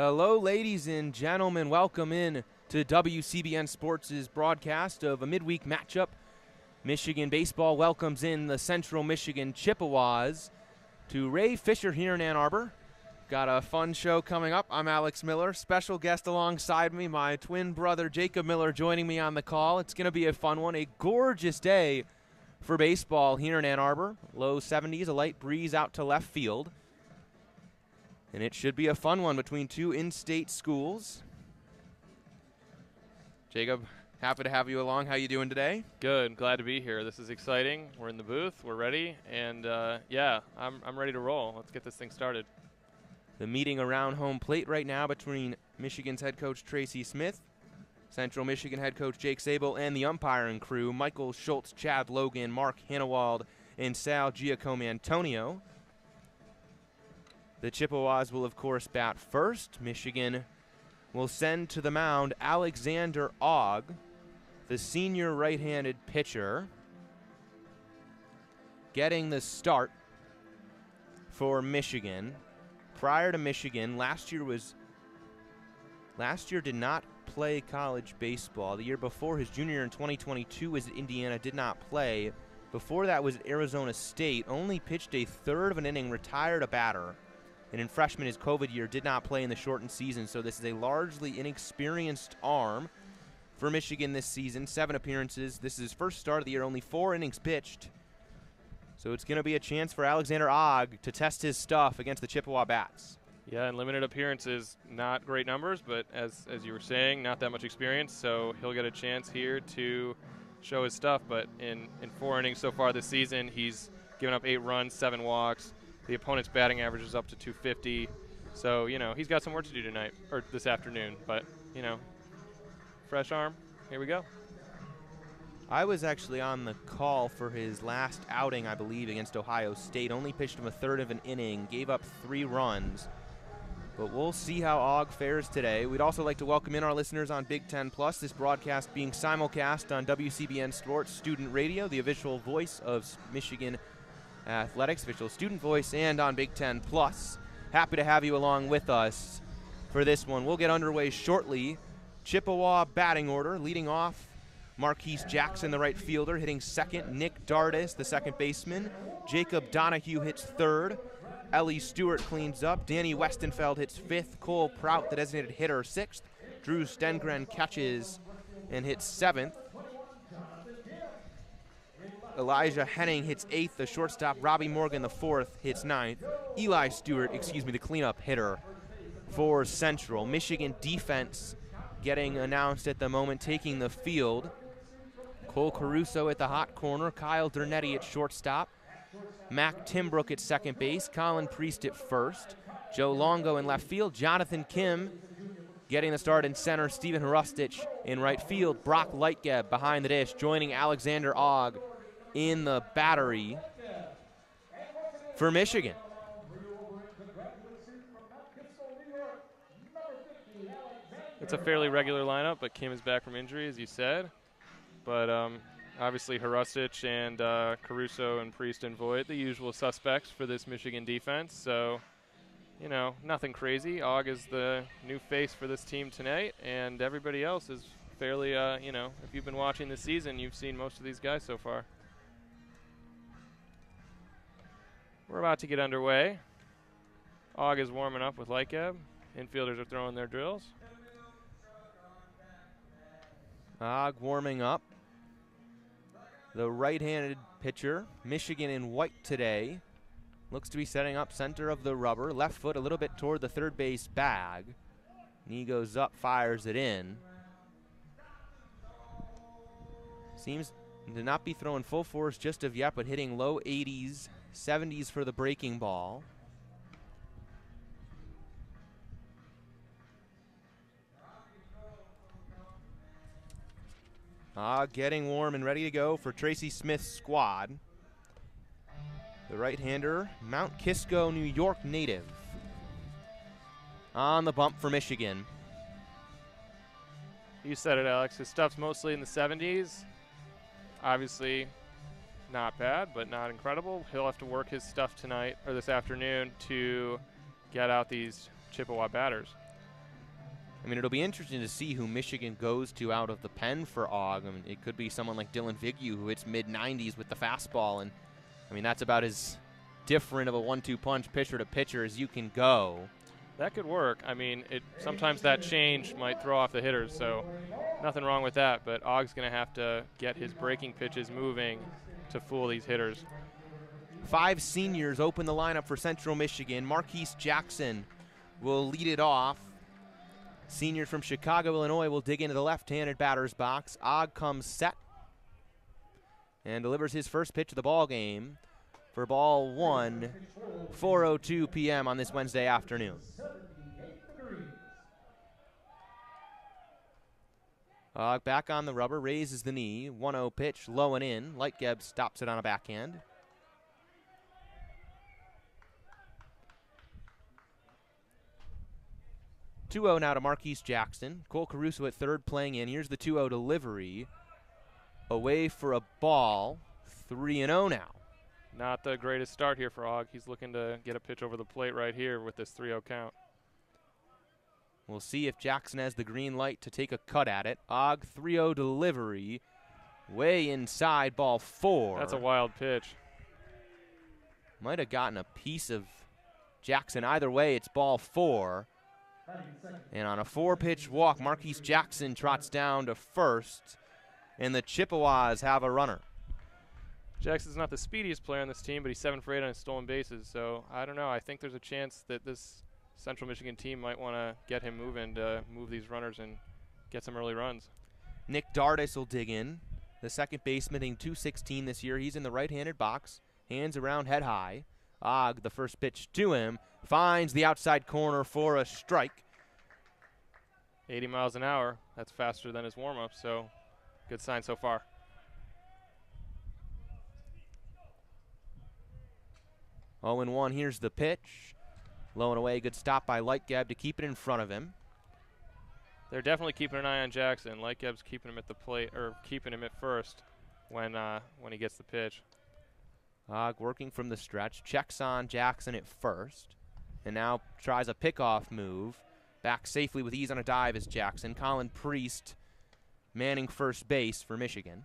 Hello, ladies and gentlemen. Welcome in to WCBN Sports' broadcast of a midweek matchup. Michigan baseball welcomes in the Central Michigan Chippewas to Ray Fisher here in Ann Arbor. Got a fun show coming up. I'm Alex Miller. Special guest alongside me, my twin brother Jacob Miller, joining me on the call. It's going to be a fun one. A gorgeous day for baseball here in Ann Arbor. Low 70s, a light breeze out to left field. And it should be a fun one between two in-state schools. Jacob, happy to have you along. How you doing today? Good. Glad to be here. This is exciting. We're in the booth. We're ready. And, I'm ready to roll. Let's get this thing started. The meeting around home plate right now between Michigan's head coach Tracy Smith, Central Michigan head coach Jake Sable, and the umpiring crew, Michael Schultz, Chad Logan, Mark Hannawald, and Sal Giacomo-Antonio. The Chippewas will, of course, bat first. Michigan will send to the mound Alexander Ogg, the senior right-handed pitcher, getting the start for Michigan. Prior to Michigan, last year did not play college baseball. The year before, his junior year in 2022 was at Indiana, did not play. Before that was at Arizona State, only pitched a third of an inning, retired a batter. And in freshman, his COVID year, did not play in the shortened season. So this is a largely inexperienced arm for Michigan this season. 7 appearances. This is his first start of the year, only 4 innings pitched. So it's going to be a chance for Alexander Ogg to test his stuff against the Chippewa bats. Yeah, and limited appearances, not great numbers, but as you were saying, not that much experience. So he'll get a chance here to show his stuff. But in 4 innings so far this season, he's given up 8 runs, 7 walks. The opponent's batting average is up to 250. So, he's got some work to do tonight, or this afternoon. But, fresh arm. Here we go. I was actually on the call for his last outing, I believe, against Ohio State. Only pitched him a third of an inning, gave up 3 runs. But we'll see how Ogg fares today. We'd also like to welcome in our listeners on Big Ten Plus, this broadcast being simulcast on WCBN Sports Student Radio, the official voice of Michigan Athletics, official student voice, and on Big Ten Plus. Happy to have you along with us for this one. We'll get underway shortly. Chippewa batting order, leading off Marquise Jackson, the right fielder, hitting second. Nick Dardis, the second baseman. Jacob Donahue hits third. Ellie Stewart cleans up. Danny Westenfeld hits fifth. Cole Prout, the designated hitter, sixth. Drew Stengren catches and hits seventh. Elijah Henning hits 8th. The shortstop, Robbie Morgan, the 4th, hits 9th. Eli Stewart, the cleanup hitter for Central. Michigan defense getting announced at the moment, taking the field. Cole Caruso at the hot corner. Kyle Dernetti at shortstop. Mac Timbrook at second base. Colin Priest at first. Joe Longo in left field. Jonathan Kim getting the start in center. Stephen Hrustich in right field. Brock Lightgeb behind the dish, joining Alexander Ogg in the battery for Michigan. It's a fairly regular lineup, but Kim is back from injury, as you said. But obviously Hrustich and Caruso and Priest and Voigt, the usual suspects for this Michigan defense. So, nothing crazy. Ogg is the new face for this team tonight, and everybody else is fairly, if you've been watching this season, you've seen most of these guys so far. We're about to get underway. Ogg is warming up with Lightgeb. Infielders are throwing their drills. Ogg warming up. The right-handed pitcher, Michigan in white today, looks to be setting up center of the rubber. Left foot a little bit toward the third base bag. Knee goes up, fires it in. Seems to not be throwing full force just of yet, but hitting low 80s, 70s for the breaking ball. Getting warm and ready to go for Tracy Smith's squad. The right-hander, Mount Kisco, New York native. On the bump for Michigan. You said it, Alex. His stuff's mostly in the 70s. Obviously not bad, but not incredible. He'll have to work his stuff tonight or this afternoon to get out these Chippewa batters. I mean, it'll be interesting to see who Michigan goes to out of the pen for Og. I mean, it could be someone like Dylan Vignew, who hits mid-90s with the fastball. And, I mean, that's about as different of a 1-2 punch pitcher to pitcher as you can go. That could work. I mean, sometimes that change might throw off the hitters, so nothing wrong with that. But Og's going to have to get his breaking pitches moving to fool these hitters. 5 seniors open the lineup for Central Michigan. Marquise Jackson will lead it off. Senior from Chicago, Illinois will dig into the left-handed batter's box. Og comes set and delivers his first pitch of the ball game for ball 1, 4:02 p.m. on this Wednesday afternoon. Og back on the rubber, raises the knee. 1-0 pitch, low and in. Lightgeb stops it on a backhand. (2-0) now to Marquise Jackson. Cole Caruso at third playing in. Here's the 2-0 delivery. Away for a ball. 3-0 now. Not the greatest start here for Og. He's looking to get a pitch over the plate right here with this 3-0 count. We'll see if Jackson has the green light to take a cut at it. Og 3-0 delivery. Way inside, ball 4. That's a wild pitch. Might have gotten a piece of Jackson. Either way, it's ball 4. And on a 4-pitch walk, Marquise Jackson trots down to first, and the Chippewas have a runner. Jackson's not the speediest player on this team, but he's 7 for 8 on his stolen bases. So I don't know. I think there's a chance that this Central Michigan team might want to get him moving to move these runners and get some early runs. Nick Dardis will dig in. The second baseman hitting .216 this year. He's in the right-handed box. Hands around, head high. Og, the first pitch to him, finds the outside corner for a strike. 80 miles an hour. That's faster than his warm-up, so good sign so far. Oh, and 1, here's the pitch. Low and away, good stop by Lightgeb to keep it in front of him. They're definitely keeping an eye on Jackson. Lightgeb's keeping him at the plate, or keeping him at first when he gets the pitch. Og working from the stretch, checks on Jackson at first, and now tries a pickoff move. Back safely with ease on a dive is Jackson. Colin Priest manning first base for Michigan.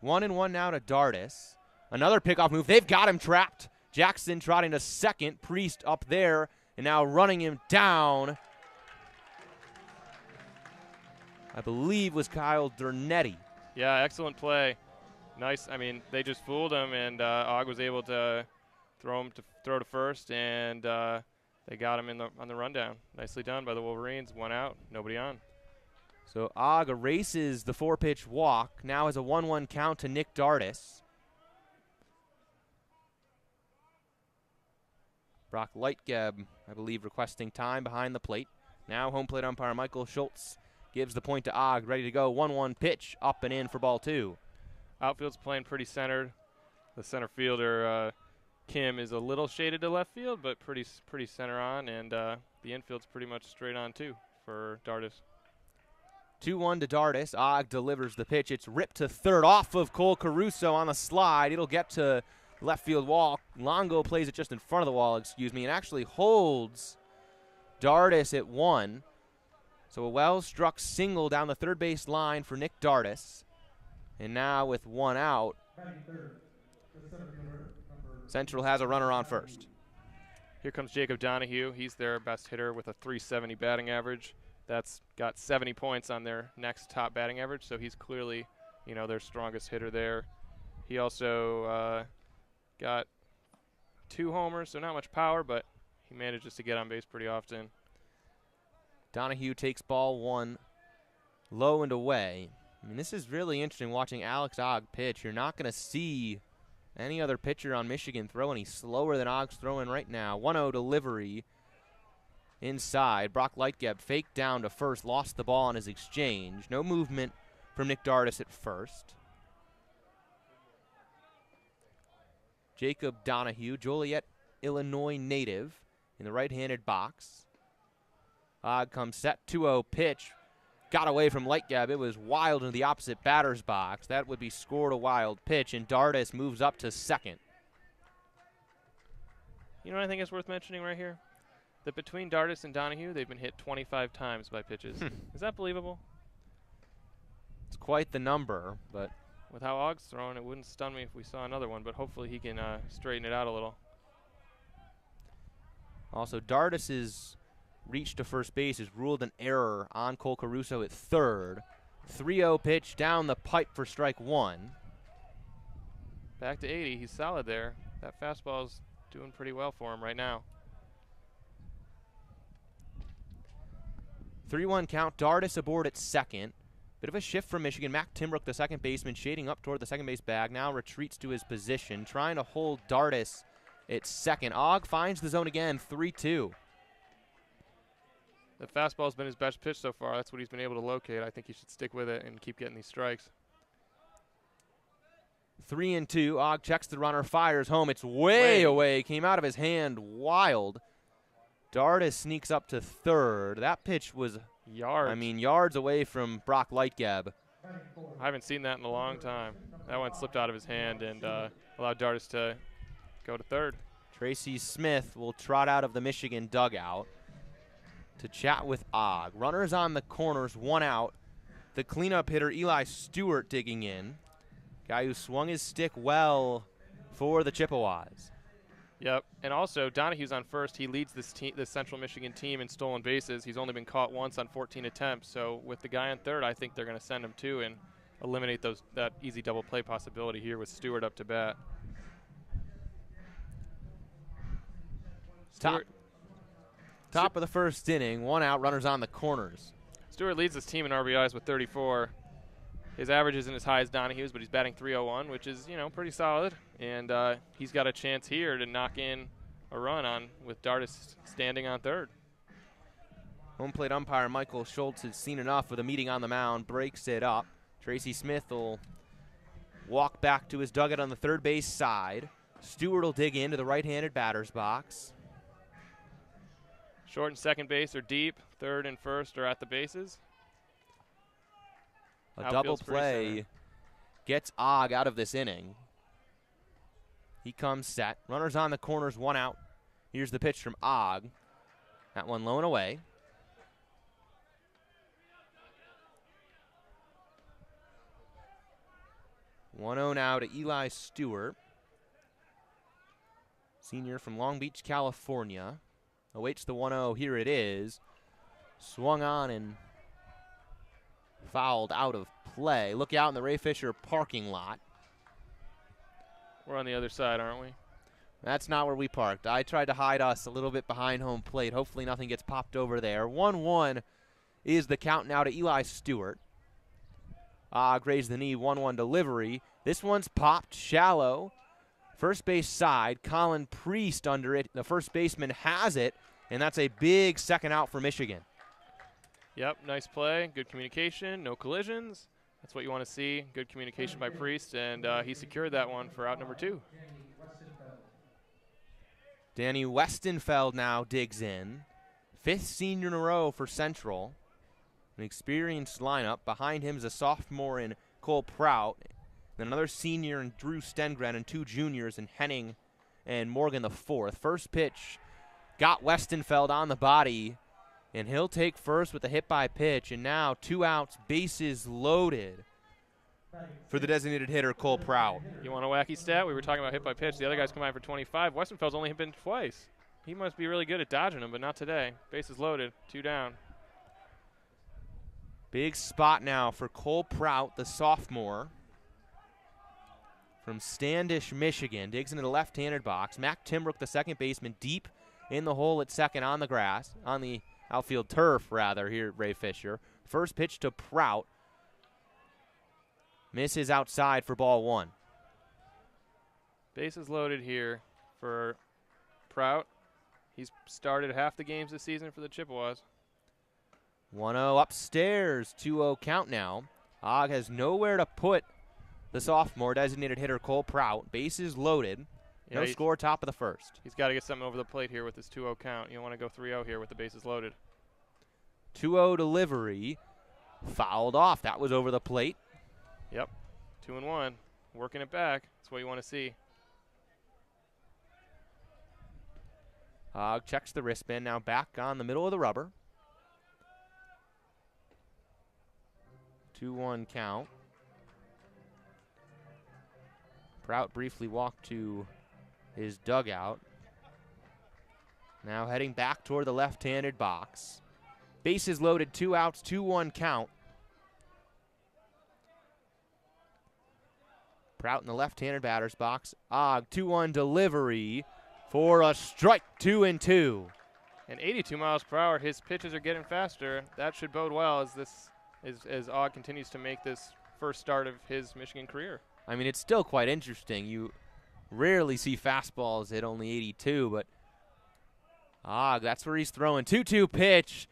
1-1 now to Dardis. Another pickoff move. They've got him trapped. Jackson trotting to second. Priest up there and now running him down. I believe was Kyle Dernetti. Yeah, excellent play. Nice. I mean, they just fooled him, and Og was able to throw to first, and they got him on the rundown. Nicely done by the Wolverines. 1 out, nobody on. So Og erases the 4-pitch walk. Now has a 1-1 count to Nick Dardis. Brock Lightgeb, I believe, requesting time behind the plate. Now home plate umpire Michael Schultz gives the point to Og, ready to go. 1-1 pitch, up and in for ball 2. Outfield's playing pretty centered. The center fielder, Kim, is a little shaded to left field, but pretty center on, and the infield's pretty much straight on, too, for Dardis. 2-1 to Dardis. Og delivers the pitch. It's ripped to third off of Cole Caruso on the slide. It'll get to left field wall. Longo plays it just in front of the wall, and actually holds Dardis at 1. So a well-struck single down the third base line for Nick Dardis. And now with 1 out, Central has a runner on first. Here comes Jacob Donahue. He's their best hitter with a .370 batting average. That's got 70 points on their next top batting average, so he's clearly, their strongest hitter there. He also got 2 homers, so not much power, but he manages to get on base pretty often. Donahue takes ball 1 low and away. I mean, this is really interesting watching Alex Og pitch. You're not going to see any other pitcher on Michigan throw any slower than Og's throwing right now. 1-0 delivery inside. Brock Lightgeb faked down to first, lost the ball on his exchange. No movement from Nick Dardis at first. Jacob Donahue, Joliet, Illinois native, in the right-handed box. Og comes set, 2-0 pitch. Got away from Lightgeb. It was wild into the opposite batter's box. That would be scored a wild pitch, and Dardis moves up to second. You know what I think is worth mentioning right here? that between Dardis and Donahue, they've been hit 25 times by pitches. Is that believable? It's quite the number, but with how Ogg's throwing, it wouldn't stun me if we saw another one, but hopefully he can straighten it out a little. Also, Dardis is reached to first base, is ruled an error on Cole Caruso at third. 3-0 pitch down the pipe for strike one. Back to 80. He's solid there. That fastball's doing pretty well for him right now. 3-1 count. Dardis aboard at second. Bit of a shift from Michigan. Mac Timbrook, the second baseman, shading up toward the second base bag. Now retreats to his position, trying to hold Dardis at second. Ogg finds the zone again, 3-2. The fastball's been his best pitch so far. That's what he's been able to locate. I think he should stick with it and keep getting these strikes. 3-2. Ogg checks the runner, fires home. It's way away. Came out of his hand wild. Dardis sneaks up to third. That pitch was yards away from Brock Lightgeb. I haven't seen that in a long time. That one slipped out of his hand and allowed Dardis to go to third. Tracy Smith will trot out of the Michigan dugout to chat with Ogg. Runners on the corners, one out. The cleanup hitter, Eli Stewart, digging in. Guy who swung his stick well for the Chippewas. Yep, and also Donahue's on first. He leads this Central Michigan team in stolen bases. He's only been caught once on 14 attempts. So with the guy on third, I think they're going to send him too and eliminate that easy double play possibility here with Stewart up to bat. Top of the first inning, one out, runners on the corners. Stewart leads this team in RBIs with 34. His average isn't as high as Donahue's, but he's batting .301, which is, pretty solid. And he's got a chance here to knock in a run with Dardis standing on third. Home plate umpire Michael Schultz has seen enough with a meeting on the mound, breaks it up. Tracy Smith will walk back to his dugout on the third base side. Stewart will dig into the right-handed batter's box. Short and second base are deep. Third and first are at the bases. A double play gets Ogg out of this inning. He comes set. Runners on the corners, one out. Here's the pitch from Ogg. That one low and away. One-0 now to Eli Stewart. Senior from Long Beach, California. Awaits the 1-0. Here it is. Swung on and fouled out of play. Look out in the Ray Fisher parking lot. We're on the other side, aren't we? That's not where we parked. I tried to hide us a little bit behind home plate. Hopefully nothing gets popped over there. 1-1 is the count now to Eli Stewart. Ogg raised the knee, 1-1 delivery. This one's popped shallow. First base side, Colin Priest under it. The first baseman has it, and that's a big second out for Michigan. Yep, nice play, good communication, no collisions. That's what you want to see, good communication by Priest, and he secured that one for out number 2. Danny Westenfeld now digs in. 5th senior in a row for Central. An experienced lineup. Behind him is a sophomore in Cole Prout. Then another senior in Drew Stengren and 2 juniors in Henning and Morgan the 4th. First pitch got Westenfeld on the body, and he'll take first with a hit by pitch. And now 2 outs, bases loaded for the designated hitter, Cole Prout. You want a wacky stat? We were talking about hit by pitch. The other guys combined for 25. Westenfeld's only been twice. He must be really good at dodging them, but not today. Bases loaded, 2 down. Big spot now for Cole Prout, the sophomore from Standish, Michigan. Digs into the left-handed box. Mac Timbrook, the second baseman, deep in the hole at second on the grass, on the outfield turf, rather, here at Ray Fisher. First pitch to Prout. Misses outside for ball 1. Bases loaded here for Prout. He's started half the games this season for the Chippewas. 1-0 upstairs, 2-0 count now. Ogg has nowhere to put the sophomore designated hitter Cole Prout. Bases loaded. Yeah, no score, top of the first. He's got to get something over the plate here with his 2-0 count. You don't want to go 3-0 here with the bases loaded. 2-0 delivery. Fouled off. That was over the plate. Yep. 2-1. Working it back. That's what you want to see. Ogg checks the wristband, now back on the middle of the rubber. 2-1 count. Prout briefly walked to his dugout. Now heading back toward the left-handed box. Bases loaded, 2 outs, 2-1 count. Prout in the left-handed batter's box. Ogg, 2-1 delivery for a strike, 2-2. And 82 miles per hour, his pitches are getting faster. That should bode well as Ogg continues to make this first start of his Michigan career. I mean, it's still quite interesting. You rarely see fastballs at only 82, but Ogg, that's where he's throwing. 2-2 pitch.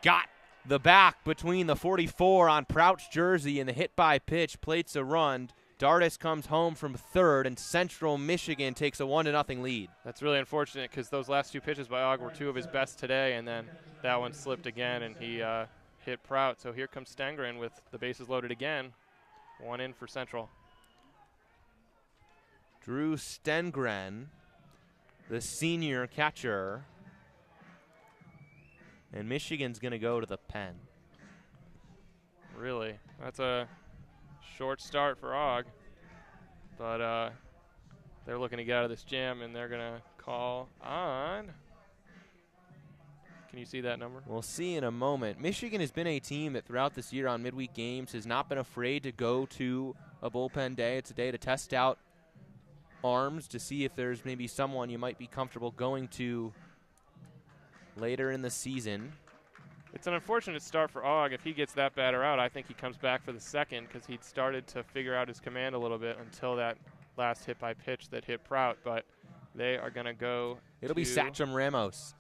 Got the back between the 44 on Prout's jersey and the hit by pitch. Plates a run. Dardis comes home from third, and Central Michigan takes a 1-0 lead. That's really unfortunate because those last 2 pitches by Ogg were 2 of his best today, and then that one slipped again, and he hit Prout. So here comes Stengren with the bases loaded again. 1 in for Central. Drew Stengren, the senior catcher. And Michigan's going to go to the pen. Really? That's a short start for Ogg. But they're looking to get out of this jam, and they're going to call on. Can you see that number? We'll see in a moment. Michigan has been a team that throughout this year on midweek games has not been afraid to go to a bullpen day. It's a day to test out arms to see if there's maybe someone you might be comfortable going to later in the season. It's an unfortunate start for Ogg. If he gets that batter out, I think he comes back for the second because he'd started to figure out his command a little bit until that last hit by pitch that hit Prout. But they are going to go. It'll be Sachem Ramos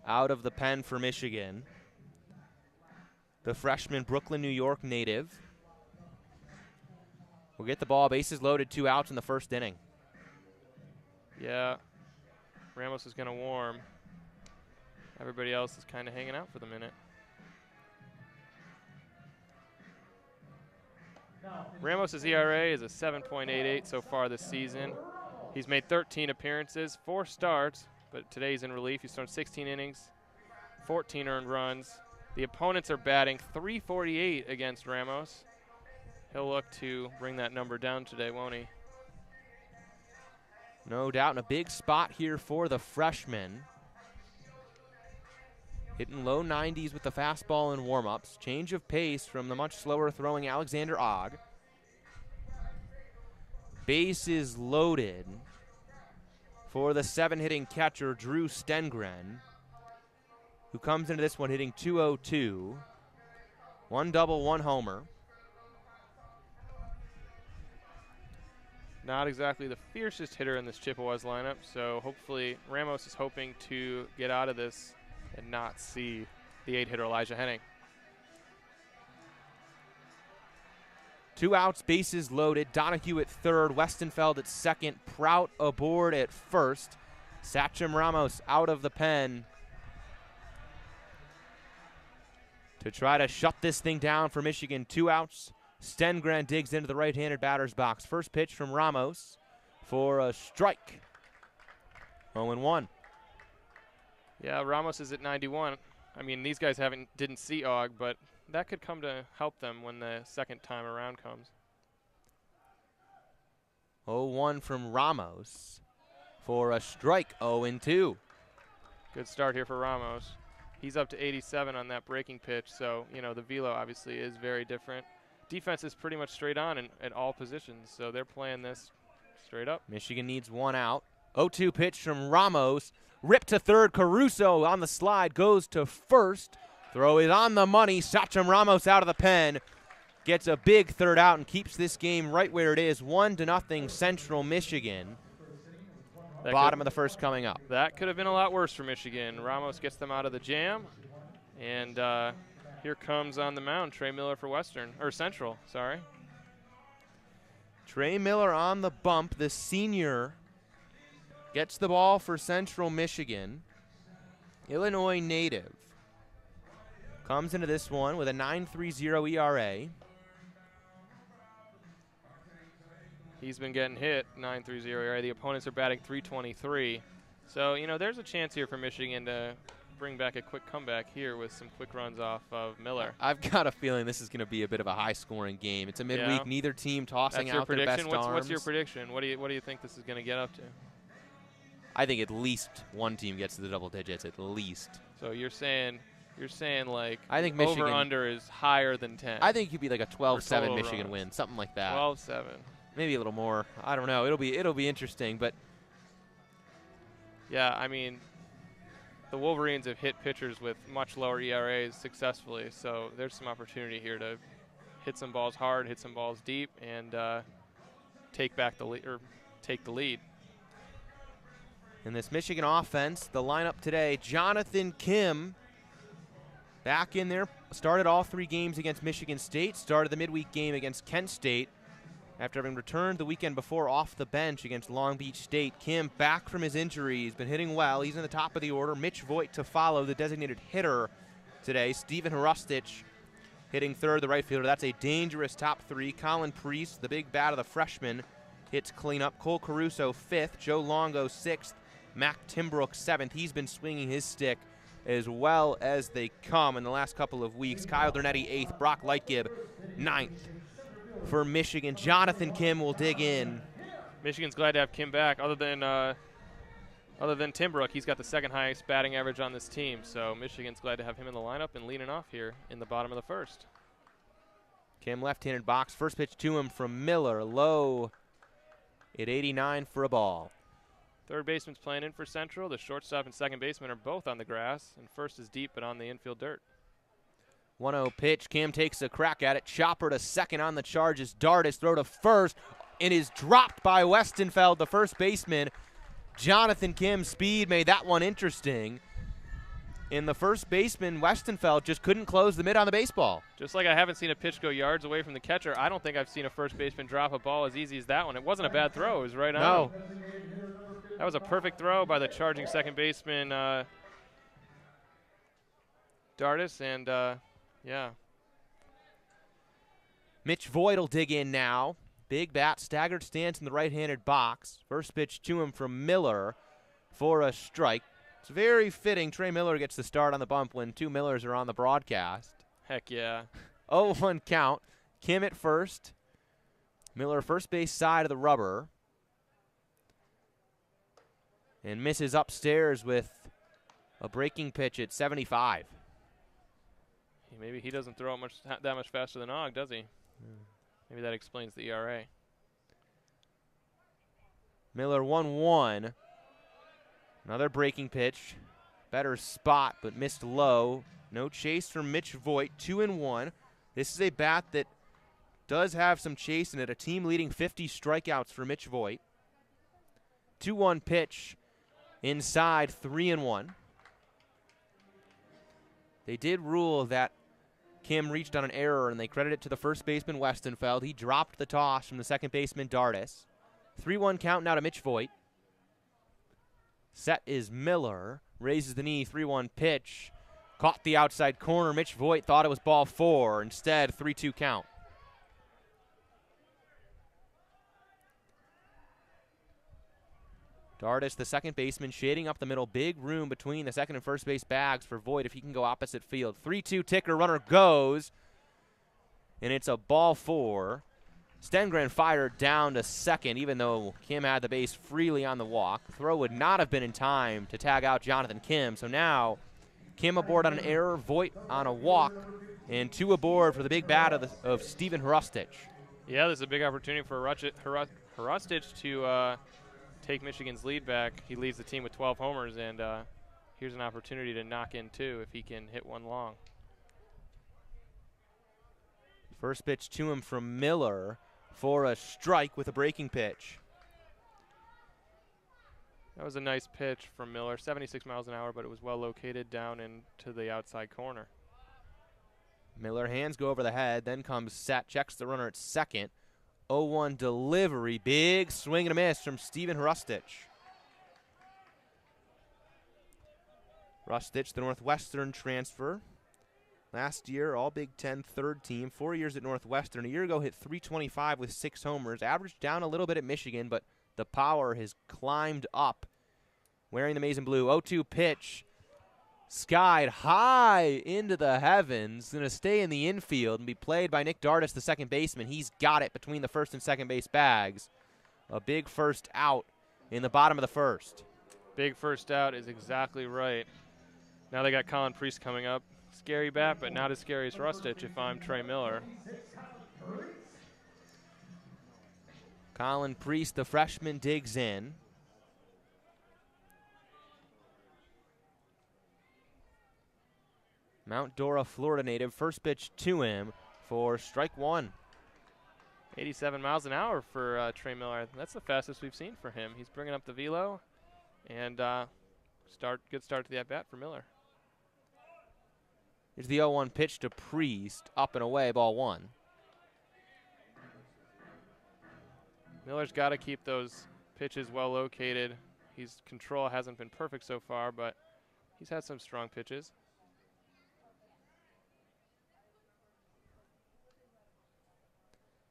out of the pen for Michigan. The freshman Brooklyn, New York native will get the ball, bases loaded, 2 outs in the first inning. Yeah, Ramos is going to warm. Everybody else is kind of hanging out for the minute. Ramos' ERA is a 7.88 so far this season. He's made 13 appearances, 4 starts, but today he's in relief. He's thrown 16 innings, 14 earned runs. The opponents are batting .348 against Ramos. He'll look to bring that number down today, won't he? No doubt, in a big spot here for the freshman. Hitting low 90s with the fastball in warm-ups. Change of pace from the much slower throwing Alexander Ogg. Bases loaded for the 7-hitting catcher Drew Stengren, who comes into this one hitting .202. 1 double, 1 homer. Not exactly the fiercest hitter in this Chippewas lineup, so hopefully Ramos is hoping to get out of this and not see the 8-hitter Elijah Henning. 2 outs, bases loaded. Donahue at third, Westenfeld at second, Prout aboard at first. Sachem Ramos out of the pen to try to shut this thing down for Michigan. 2 outs. Stengren digs into the right-handed batter's box. First pitch from Ramos for a strike. 0-1. Yeah, Ramos is at 91. I mean, these guys didn't see Ogg, but that could come to help them when the second time around comes. 0-1 from Ramos for a strike. 0-2. Good start here for Ramos. He's up to 87 on that breaking pitch, so, you know, the velo obviously is very different. Defense is pretty much straight on at all positions, so they're playing this straight up. Michigan needs 1 out. 0-2 pitch from Ramos. Ripped to third. Caruso on the slide goes to first. Throw is on the money. Sachem Ramos out of the pen. Gets a big third out and keeps this game right where it is. 1-0 Central Michigan. Bottom of the first coming up. That could have been a lot worse for Michigan. Ramos gets them out of the jam. And here comes on the mound Trey Miller for Central. Trey Miller on the bump. The senior gets the ball for Central Michigan. Illinois native. Comes into this one with a 9.30 ERA. He's been getting hit, 9.30 ERA. The opponents are batting .323. So, you know, there's a chance here for Michigan to bring back a quick comeback here with some quick runs off of Miller. I've got a feeling this is going to be a bit of a high-scoring game. It's a midweek, Yeah. neither team tossing That's out their best prediction. arms. What's your prediction? What do you think this is going to get up to? I think at least one team gets to the double digits, at least. So you're saying like I think Michigan over-under is higher than 10. I think it could be like a 12-7 Michigan runs. win, something like that. 12-7. Maybe a little more. I don't know. It'll be interesting, but yeah, I mean, the Wolverines have hit pitchers with much lower ERAs successfully, so there's some opportunity here to hit some balls hard, hit some balls deep, and take back the lead or take the lead. in this Michigan offense, the lineup today: Jonathan Kim back in there. Started all 3 games against Michigan State. Started the midweek game against Kent State. After having returned the weekend before off the bench against Long Beach State, Kim back from his injury. He's been hitting well. He's in the top of the order. Mitch Voigt to follow, the designated hitter today. Stephen Hrustich hitting third, the right fielder. That's a dangerous top 3. Colin Priest, the big bat of the freshman, hits cleanup. Cole Caruso 5th. Joe Longo 6th. Mac Timbrook 7th. He's been swinging his stick as well as they come in the last couple of weeks. Kyle Dernetti 8th. Brock Lightgib 9th. For Michigan, Jonathan Kim will dig in. Michigan's glad to have Kim back. Other than Timbrook, he's got the 2nd highest batting average on this team. So Michigan's glad to have him in the lineup and leading off here in the bottom of the 1st. Kim left-handed box. First pitch to him from Miller. Low at 89 for a ball. Third baseman's playing in for Central. The shortstop and second baseman are both on the grass, and first is deep but on the infield dirt. 1-0 pitch. Kim takes a crack at it. Chopper to second on the charges. Dardis throw to first and is dropped by Westenfeld, the first baseman. Jonathan Kim's speed made that one interesting. And the first baseman, Westenfeld, just couldn't close the mid on the baseball. Just like I haven't seen a pitch go yards away from the catcher, I don't think I've seen a first baseman drop a ball as easy as that one. It wasn't a bad throw. It was right on. No. That was a perfect throw by the charging second baseman, Dardis, and yeah. Mitch Voigt will dig in now. Big bat, staggered stance in the right-handed box. First pitch to him from Miller for a strike. It's very fitting. Trey Miller gets the start on the bump when 2 Millers are on the broadcast. Heck yeah. 0-1 count. Kim at first. Miller first base side of the rubber. And misses upstairs with a breaking pitch at 75. Maybe he doesn't throw it that much faster than Og, does he? Maybe that explains the ERA. Miller 1-1. Another breaking pitch. Better spot, but missed low. No chase from Mitch Voigt. 2-1. This is a bat that does have some chase in it. A team leading 50 strikeouts for Mitch Voigt. 2-1 pitch. Inside, 3-1. They did rule that Kim reached on an error, and they credit it to the first baseman, Westenfeld. He dropped the toss from the second baseman, Dardis. 3-1 count now to Mitch Voigt. Set is Miller. Raises the knee, 3-1 pitch. Caught the outside corner. Mitch Voigt thought it was ball 4. Instead, 3-2 count. Dardis, the second baseman, shading up the middle. Big room between the second and first base bags for Voigt if he can go opposite field. 3-2 ticker, runner goes. And it's a ball 4. Stengren fired down to second, even though Kim had the base freely on the walk. Throw would not have been in time to tag out Jonathan Kim. So now Kim aboard on an error, Voigt on a walk, and 2 aboard for the big bat of Stephen Hrustich. Yeah, there's a big opportunity for Hrustich to take Michigan's lead back. He leads the team with 12 homers, and here's an opportunity to knock in 2 if he can hit one long. First pitch to him from Miller for a strike with a breaking pitch. That was a nice pitch from Miller, 76 miles an hour, but it was well located down into the outside corner. Miller hands go over the head, then comes set, checks the runner at second. 0-1 delivery, big swing and a miss from Stephen Hrustich. Hrustich, the Northwestern transfer. Last year, all Big Ten third team, 4 years at Northwestern. A year ago, hit .325 with 6 homers. Averaged down a little bit at Michigan, but the power has climbed up wearing the maize and blue. 0-2 pitch. Skied high into the heavens. Going to stay in the infield and be played by Nick Dardis, the second baseman. He's got it between the first and second base bags. A big first out in the bottom of the first. Big first out is exactly right. Now they got Colin Priest coming up. Scary bat, but not as scary as Rustich if I'm Trey Miller. Colin Priest, the freshman, digs in. Mount Dora, Florida native. First pitch to him for strike one. 87 miles an hour for Trey Miller. That's the fastest we've seen for him. He's bringing up the velo, and good start to the at-bat for Miller. Here's the 0-1 pitch to Priest. Up and away, ball one. Miller's got to keep those pitches well located. His control hasn't been perfect so far, but he's had some strong pitches.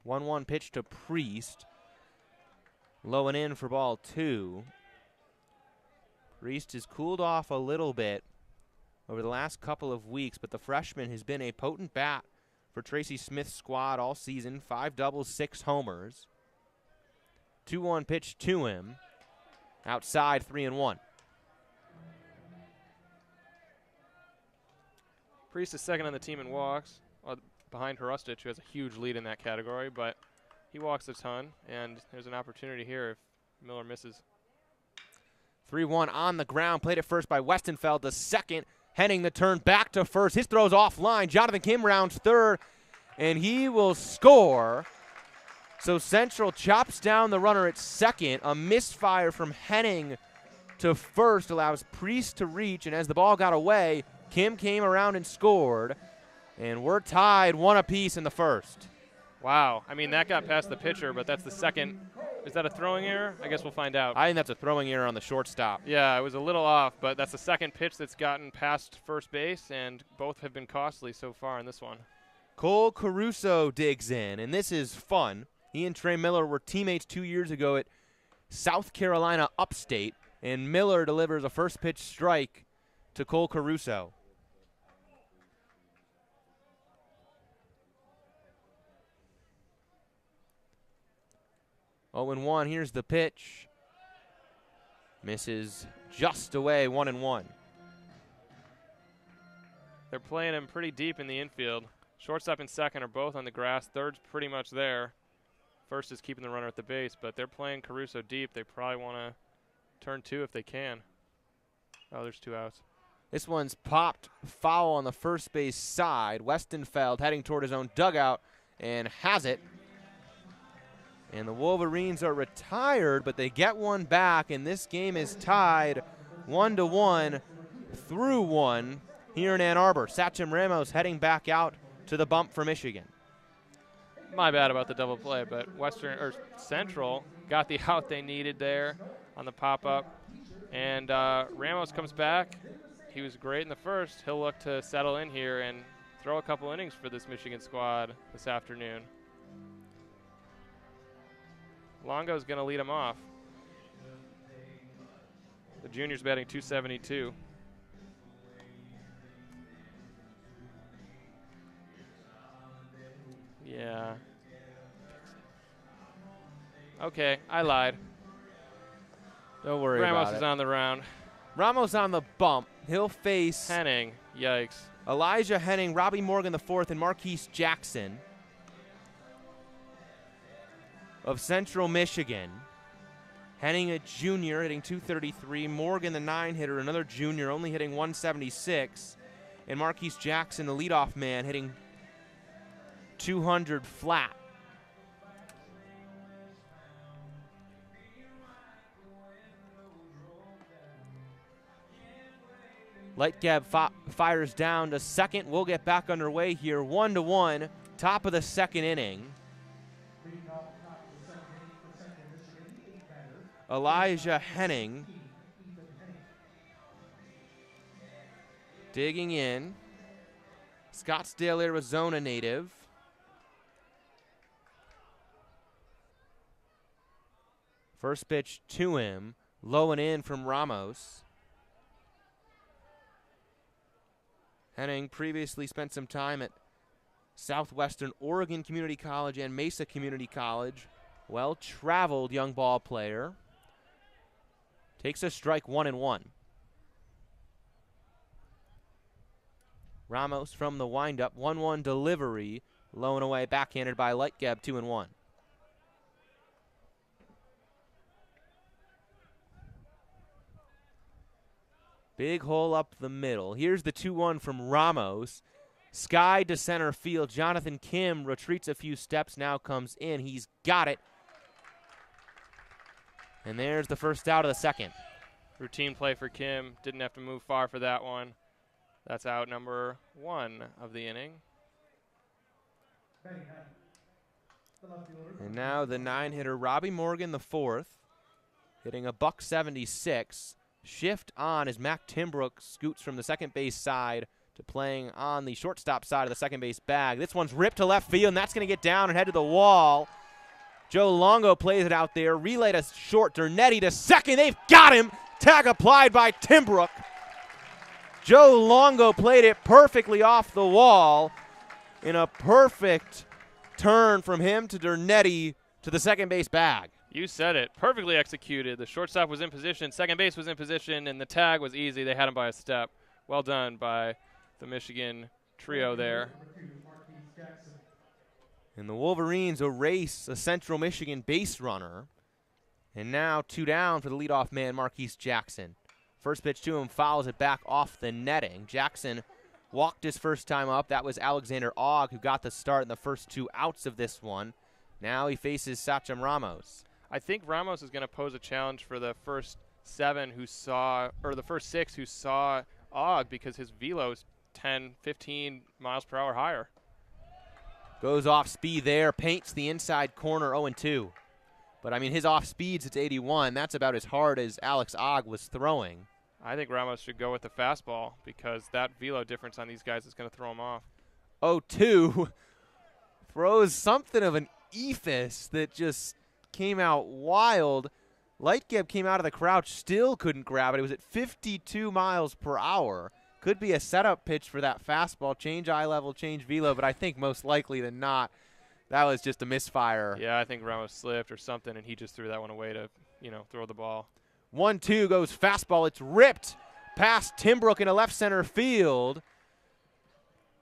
1-1 pitch to Priest. Low and in for ball two. Priest has cooled off a little bit over the last couple of weeks, but the freshman has been a potent bat for Tracy Smith's squad all season. 5 doubles, 6 homers. 2-1 pitch to him. Outside, 3-1. Priest is second on the team in walks, behind Hrustich, who has a huge lead in that category, but he walks a ton, and there's an opportunity here if Miller misses. 3-1 on the ground. Played it first by Westenfeld. The second, Henning the turn back to first. His throw's offline. Jonathan Kim rounds third, and he will score. So Central chops down the runner at second. A misfire from Henning to first allows Priest to reach, and as the ball got away, Kim came around and scored. And we're tied 1 apiece in the first. Wow. I mean, that got past the pitcher, but that's the second. Is that a throwing error? I guess we'll find out. I think that's a throwing error on the shortstop. Yeah, it was a little off, but that's the second pitch that's gotten past first base, and both have been costly so far in this one. Cole Caruso digs in, and this is fun. He and Trey Miller were teammates 2 years ago at South Carolina Upstate, and Miller delivers a first pitch strike to Cole Caruso. 0-1, here's the pitch. Misses just away, 1-1. They're playing him pretty deep in the infield. Shortstop and second are both on the grass. Third's pretty much there. First is keeping the runner at the base, but they're playing Caruso deep. They probably want to turn two if they can. Oh, there's 2 outs. This one's popped foul on the first base side. Westenfeld heading toward his own dugout and has it. And the Wolverines are retired, but they get one back, and this game is tied 1-1 through 1 here in Ann Arbor. Sachin Ramos heading back out to the bump for Michigan. My bad about the double play, but Central got the out they needed there on the pop-up. And Ramos comes back. He was great in the first. He'll look to settle in here and throw a couple innings for this Michigan squad this afternoon. Longo's going to lead him off. The junior's batting .272. Yeah. Okay, I lied. Don't worry about it. Ramos is on the round. Ramos on the bump. He'll face Henning. Yikes. Elijah Henning, Robbie Morgan IV, and Marquise Jackson of Central Michigan. Henning, a junior, hitting .233. Morgan, the 9-hitter, another junior, only hitting .176. And Marquise Jackson, the leadoff man, hitting .200 flat. Lightgab fires down to second. We'll get back underway here. 1-1, top of the second inning. Elijah Henning digging in. Scottsdale, Arizona native. First pitch to him. Low and in from Ramos. Henning previously spent some time at Southwestern Oregon Community College and Mesa Community College. Well-traveled young ball player. Takes a strike, 1-1. Ramos from the windup, 1-1 delivery. Low and away, backhanded by Lightgeb, 2-1. Big hole up the middle. Here's the 2-1 from Ramos. Sky to center field. Jonathan Kim retreats a few steps, now comes in. He's got it. And there's the first out of the second. Routine play for Kim. Didn't have to move far for that one. That's out number 1 of the inning. And now the 9-hitter Robbie Morgan, the 4th, hitting a .176. Shift on as Mac Timbrook scoots from the second base side to playing on the shortstop side of the second base bag. This one's ripped to left field, and that's going to get down and head to the wall. Joe Longo plays it out there. Relay to short. Dernetti to second. They've got him. Tag applied by Timbrook. Joe Longo played it perfectly off the wall in a perfect turn from him to Dernetti to the second base bag. You said it. Perfectly executed. The shortstop was in position, second base was in position, and the tag was easy. They had him by a step. Well done by the Michigan trio there. And the Wolverines erase a Central Michigan base runner. And now 2 down for the leadoff man, Marquise Jackson. First pitch to him, fouls it back off the netting. Jackson walked his first time up. That was Alexander Ogg who got the start in the first 2 outs of this one. Now he faces Sachem Ramos. I think Ramos is going to pose a challenge for the first 7 who saw, or the first 6 who saw Ogg, because his velo is 10, 15 miles per hour higher. Goes off speed there, paints the inside corner, 0-2. But, I mean, his off speeds, it's 81. That's about as hard as Alex Ogg was throwing. I think Ramos should go with the fastball because that velo difference on these guys is going to throw him off. 0-2 throws something of an eephus that just came out wild. Lightgeb came out of the crouch, still couldn't grab it. It was at 52 miles per hour. Could be a setup pitch for that fastball. Change eye level, change velo, but I think most likely than not, that was just a misfire. Yeah, I think Ramos slipped or something, and he just threw that one away to, throw the ball. 1-2 goes fastball. It's ripped past Timbrook into left center field.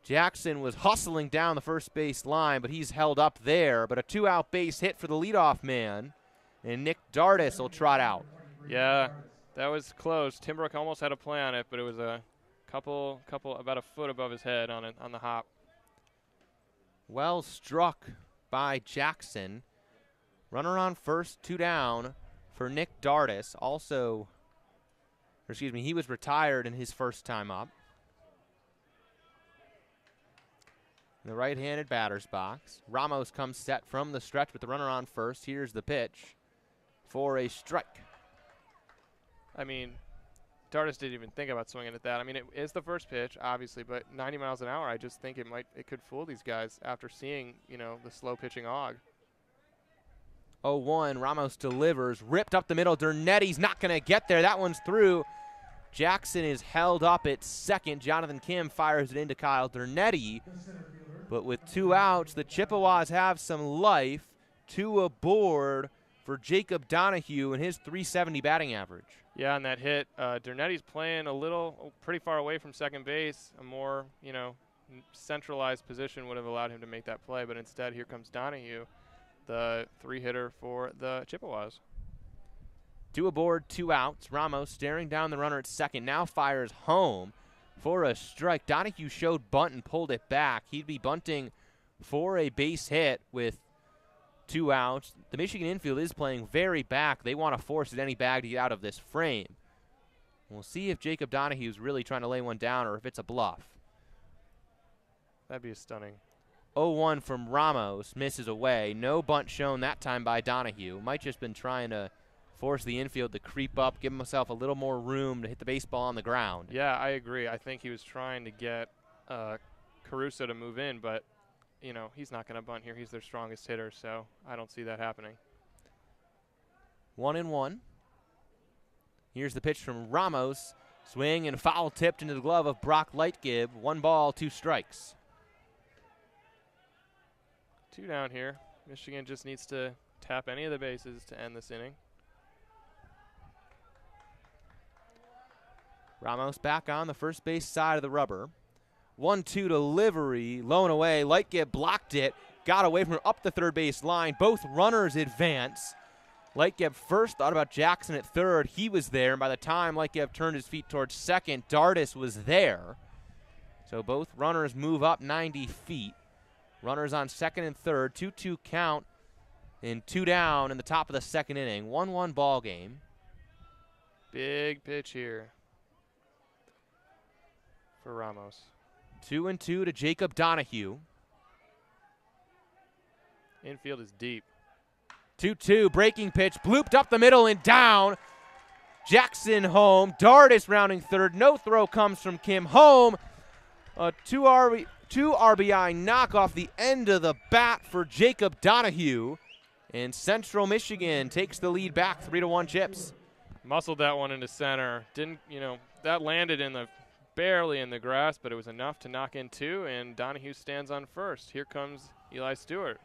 Jackson was hustling down the first base line, but he's held up there. But a 2-out base hit for the leadoff man, and Nick Dardis will trot out. Yeah, that was close. Timbrook almost had a play on it, but it was a couple about a foot above his head on the hop. Well struck by Jackson. Runner on first, 2 down for Nick Dardis. He was retired in his first time up. In the right-handed batter's box. Ramos comes set from the stretch with the runner on first. Here's the pitch for a strike. I mean, Dardis didn't even think about swinging at that. I mean, it is the first pitch, obviously, but 90 miles an hour, I just think it could fool these guys after seeing, the slow pitching Ogg. 0-1, Ramos delivers, ripped up the middle. Dernetti's not going to get there. That one's through. Jackson is held up at second. Jonathan Kim fires it into Kyle Dernetti. But with 2 outs, the Chippewas have some life. 2 aboard for Jacob Donahue and his .370 batting average. Yeah, on that hit, Dernetti's playing pretty far away from second base. A more, centralized position would have allowed him to make that play. But instead, here comes Donahue, the 3-hitter for the Chippewas. 2 aboard, 2 outs. Ramos staring down the runner at second, now fires home for a strike. Donahue showed bunt and pulled it back. He'd be bunting for a base hit with 2 outs. The Michigan infield is playing very back. They want to force at any bag to get out of this frame. We'll see if Jacob Donahue's really trying to lay one down or if it's a bluff. That'd be stunning. 0-1 from Ramos, misses away. No bunt shown that time by Donahue. Might just been trying to force the infield to creep up, give himself a little more room to hit the baseball on the ground. Yeah, I agree. I think he was trying to get Caruso to move in, but, he's not going to bunt here. He's their strongest hitter, so I don't see that happening. 1-1. Here's the pitch from Ramos. Swing and foul tipped into the glove of Brock Lightgib. 1 ball, 2 strikes. 2 down here. Michigan just needs to tap any of the bases to end this inning. Ramos back on the first base side of the rubber. 1-2 delivery, low and away. Lightgib blocked it, got away from it up the third base line. Both runners advance. Lightgib first thought about Jackson at third. He was there, and by the time Lightgib turned his feet towards second, Dardis was there. So both runners move up 90 feet. Runners on second and third, 2-2 count, and 2 down in the top of the second inning. 1-1 ball game. Big pitch here for Ramos. 2-2 to Jacob Donahue. Infield is deep. 2-2, breaking pitch, blooped up the middle and down. Jackson home, Dardis rounding third. No throw comes from Kim home. A 2 RBI knock off the end of the bat for Jacob Donahue. And Central Michigan takes the lead back 3-1 Chips. Muscled that one into center. That landed barely in the grass, but it was enough to knock in 2, and Donahue stands on first. Here comes Eli Stewart.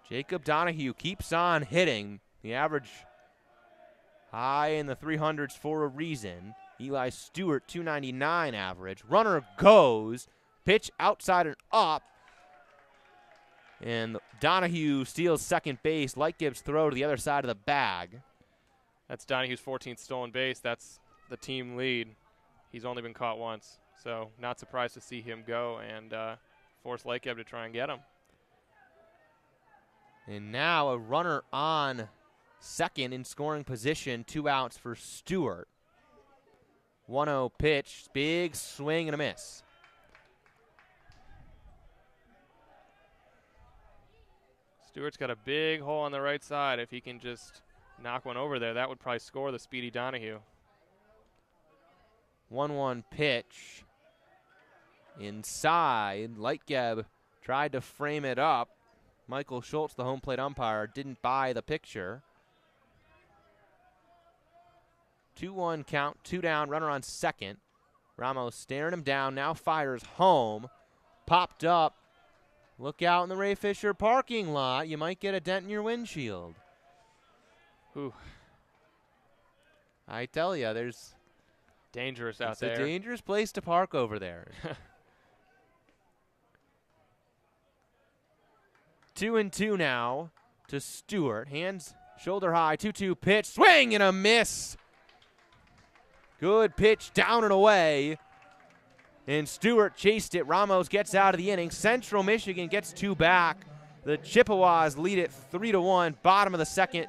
Jacob Donahue keeps on hitting. The average high in the 300s for a reason. Eli Stewart, 299 average. Runner goes. Pitch outside and up. And Donahue steals second base. Lightgib's throw to the other side of the bag. That's Donahue's 14th stolen base. That's the team lead. He's only been caught once. So not surprised to see him go and force Lightgib to try and get him. And now a runner on second in scoring position. 2 outs for Stewart. 1-0 pitch. Big swing and a miss. Stewart's got a big hole on the right side. If he can just knock one over there, that would probably score the speedy Donahue. 1-1 pitch. Inside. Lightgib tried to frame it up. Michael Schultz, the home plate umpire, didn't buy the picture. 2-1 count, 2 down, runner on second. Ramos staring him down, now fires home. Popped up. Look out in the Ray Fisher parking lot. You might get a dent in your windshield. Ooh. I tell you, there's dangerous out there. It's a dangerous place to park over there. 2-2 now to Stewart. Hands shoulder high, 2-2 pitch. Swing and a miss. Good pitch down and away. And Stewart chased it. Ramos gets out of the inning. Central Michigan gets 2 back. The Chippewas lead it 3-1. Bottom of the second.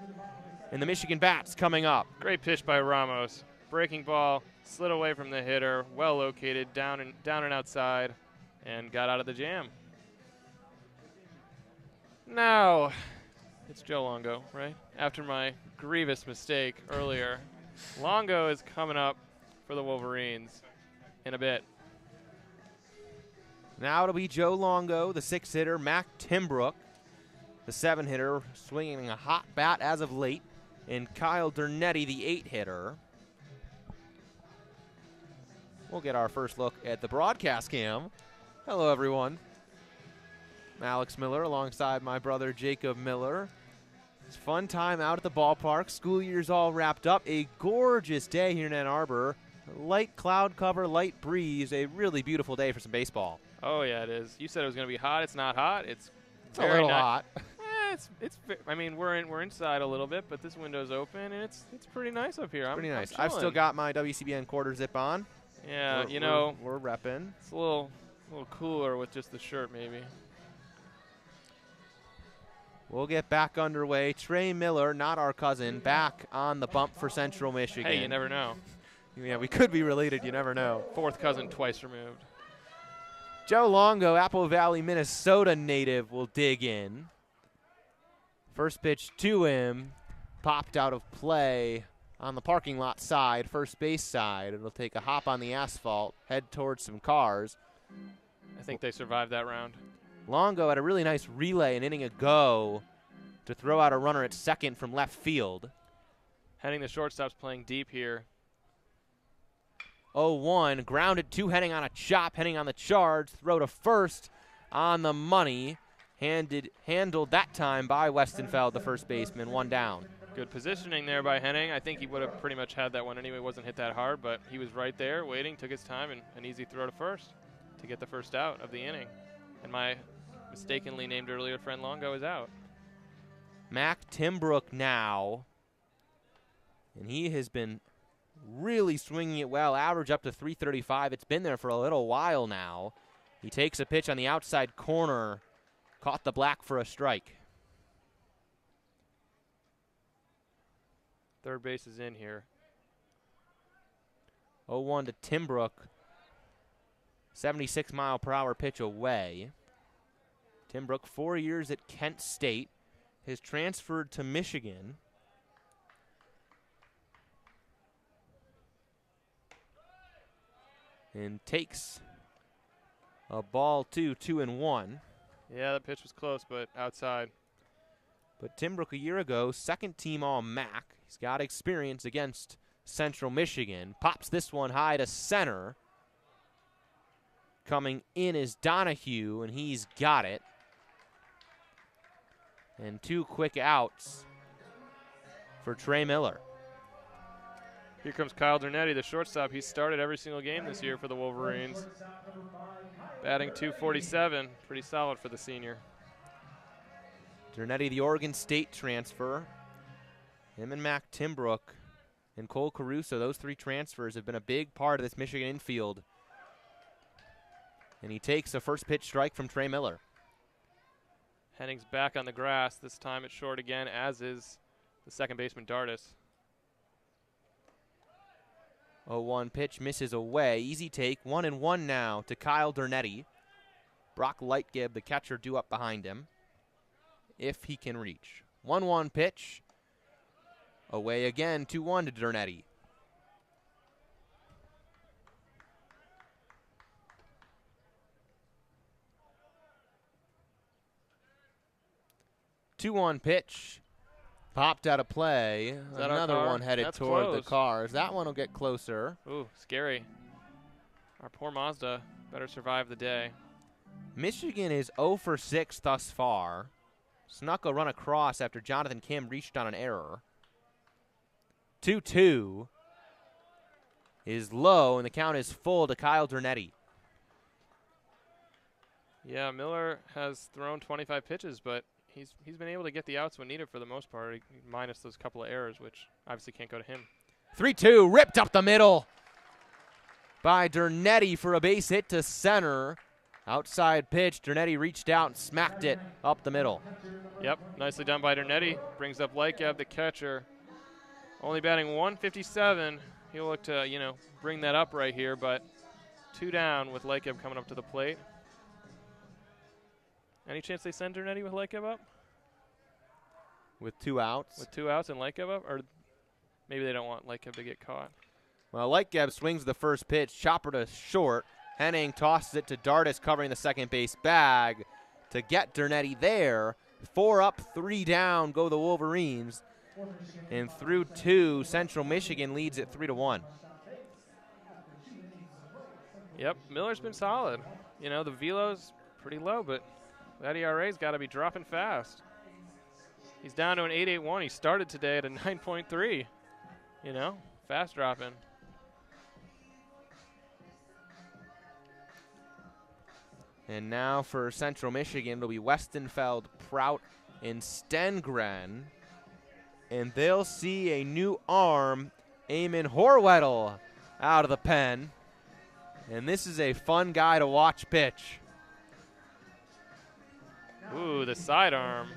And the Michigan bats coming up. Great pitch by Ramos. Breaking ball, slid away from the hitter. Well located, down and outside, and got out of the jam. Now, it's Joe Longo, right? After my grievous mistake earlier, Longo is coming up for the Wolverines in a bit. Now it'll be Joe Longo, the 6-hitter, Mac Timbrook, the 7-hitter, swinging a hot bat as of late, and Kyle Dernetti, the 8-hitter. We'll get our first look at the broadcast cam. Hello, everyone. I'm Alex Miller alongside my brother Jacob Miller. It's fun time out at the ballpark. School year's all wrapped up. A gorgeous day here in Ann Arbor. Light cloud cover, light breeze. A really beautiful day for some baseball. Oh, yeah, it is. You said it was going to be hot. It's not hot. It's a little hot. I mean, we're inside a little bit, but this window's open, and it's pretty nice up here. Pretty nice. I'm I've still got my WCBN quarter zip on. Yeah, we're repping. It's a little cooler with just the shirt, maybe. We'll get back underway. Trey Miller, not our cousin, back on the bump for Central Michigan. Hey, you never know. Yeah, we could be related. You never know. 4th cousin twice removed. Joe Longo, Apple Valley, Minnesota native, will dig in. First pitch to him, popped out of play on the parking lot side, first base side. It'll take a hop on the asphalt, head towards some cars. I think they survived that round. Longo had a really nice relay an inning ago to throw out a runner at second from left field. Henning, the shortstop's playing deep here. 0-1, grounded to Henning on a chop. Henning on the charge, throw to first on the money. Handled that time by Westenfeld, the first baseman, one down. Good positioning there by Henning. I think he would have pretty much had that one anyway. Wasn't hit that hard, but he was right there waiting, took his time, and an easy throw to first to get the first out of the inning. And my mistakenly named earlier friend Longo is out. Mac Timbrook now, and he has been really swinging it well, average up to 335. It's been there for a little while now. He takes a pitch on the outside corner, caught the black for a strike. Third base is in here. 0-1 to Timbrook. 76-mile-per-hour pitch away. Timbrook, 4 years at Kent State, has transferred to Michigan. And takes a ball 2-1. Yeah, that pitch was close, but outside. But Timbrook a year ago, second team All-MAC. He's got experience against Central Michigan. Pops this one high to center. Coming in is Donahue, and he's got it. And 2 quick outs for Trey Miller. Here comes Kyle Dernetti, the shortstop. He's started every single game this year for the Wolverines. Batting .247, pretty solid for the senior. Dernetti, the Oregon State transfer. Him and Mac Timbrook and Cole Caruso, those 3 transfers have been a big part of this Michigan infield. And he takes a first pitch strike from Trey Miller. Henning's back on the grass. This time it's short again, as is the second baseman Dardis. 0-1 pitch misses away. Easy take. 1-1 now to Kyle Dernetti. Brock Lightgib, the catcher, due up behind him, if he can reach. 1-1 pitch. Away again. 2-1 to Dernetti. Two-one pitch. Popped out of play. Another one headed That's toward close. the cars. That one will get closer. Ooh, scary. Our poor Mazda better survive the day. Michigan is 0 for 6 thus far. Snuck a run across after Jonathan Kim reached on an error. 2-2 is low, and the count is full to Kyle Dernetti. Yeah, Miller has thrown 25 pitches, but he's been able to get the outs when needed for the most part, minus those couple of errors, which obviously can't go to him. 3-2, ripped up the middle by Dernetti for a base hit to center. Outside pitch, Dernetti reached out and smacked it up the middle. Yep, nicely done by Dernetti. Brings up Lightgib, the catcher. Only batting .157. He'll look to, bring that up right here, but 2 down with Lightgib coming up to the plate. Any chance they send Dernetti with Lightgib up? With 2 outs? With 2 outs and Lightgib up? Or maybe they don't want Lightgib to get caught. Well, Lightgib swings the first pitch, chopper to short. Henning tosses it to Dardis, covering the second base bag to get Dernetti there. 4 up, 3 down go the Wolverines. And through 2, Central Michigan leads at 3-1. Yep, Miller's been solid. The velo's pretty low, but that ERA's got to be dropping fast. He's down to an 8.81. He started today at a 9.3. Fast dropping. And now for Central Michigan, it'll be Westenfeld, Prout, and Stengren. And they'll see a new arm, Eamon Horwedel, out of the pen. And this is a fun guy to watch pitch. Ooh, the sidearm.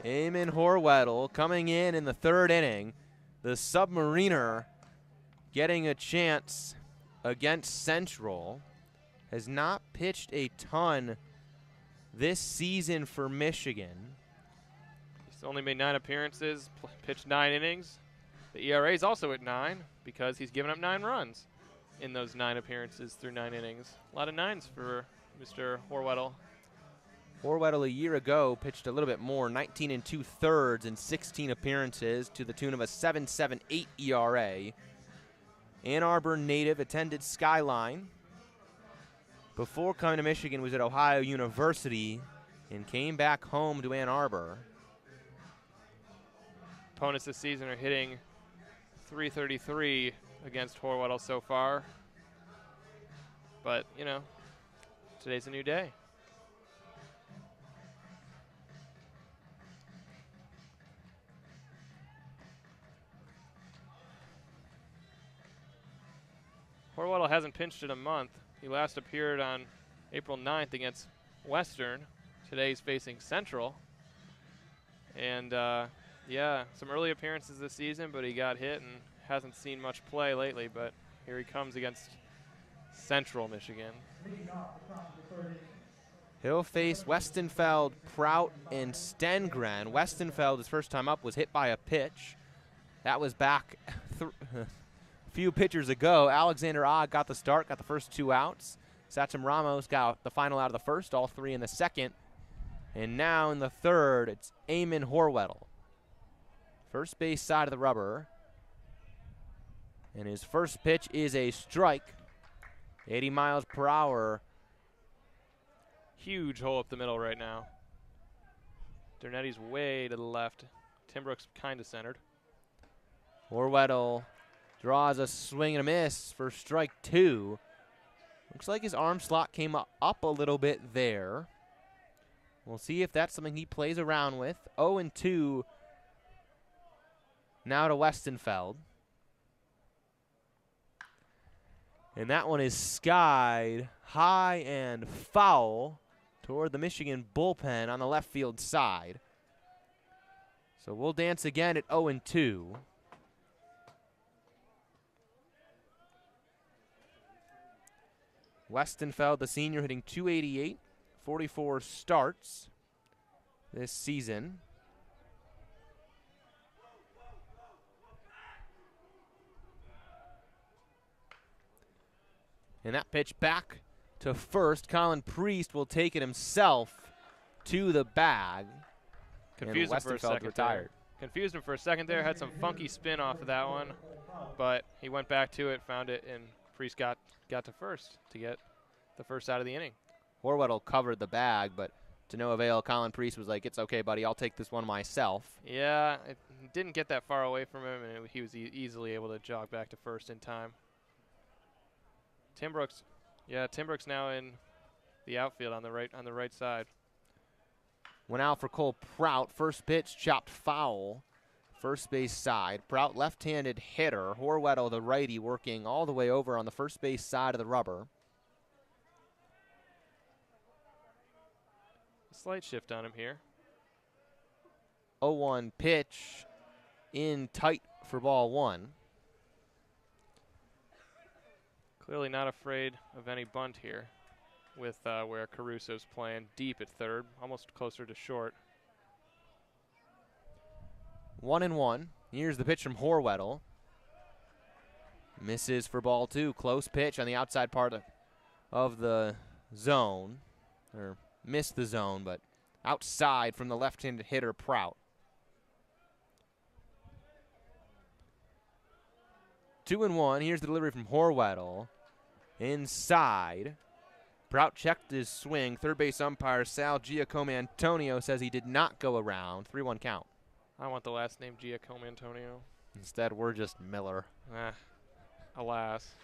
Eamon Horwedel coming in the 3rd inning. The Submariner getting a chance against Central. Has not pitched a ton this season for Michigan. He's only made 9 appearances, pitched 9 innings. The ERA is also at 9 because he's given up 9 runs in those 9 appearances through 9 innings. A lot of 9s for Mr. Horwedel. Horwedel a year ago pitched a little bit more, 19 2/3 in 16 appearances to the tune of a 7.78 ERA. Ann Arbor native, attended Skyline. Before coming to Michigan was at Ohio University and came back home to Ann Arbor. Opponents this season are hitting .333 against Horwedel so far. But, you know, today's a new day. Horwedel hasn't pitched in a month. He last appeared on April 9th against Western. Today he's facing Central. And, yeah, some early appearances this season, but he got hit and hasn't seen much play lately. But here he comes against Central Michigan. He'll face Westenfeld, Prout, and Stengren. Westenfeld, his first time up, was hit by a pitch. That was back a few pitchers ago. Alexander Ogg got the start, got the first 2 outs. Sachem Ramos got the final out of the first, all 3 in the second. And now in the third, it's Eamon Horwedel. First base side of the rubber. And his first pitch is a strike. 80 miles per hour. Huge hole up the middle right now. Dernetti's way to the left. Timbrook's kind of centered. Horwedel draws a swing and a miss for strike 2. Looks like his arm slot came up a little bit there. We'll see if that's something he plays around with. 0-2 now to Westenfeld. And that one is skied high and foul toward the Michigan bullpen on the left field side. So we'll dance again at 0-2. Westenfeld, the senior, hitting .288, 44 starts this season. And that pitch back to first. Colin Priest will take it himself to the bag. Confused him for a second. Retired. Confused him for a second there. Had some funky spin off of that one, but he went back to it, found it, and Priest got to first to get the first out of the inning. Horwedel covered the bag, but to no avail. Colin Priest was like, "It's okay, buddy. I'll take this one myself." Yeah, it didn't get that far away from him, and he was easily able to jog back to first in time. Timbrook's now in the outfield on the right side. Went out for Cole Prout. First pitch chopped foul. First base side. Prout, left-handed hitter. Horwedel, the righty, working all the way over on the first base side of the rubber. A slight shift on him here. 0-1 pitch in tight for ball 1. Clearly not afraid of any bunt here with where Caruso's playing deep at third, almost closer to short. 1-1. Here's the pitch from Horwedel. Misses for ball 2. Close pitch on the outside part of the zone. Or missed the zone, but outside from the left-handed hitter, Prout. 2-1. Here's the delivery from Horwedel. Inside. Prout checked his swing. Third base umpire Sal Giacomo Antonio says he did not go around. 3-1 count. I want the last name Giacomo Antonio. Instead, we're just Miller. Alas.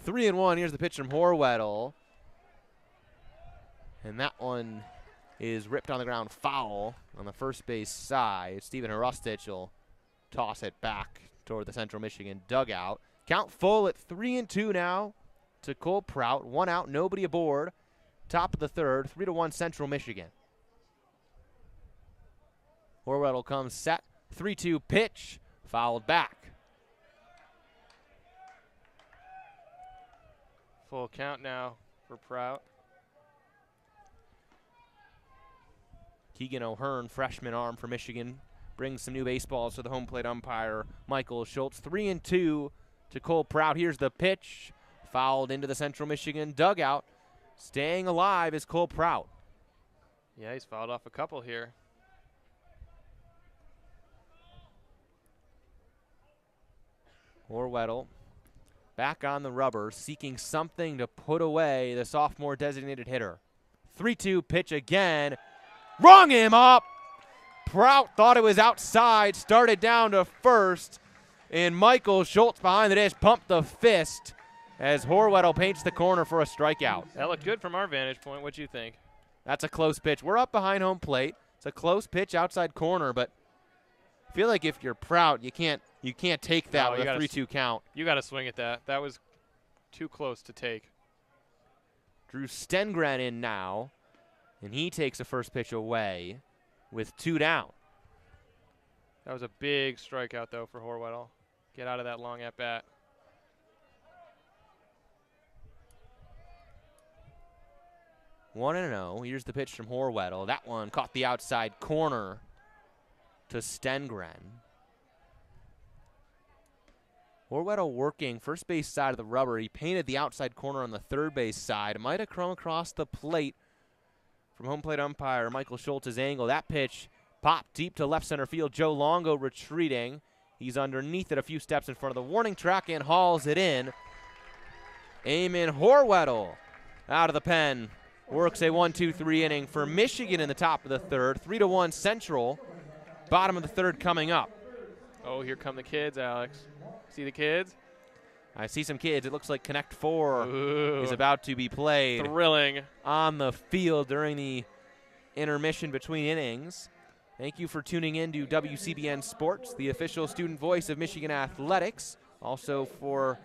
3-1. Here's the pitch from Horwedel. And that one is ripped on the ground foul on the first base side. Stephen Hrustich will toss it back toward the Central Michigan dugout. Count full at 3-2 now to Cole Prout. 1 out, nobody aboard. Top of the third, 3-1 Central Michigan. Horwedel comes set. 3-2 pitch, fouled back. Full count now for Prout. Keegan O'Hearn, freshman arm for Michigan, brings some new baseballs to the home plate umpire, Michael Schultz. 3-2 to Cole Prout. Here's the pitch. Fouled into the Central Michigan dugout. Staying alive is Cole Prout. Yeah, he's fouled off a couple here. Horwedel back on the rubber, seeking something to put away the sophomore designated hitter. 3-2 pitch again. Rung him up. Prout thought it was outside, started down to first, and Michael Schultz behind the dish pumped the fist as Horwedel paints the corner for a strikeout. That looked good from our vantage point. What'd you think? That's a close pitch. We're up behind home plate. It's a close pitch outside corner, but I feel like if you're Prout, you can't take that with a 3-2 count. You got to swing at that. That was too close to take. Drew Stengren in now, and he takes the first pitch away with 2 down. That was a big strikeout, though, for Horwedel. Get out of that long at-bat. One and 0. Here's the pitch from Horwedel. That one caught the outside corner to Stengren. Horwedel working first base side of the rubber. He painted the outside corner on the third base side. Might have come across the plate from home plate umpire Michael Schultz's angle. That pitch popped deep to left center field. Joe Longo retreating. He's underneath it a few steps in front of the warning track and hauls it in. Eamon Horwedel out of the pen. Works a 1-2-3 inning for Michigan in the top of the third. 3-1 Central. Bottom of the third coming up. Oh, here come the kids, Alex. See the kids? I see some kids. It looks like Connect 4 Ooh. is about to be played. Thrilling. On the field during the intermission between innings. Thank you for tuning in to WCBN Sports, the official student voice of Michigan Athletics. Also for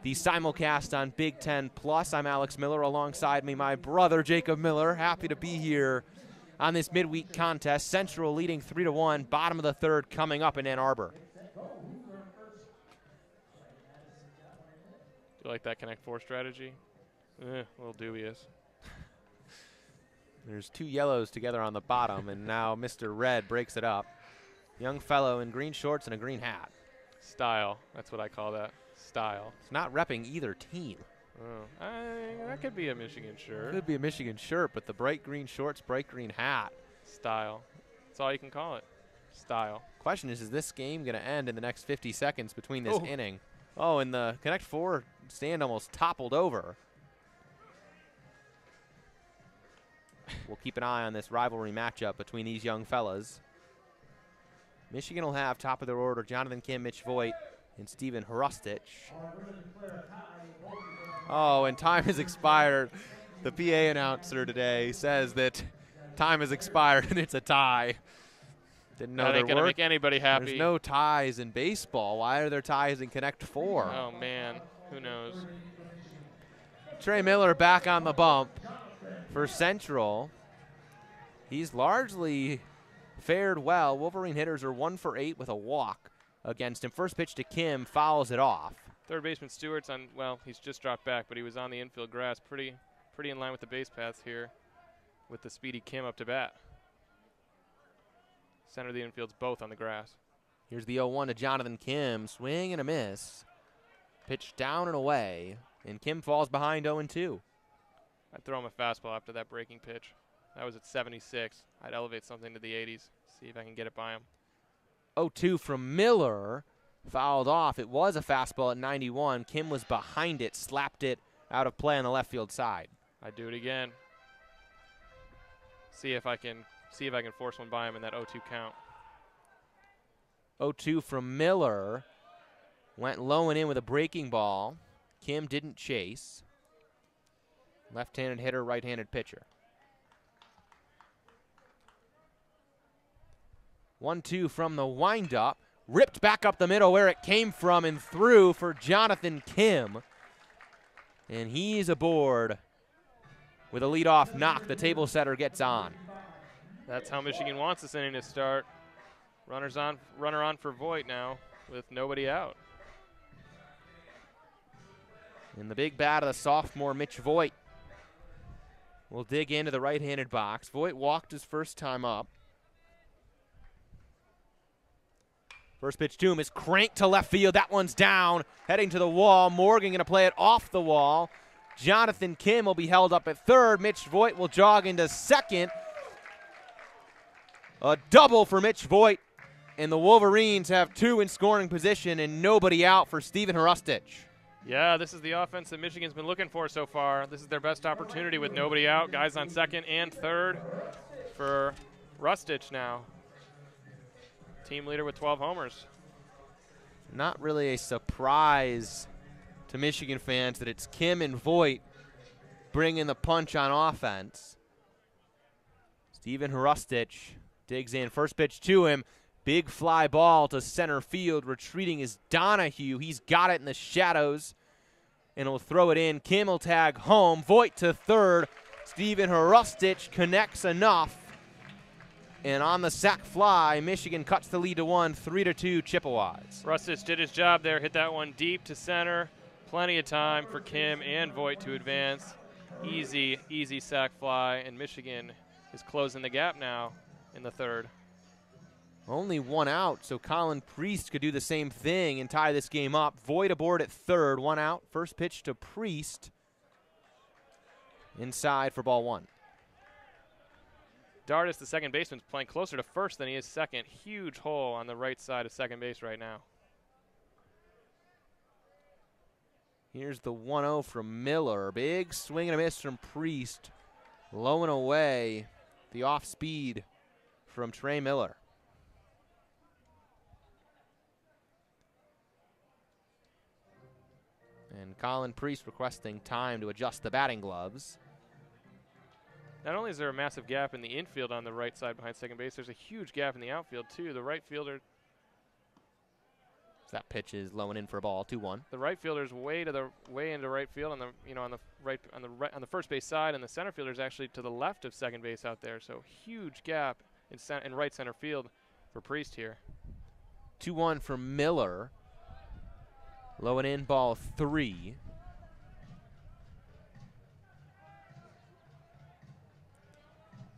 the simulcast on Big Ten Plus. I'm Alex Miller. Alongside me, my brother, Jacob Miller. Happy to be here on this midweek contest. Central leading 3-1. Bottom of the third coming up in Ann Arbor. Do you like that Connect 4 strategy? A little dubious. There's 2 yellows together on the bottom, and now Mr. Red breaks it up. Young fellow in green shorts and a green hat. Style. That's what I call that. Style. It's not repping either team. Oh, that could be a Michigan shirt. Could be a Michigan shirt, but the bright green shorts, bright green hat. Style. That's all you can call it. Style. Question is this game going to end in the next 50 seconds between this inning? Oh, and the Connect 4 stand almost toppled over. We'll keep an eye on this rivalry matchup between these young fellas. Michigan will have top of their order Jonathan Kim, Mitch Voigt, and Steven Hrustich. Oh, and time has expired. The PA announcer today says that time has expired and it's a tie. Didn't know that there ain't gonna were. make anybody happy. There's no ties in baseball. Why are there ties in Connect 4? Oh, man. Who knows? Trey Miller back on the bump for Central. He's largely fared well. Wolverine hitters are 1 for 8 with a walk against him. First pitch to Kim, fouls it off. Third baseman Stewart's on, well, he's just dropped back, but he was on the infield grass. Pretty in line with the base paths here with the speedy Kim up to bat. Center of the infield's both on the grass. Here's the 0-1 to Jonathan Kim. Swing and a miss. Pitch down and away, and Kim falls behind 0-2. I'd throw him a fastball after that breaking pitch. That was at 76. I'd elevate something to the 80s, see if I can get it by him. 0-2 from Miller. Fouled off. It was a fastball at 91. Kim was behind it, slapped it out of play on the left field side. I'd do it again. See if I can force one by him in that 0-2 count. 0-2 from Miller. Went low and in with a breaking ball. Kim didn't chase. Left-handed hitter, right-handed pitcher. 1-2 from the windup. Ripped back up the middle where it came from and through for Jonathan Kim. And he's aboard with a leadoff knock. The table setter gets on. That's how Michigan wants this inning to start. Runner on for Voigt now with nobody out. And the big bat of the sophomore Mitch Voigt will dig into the right-handed box. Voigt walked his first time up. First pitch to him is cranked to left field. That one's down, heading to the wall. Morgan going to play it off the wall. Jonathan Kim will be held up at third. Mitch Voigt will jog into second. A double for Mitch Voigt, and the Wolverines have 2 in scoring position and nobody out for Steven Hrustich. Yeah, this is the offense that Michigan's been looking for so far. This is their best opportunity with nobody out. Guys on second and third for Hrustich now. Team leader with 12 homers. Not really a surprise to Michigan fans that it's Kim and Voigt bringing the punch on offense. Steven Hrustich digs in. First pitch to him. Big fly ball to center field. Retreating is Donahue. He's got it in the shadows, and he'll throw it in. Kim will tag home. Voigt to third. Steven Hrustich connects enough. And on the sac fly, Michigan cuts the lead to 1, 3-2 Chippewas. Hrustich did his job there, hit that one deep to center. Plenty of time for Kim and Voigt to advance. Easy, easy sac fly, and Michigan is closing the gap now in the third. Only 1 out, so Colin Priest could do the same thing and tie this game up. Voigt aboard at third, 1 out. First pitch to Priest. Inside for ball 1. Dardis, the second baseman, is playing closer to first than he is second. Huge hole on the right side of second base right now. Here's the 1-0 from Miller. Big swing and a miss from Priest. Low and away. The off speed from Trey Miller. And Colin Priest requesting time to adjust the batting gloves. Not only is there a massive gap in the infield on the right side behind second base, there's a huge gap in the outfield too. The right fielder, that pitch is low and in for a ball, 2-1. the right fielder's way into right field on the first base side, and the center fielder's actually to the left of second base out there. So huge gap in right center field for Priest here. 2-1 for Miller. Low and in, ball 3.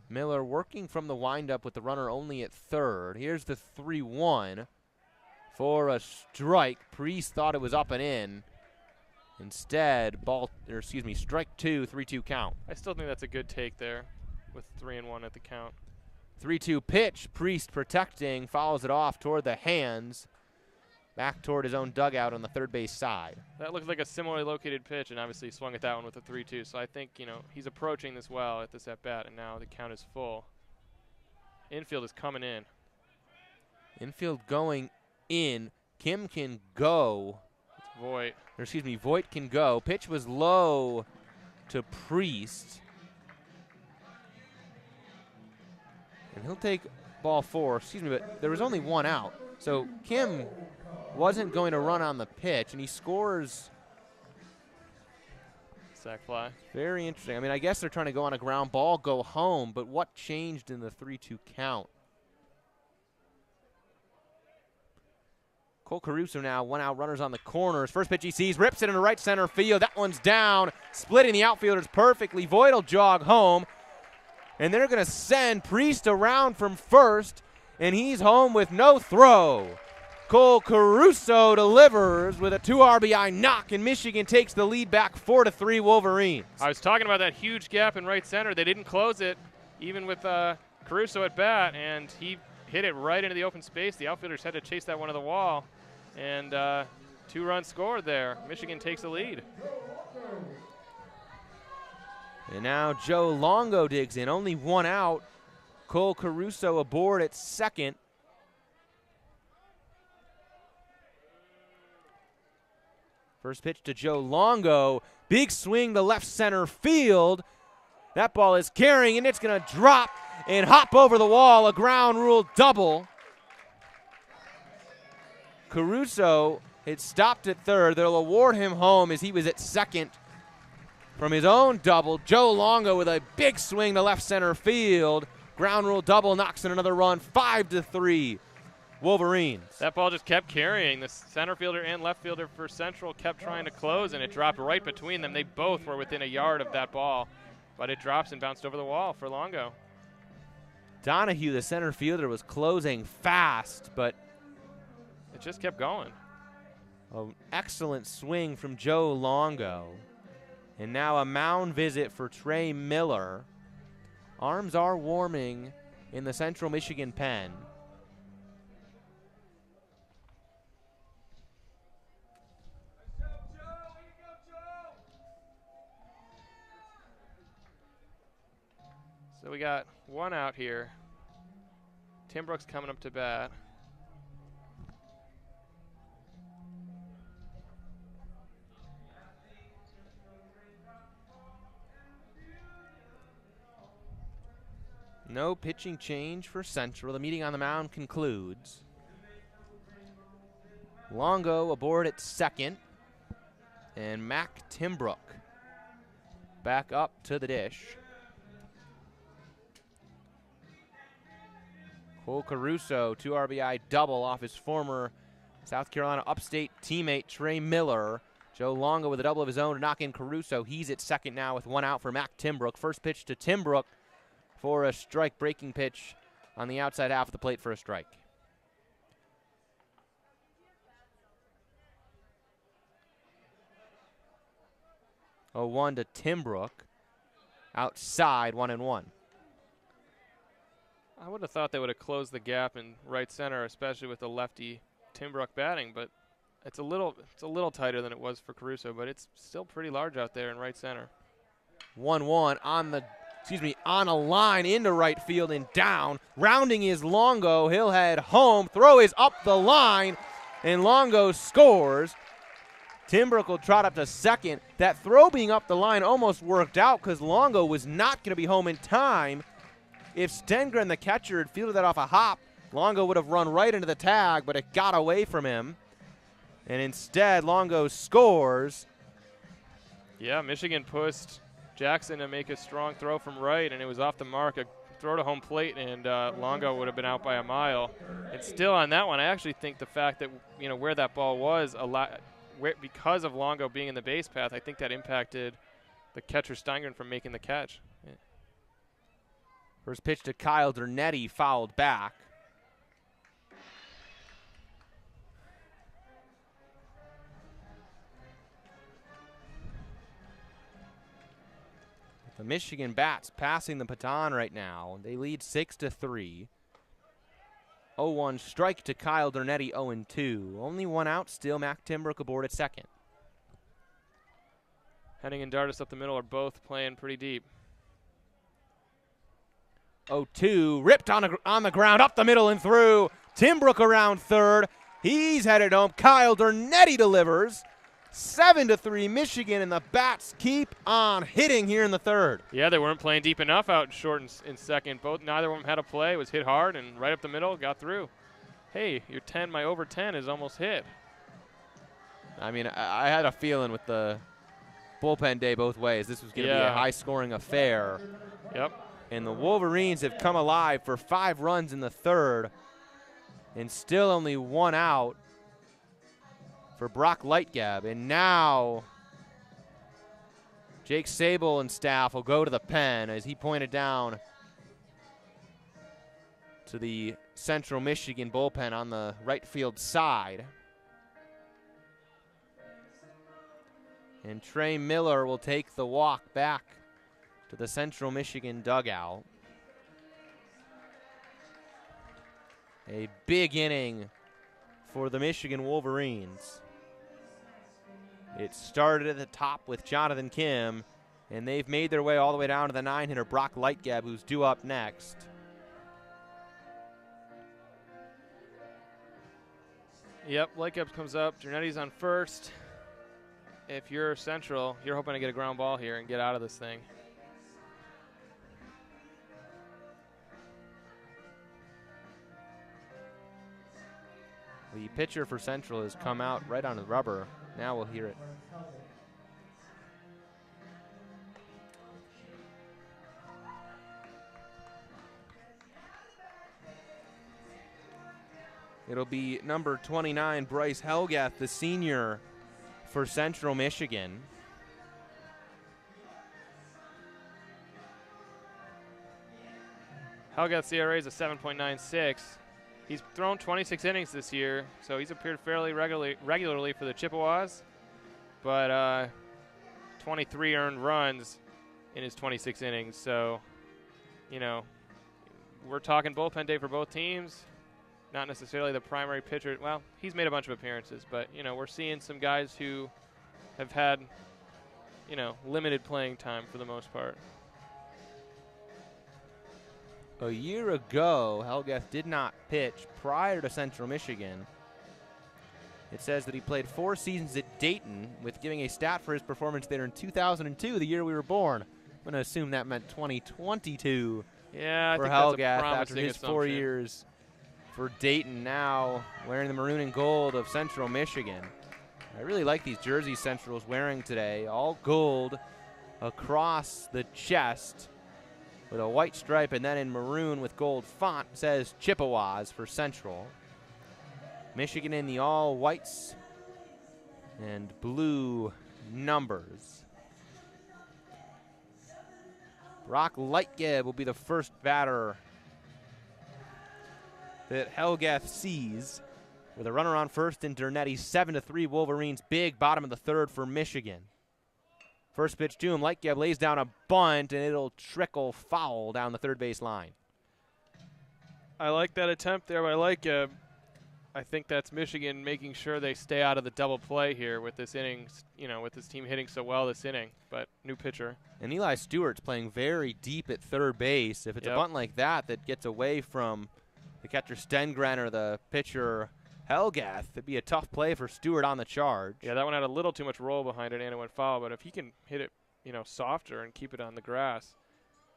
Miller working from the windup with the runner only at third. Here's the 3-1 for a strike. Priest thought it was up and in. Instead, strike 2, 3-2 count. I still think that's a good take there with 3-1 at the count. 3-2 pitch. Priest protecting, follows it off toward the hands. Back toward his own dugout on the third base side. That looked like a similarly located pitch, and obviously swung at that one with a 3-2. So I think, he's approaching this well at this at-bat, and now the count is full. Infield is coming in. Infield going in. Kim can go. It's Voigt. Voigt can go. Pitch was low to Priest. And he'll take ball 4. But there was only 1 out. So Kim wasn't going to run on the pitch, and he scores. Sac fly. Very interesting. I mean, I guess they're trying to go on a ground ball, go home, but what changed in the 3-2 count? Cole Caruso now, 1 out, runners on the corners. First pitch he sees, rips it into right center field. That one's down, splitting the outfielders perfectly. Voigt will jog home, and they're going to send Priest around from first, and he's home with no throw. Cole Caruso delivers with a 2 RBI knock, and Michigan takes the lead back 4-3 Wolverines. I was talking about that huge gap in right center. They didn't close it, even with Caruso at bat, and he hit it right into the open space. The outfielders had to chase that one to the wall, and 2 runs scored there. Michigan takes the lead. And now Joe Longo digs in, only 1 out. Cole Caruso aboard at second. First pitch to Joe Longo. Big swing to left center field. That ball is carrying, and it's going to drop and hop over the wall. A ground rule double. Caruso had stopped at third. They'll award him home as he was at second from his own double. Joe Longo with a big swing to left center field. Ground rule double knocks in another run. 5-3 Wolverines. That ball just kept carrying. The center fielder and left fielder for Central kept trying to close, and it dropped right between them. They both were within a yard of that ball, but it drops and bounced over the wall for Longo. Donahue, the center fielder, was closing fast, but it just kept going. An excellent swing from Joe Longo. And now a mound visit for Trey Miller. Arms are warming in the Central Michigan pen. So we got one out here. Tim Brooks coming up to bat. No pitching change for Central. The meeting on the mound concludes. Longo aboard at second. And Mac Timbrook back up to the dish. Cole Caruso, 2 RBI double off his former South Carolina upstate teammate Trey Miller. Joe Longo with a double of his own to knock in Caruso. He's at second now with 1 out for Mac Timbrook. First pitch to Timbrook for a strike, breaking pitch on the outside half of the plate for a strike. Oh, 1 to Timbrook. Outside, 1-1. I would have thought they would have closed the gap in right center, especially with the lefty Timbrook batting, but it's a little tighter than it was for Caruso, but it's still pretty large out there in right center. 1-1 on a line into right field and down. Rounding is Longo. He'll head home. Throw is up the line, and Longo scores. Timbrook will trot up to second. That throw being up the line almost worked out because Longo was not going to be home in time. If Stengren, the catcher, had fielded that off a hop, Longo would have run right into the tag, but it got away from him. And instead, Longo scores. Yeah, Michigan pushed Jackson to make a strong throw from right, and it was off the mark, a throw to home plate, and Longo would have been out by a mile. And still on that one, I actually think the fact that, where that ball was, because of Longo being in the base path, I think that impacted the catcher Stengren from making the catch. Yeah. First pitch to Kyle Dernetti, fouled back. The Michigan bats passing the baton right now. They lead 6-3. 0-1 strike to Kyle Dernetti, 0-2. Only 1 out still. Mac Timbrook aboard at second. Henning and Dardis up the middle are both playing pretty deep. 0-2, ripped on the ground, up the middle and through. Timbrook around third. He's headed home. Kyle Dernetti delivers. 7-3 Michigan, and the bats keep on hitting here in the third. Yeah, they weren't playing deep enough out short in second. Neither of them had a play. It was hit hard and right up the middle, got through. Hey, my over 10 is almost hit. I mean, I had a feeling with the bullpen day both ways. This was going to be a high-scoring affair. Yep. And the Wolverines have come alive for 5 runs in the third, and still only 1 out for Brock Lightgab. And now Jake Sable and staff will go to the pen as he pointed down to the Central Michigan bullpen on the right field side. And Trey Miller will take the walk back to the Central Michigan dugout. A big inning for the Michigan Wolverines. It started at the top with Jonathan Kim, and they've made their way all the way down to the 9-hitter Brock Lightgab, who's due up next. Yep, Lightgab comes up. Jernetti's on first. If you're Central, you're hoping to get a ground ball here and get out of this thing. The pitcher for Central has come out right on the rubber. Now we'll hear it. It'll be number 29, Bryce Helgath, the senior for Central Michigan. Helgath's ERA is a 7.96. He's thrown 26 innings this year, so he's appeared fairly regularly for the Chippewas, but 23 earned runs in his 26 innings. So, we're talking bullpen day for both teams. Not necessarily the primary pitcher. Well, he's made a bunch of appearances, but, you know, we're seeing some guys who have had, you know, limited playing time for the most part. A year ago, Helgath did not pitch prior to Central Michigan. It says that he played 4 seasons at Dayton, with giving a stat for his performance there in 2002, the year we were born. I'm going to assume that meant 2022 yeah, for I think Helgath that's a after his assumption. 4 years for Dayton, now wearing the maroon and gold of Central Michigan. I really like these jerseys Central's wearing today, all gold across the chest with a white stripe, and then in maroon with gold font says Chippewas for Central. Michigan in the all whites and blue numbers. Brock Lightgeb will be the first batter that Helgath sees, with a runner on first in Dernetti. 7-3 Wolverines, big bottom of the third for Michigan. First pitch to him, Lightgeb lays down a bunt, and it'll trickle foul down the third base line. I like that attempt there by Lightgeb. I think that's Michigan making sure they stay out of the double play here with this inning, you know, with this team hitting so well this inning. But new pitcher. And Eli Stewart's playing very deep at third base. If it's a bunt like that that gets away from the catcher Stengren or the pitcher Helgath, it'd be a tough play for Stewart on the charge. Yeah, that one had a little too much roll behind it and it went foul. But if he can hit it, you know, softer and keep it on the grass,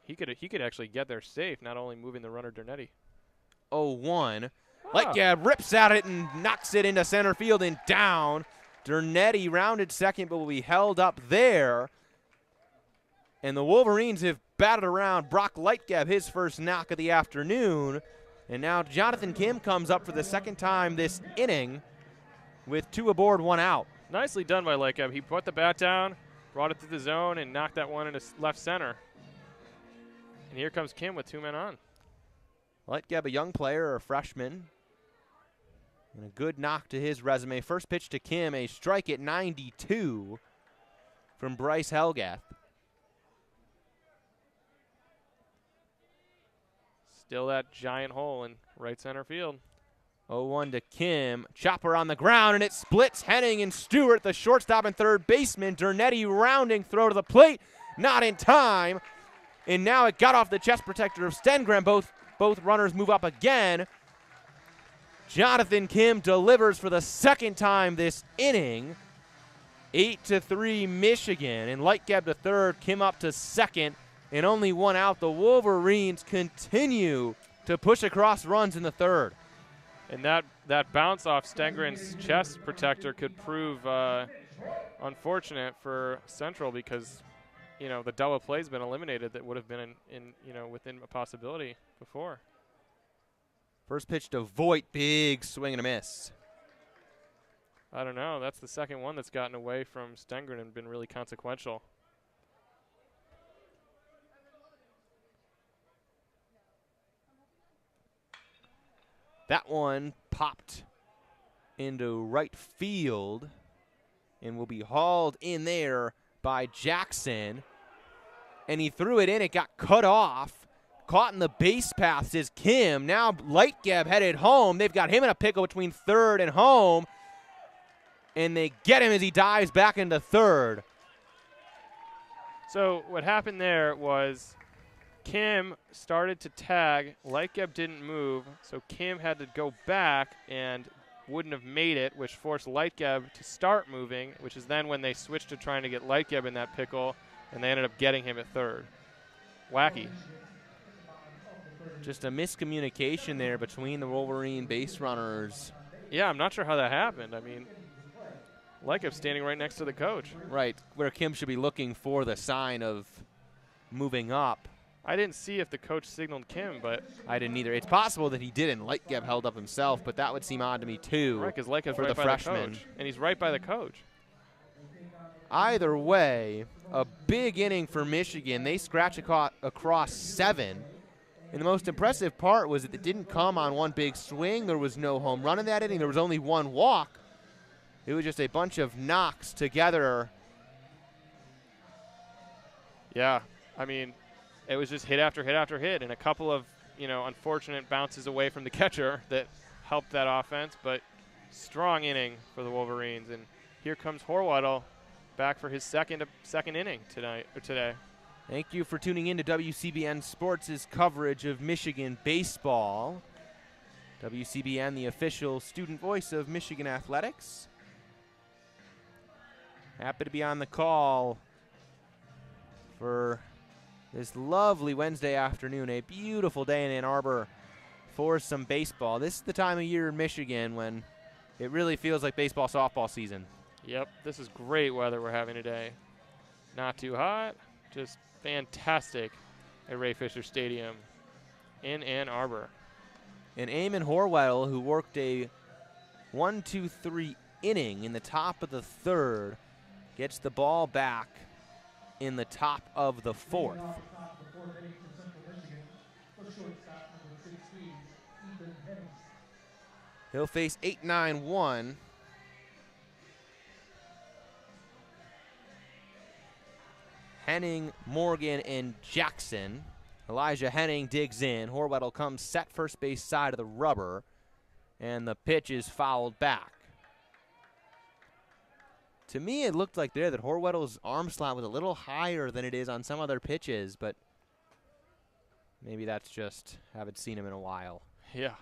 he could actually get there safe, not only moving the runner Dernetti. 0-1. Lightgeb rips at it and knocks it into center field and down. Dernetti rounded second, but will be held up there. And the Wolverines have batted around Brock Lightgeb, his first knock of the afternoon. And now Jonathan Kim comes up for the second time this inning with 2 aboard, 1 out. Nicely done by Lightgeb. He put the bat down, brought it to the zone, and knocked that one into left center. And here comes Kim with 2 men on. Lightgeb, a young player, a freshman. And a good knock to his resume. First pitch to Kim, a strike at 92 from Bryce Helgath. Still that giant hole in right center field. 0-1 to Kim. Chopper on the ground, and it splits Henning and Stewart, the shortstop and third baseman. Dernetti rounding throw to the plate. Not in time. And now it got off the chest protector of Stengren. Both runners move up again. Jonathan Kim delivers for the second time this inning. 8-3 Michigan. And Lightgeb to third, Kim up to second. And only 1 out. The Wolverines continue to push across runs in the third. And that bounce off Stengren's chest protector could prove unfortunate for Central because, you know, the double play's been eliminated that would have been in you know, within a possibility before. First pitch to Voigt, big swing and a miss. I don't know. That's the second one that's gotten away from Stengren and been really consequential. That one popped into right field and will be hauled in there by Jackson. And he threw it in. It got cut off. Caught in the base paths is Kim. Now Lightgeb headed home. They've got him in a pickle between third and home. And they get him as he dives back into third. So what happened there was Kim started to tag. Lightgeb didn't move, so Kim had to go back and wouldn't have made it, which forced Lightgeb to start moving, which is then when they switched to trying to get Lightgeb in that pickle, and they ended up getting him at third. Wacky. Just a miscommunication there between the Wolverine base runners. Yeah, I'm not sure how that happened. I mean, Lightgeb standing right next to the coach. Right, where Kim should be looking for the sign of moving up. I didn't see if the coach signaled Kim, but I didn't either. It's possible that he didn't. Lightgeb held up himself, but that would seem odd to me too. right, because Lightgeb's for right the by freshman. the coach, and he's right by the coach. Either way, a big inning for Michigan. They scratch across 7. And the most impressive part was that it didn't come on one big swing. There was no home run in that inning. There was only 1 walk. It was just a bunch of knocks together. Yeah, I mean, it was just hit after hit after hit, and a couple of, unfortunate bounces away from the catcher that helped that offense, but strong inning for the Wolverines. And here comes Horwedel back for his second inning today. Thank you for tuning in to WCBN Sports' coverage of Michigan baseball. WCBN, the official student voice of Michigan athletics. Happy to be on the call for this lovely Wednesday afternoon, a beautiful day in Ann Arbor for some baseball. This is the time of year in Michigan when it really feels like baseball softball season. Yep, this is great weather we're having today. Not too hot, just fantastic at Ray Fisher Stadium in Ann Arbor. And Eamon Horwedel, who worked a 1-2-3 inning in the top of the third, gets the ball back in the top of the fourth. He'll face 8-9-1. Henning, Morgan, and Jackson. Elijah Henning digs in. Horwedel comes set first base side of the rubber, and the pitch is fouled back. To me, it looked like there that Horwedel's arm slot was a little higher than it is on some other pitches, but maybe that's just haven't seen him in a while. Yeah,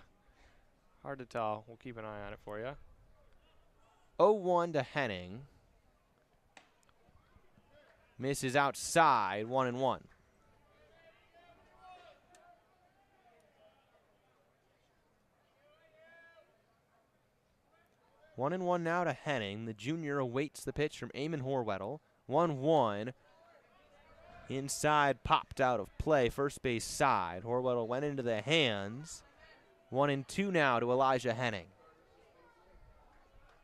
hard to tell. We'll keep an eye on it for you. 0-1 to Henning. Misses outside, 1-1. One and one now to Henning. The junior awaits the pitch from Eamon Horwedel. 1-1. Inside, popped out of play, first base side. Horwedel went into the hands. 1-2 now to Elijah Henning.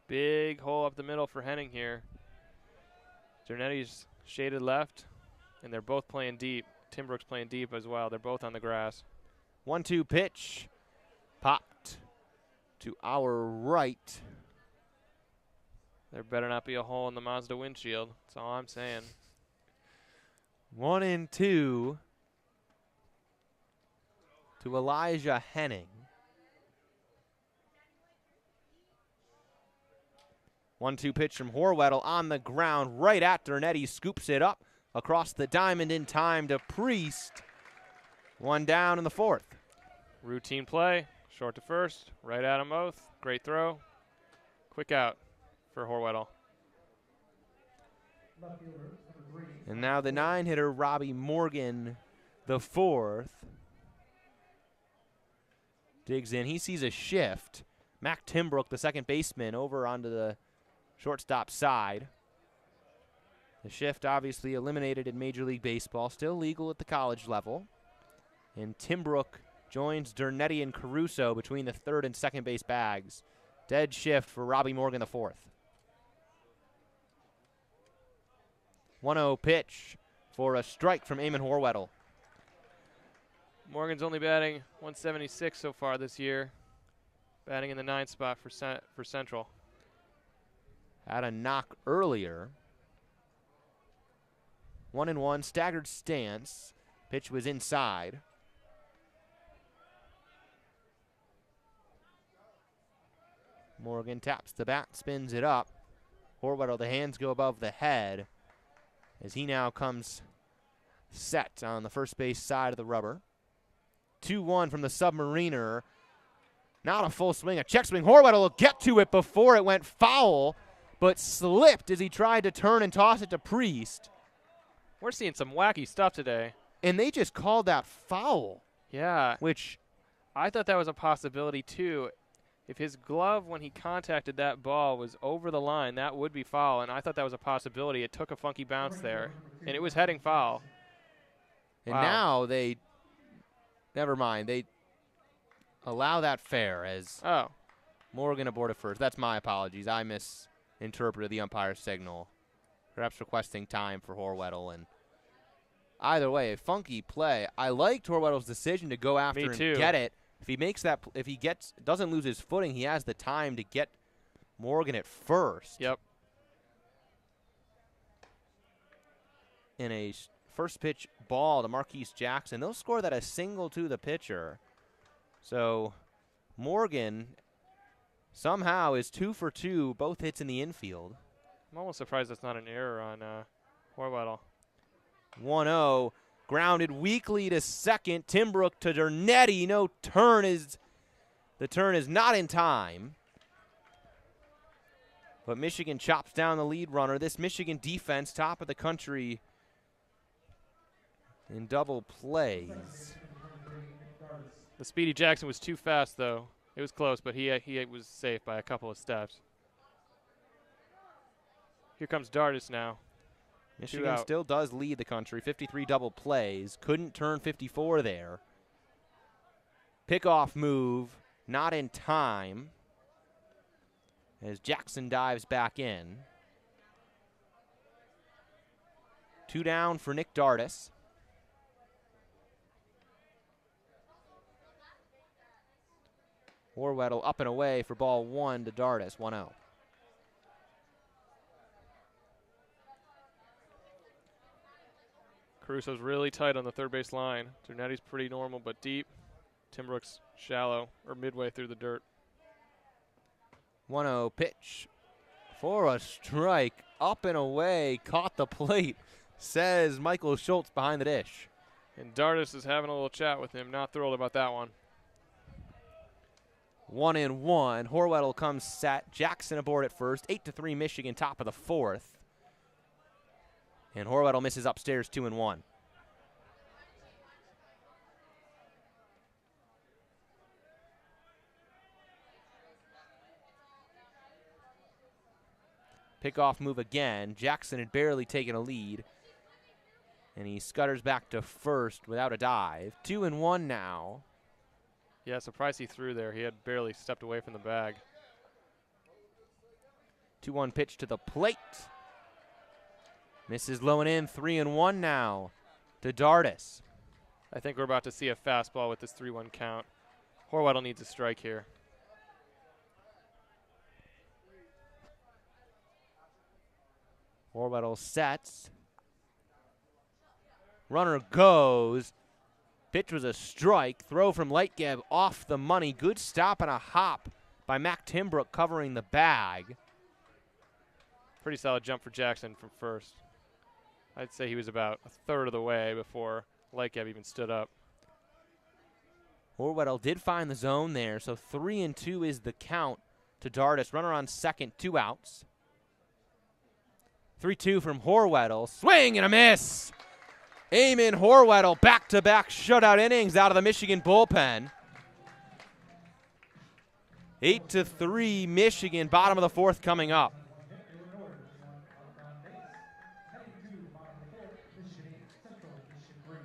Big hole up the middle for Henning here. Jernetti's shaded left, and they're both playing deep. Timbrook's playing deep as well. They're both on the grass. 1-2 pitch. Popped to our right. There better not be a hole in the Mazda windshield. That's all I'm saying. 1-2 to Elijah Henning. 1-2 pitch from Horwedel on the ground right at Dernetti. Scoops it up across the diamond in time to Priest. One down in the fourth. Routine play. Short to first. Right at them both. Great throw. Quick out for Horwedel. And now the 9-hitter, Robbie Morgan, the fourth. Digs in. He sees a shift. Mac Timbrook, the second baseman, over onto the shortstop side. The shift obviously eliminated in Major League Baseball, still legal at the college level. And Timbrook joins Dernetti and Caruso between the third and second base bags. Dead shift for Robbie Morgan, the fourth. 1-0 pitch for a strike from Eamon Horwedel. Morgan's only batting 176 so far this year. Batting in the 9th spot for Central. Had a knock earlier. 1-1, staggered stance. Pitch was inside. Morgan taps the bat, spins it up. Horwedel, the hands go above the head as he now comes set on the first base side of the rubber. 2-1 from the Submariner. Not a full swing, a check swing. Horwedel will get to it before it went foul, but slipped as he tried to turn and toss it to Priest. We're seeing some wacky stuff today. And they just called that foul. Yeah. Which I thought that was a possibility too. If his glove when he contacted that ball was over the line, that would be foul, and I thought that was a possibility. It took a funky bounce there, and it was heading foul. And now they, never mind, they allow that fair as Morgan aborted first. That's my apologies. I misinterpreted the umpire's signal. Perhaps requesting time for Horwedel. And either way, a funky play. I liked Horwedel's decision to go after and get it. If he makes that, if he doesn't lose his footing, he has the time to get Morgan at first. Yep. In a First pitch ball to Marquise Jackson. They'll score that a single to the pitcher. So Morgan somehow is 2 for 2, both hits in the infield. I'm almost surprised that's not an error on Horwedel. 1-0, grounded weakly to second. Timbrook to Dernetti. No turn is, the turn is not in time. But Michigan chops down the lead runner. This Michigan defense, top of the country in double plays. The Speedy Jackson was too fast, though. It was close, but he was safe by a couple of steps. Here comes Dardis now. Michigan still does lead the country. 53 double plays. Couldn't turn 54 there. Pickoff move, not in time, as Jackson dives back in. 2 down for Nick Dardis. Horwedel up and away for ball 1 to Dardis, 1-0. Caruso's really tight on the third base line. Ternetti's pretty normal but deep. Timbrook's shallow or midway through the dirt. 1-0 pitch for a strike. Up and away, caught the plate, says Michael Schultz behind the dish. And Dardis is having a little chat with him. Not thrilled about that one. 1-1. Horwedel comes set. Jackson aboard at first. 8-3 Michigan, top of the 4th. And Horwedel misses upstairs, 2-1. Pickoff move again. Jackson had barely taken a lead. And he scutters back to first without a dive. 2-1 now. Yeah, surprised he threw there. He had barely stepped away from the bag. 2-1 pitch to the plate. Misses low and in. 3-1 now to Dardis. I think we're about to see a fastball with this 3-1 count. Horwedel needs a strike here. Horwedel sets. Runner goes. Pitch was a strike. Throw from Lightgeb off the money. Good stop and a hop by Mac Timbrook covering the bag. Pretty solid jump for Jackson from first. I'd say he was about a third of the way before Lightgeb even stood up. Horwedel did find the zone there, so 3-2 is the count to Dardis. Runner on second, 2 outs. 3-2 from Horwedel. Swing and a miss. Eamon Horwedel, back-to-back shutout innings out of the Michigan bullpen. 8-3 Michigan, bottom of the 4th coming up.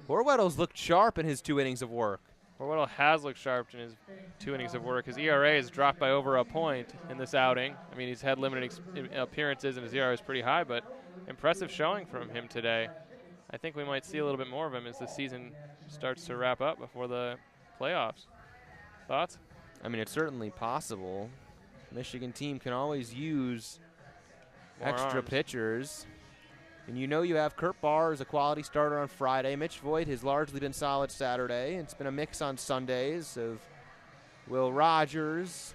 Horwedel's looked sharp in his 2 innings of work. Horwedel has looked sharp in his 2 innings of work. His ERA has dropped by over a point in this outing. I mean, he's had limited appearances and his ERA is pretty high, but impressive showing from him today. I think we might see a little bit more of him as the season starts to wrap up before the playoffs. Thoughts? I mean, it's certainly possible. Michigan team can always use More extra arms. pitchers. And you know you have Kurt Barr as a quality starter on Friday. Mitch Voigt has largely been solid Saturday. It's been a mix on Sundays of Will Rogers,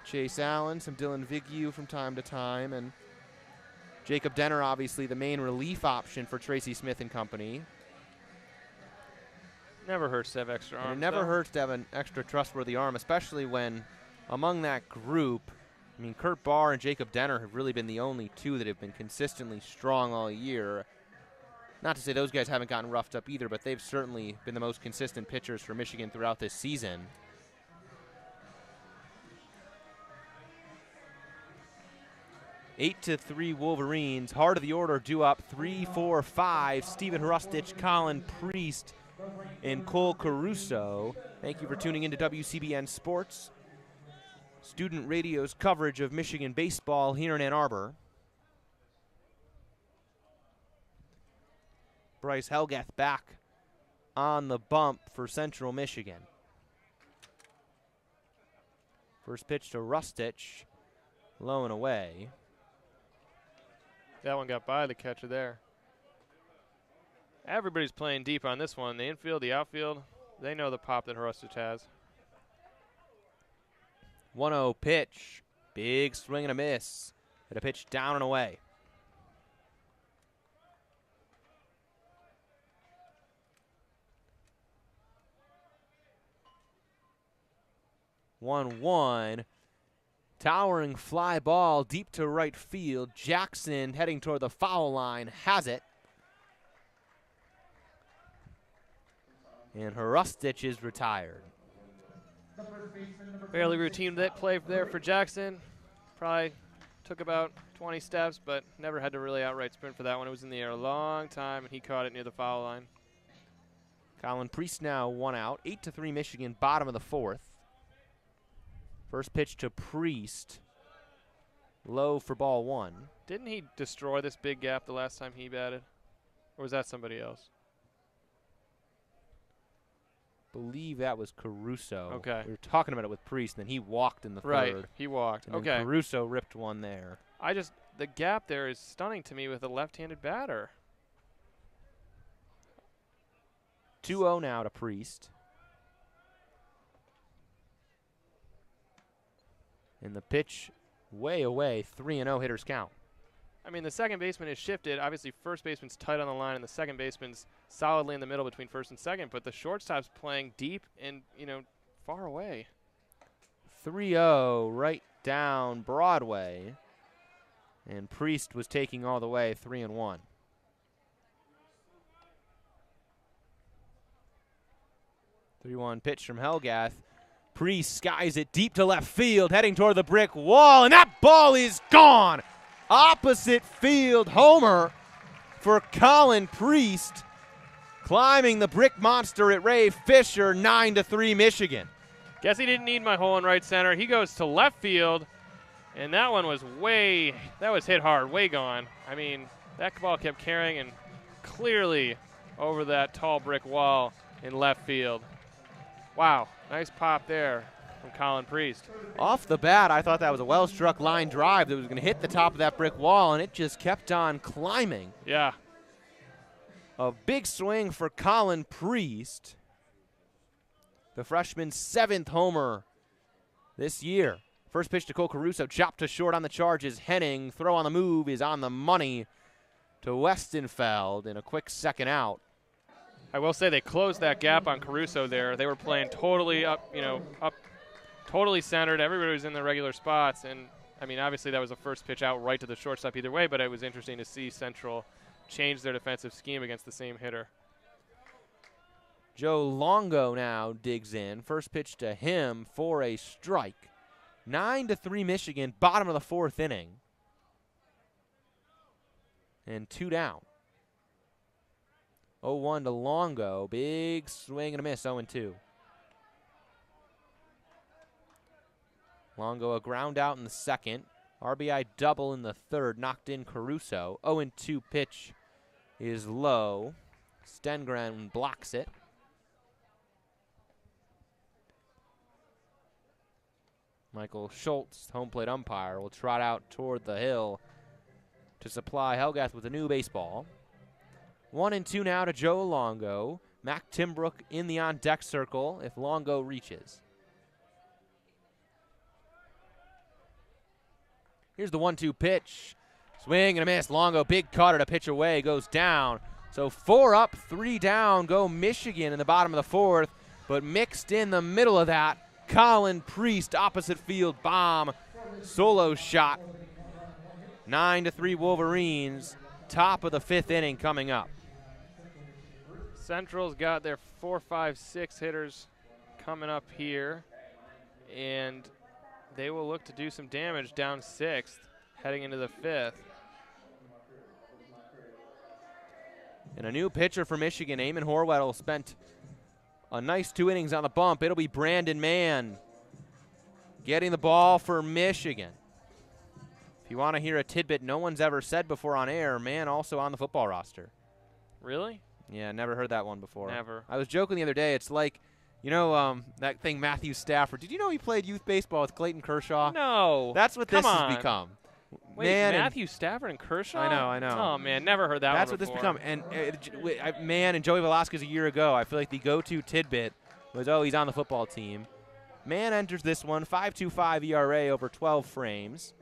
Chase Allen, some Dylan Vignew from time to time, and Jacob Denner, obviously the main relief option for Tracy Smith and company. Never hurts to have extra arms. And it never though. hurts to have an extra trustworthy arm, especially when among that group, I mean, Kurt Barr and Jacob Denner have really been the only 2 that have been consistently strong all year. Not to say those guys haven't gotten roughed up either, but they've certainly been the most consistent pitchers for Michigan throughout this season. Eight to 3 Wolverines. Heart of the order due up 3, 4, 5. Stephen Hrustich, Colin Priest, and Cole Caruso. Thank you for tuning into WCBN Sports, student radio's coverage of Michigan baseball here in Ann Arbor. Bryce Helgath back on the bump for Central Michigan. First pitch to Hrustich, low and away. That one got by the catcher there. Everybody's playing deep on this one. The infield, the outfield, they know the pop that Hrustic has. 1-0 pitch. Big swing and a miss. Hit a pitch down and away. One. Towering fly ball deep to right field. Jackson heading toward the foul line has it. And Hrustic is retired. Fairly routine that play there for Jackson. Probably took about 20 steps, but never had to really outright sprint for that one. It was in the air a long time, and he caught it near the foul line. Colin Priest now 1 out. 8-3 Michigan, bottom of the 4th. First pitch to Priest. Low for ball 1. Didn't he destroy this big gap the last time he batted? Or was that somebody else? Believe that was Caruso. Okay. We were talking about it with Priest, and then he walked in the Right, third. he walked. And Okay. then Caruso ripped one there. The gap there is stunning to me with a left-handed batter. 2-0 now to Priest. And the pitch way away, 3-0 hitters count. I mean, the second baseman is shifted. Obviously, first baseman's tight on the line, and the second baseman's solidly in the middle between first and second. But the shortstop's playing deep and, far away. 3-0 right down Broadway. And Priest was taking all the way, 3-1. Three-one pitch from Helgath. Priest skies it deep to left field, heading toward the brick wall, and that ball is gone. Opposite field homer for Colin Priest, climbing the brick monster at Ray Fisher, 9-3 Michigan. Guess he didn't need my hole in right center. He goes to left field, and that one was that was hit hard, way gone. I mean, that ball kept carrying and clearly over that tall brick wall in left field. Wow, nice pop there from Colin Priest. Off the bat, I thought that was a well-struck line drive that was going to hit the top of that brick wall, and it just kept on climbing. Yeah. A big swing for Colin Priest, the freshman's 7th homer this year. First pitch to Cole Caruso, chopped to short on the charges. Henning, throw on the move, is on the money to Westenfeld in a quick second out. I will say they closed that gap on Caruso there. They were playing totally up, totally centered. Everybody was in their regular spots. And, I mean, obviously that was a first pitch out right to the shortstop either way, but it was interesting to see Central change their defensive scheme against the same hitter. Joe Longo now digs in. First pitch to him for a strike. 9-3 Michigan, bottom of the 4th inning. And 2 down. 0-1 to Longo. Big swing and a miss, 0-2. Longo a ground out in the second. RBI double in the third. Knocked in Caruso. 0-2 pitch is low. Stengren blocks it. Michael Schultz, home plate umpire, will trot out toward the hill to supply Helgath with a new baseball. 1-2 now to Joe Longo. Mac Timbrook in the on-deck circle if Longo reaches. Here's the 1-2 pitch. Swing and a miss. Longo, big cutter to pitch away, goes down. So 4 up, 3 down go Michigan in the bottom of the 4th, but mixed in the middle of that, Colin Priest, opposite field bomb, solo shot. 9-3 Wolverines, top of the 5th inning coming up. Central's got their 4, 5, 6 hitters coming up here, and they will look to do some damage down 6th, heading into the 5th. And a new pitcher for Michigan, Eamon Horwedel, spent a nice 2 innings on the bump. It'll be Brandon Mann getting the ball for Michigan. If you want to hear a tidbit no one's ever said before on air, Mann also on the football roster. Really? Yeah, never heard that one before. Never. I was joking the other day. It's like, that thing Matthew Stafford. Did you know he played youth baseball with Clayton Kershaw? No. That's what Come this on. has become. Wait Wait, Man Matthew Stafford and Kershaw? I know. Oh, man, never heard that That's one what this before. become. And Man and Joey Velasquez a year ago, I feel like the go-to tidbit was, oh, he's on the football team. Man enters this one, 5.25 ERA over 12 frames.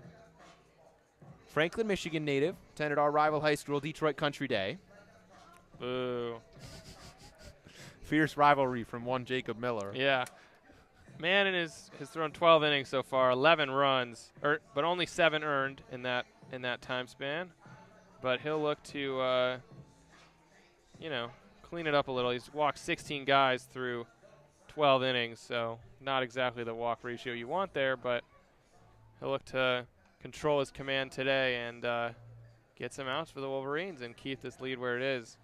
Franklin, Michigan native, attended our rival high school, Detroit Country Day. Boo. Fierce rivalry from one Jacob Miller. Yeah. Man has thrown 12 innings so far, 11 runs, but only 7 earned in that time span. But he'll look to, clean it up a little. He's walked 16 guys through 12 innings, so not exactly the walk ratio you want there, but he'll look to control his command today and get some outs for the Wolverines and keep this lead where it is.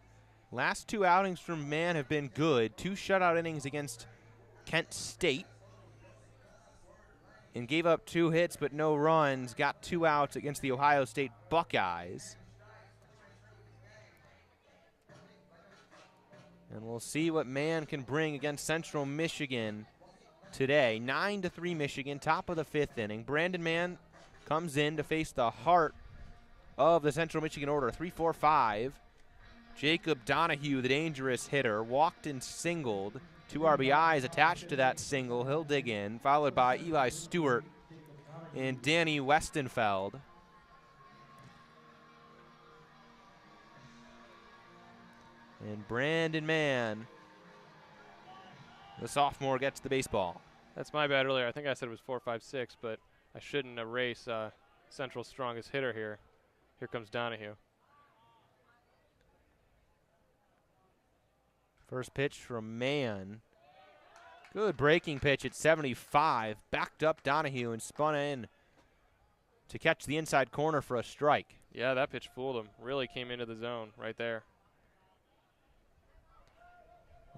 Last 2 outings from Man have been good. 2 shutout innings against Kent State. And gave up 2 hits but no runs. Got 2 outs against the Ohio State Buckeyes. And we'll see what Man can bring against Central Michigan today. 9-3 Michigan, top of the 5th inning. Brandon Mann comes in to face the heart of the Central Michigan order, 3-4-5. Jacob Donahue, the dangerous hitter, walked and singled. 2 RBIs attached to that single. He'll dig in, followed by Eli Stewart and Danny Westenfeld. And Brandon Mann, the sophomore, gets the baseball. That's my bad earlier. I think I said it was 4-5-6, but I shouldn't erase Central's strongest hitter here. Here comes Donahue. First pitch from Mann. Good breaking pitch at 75. Backed up Donahue and spun in to catch the inside corner for a strike. Yeah, that pitch fooled him. Really came into the zone right there.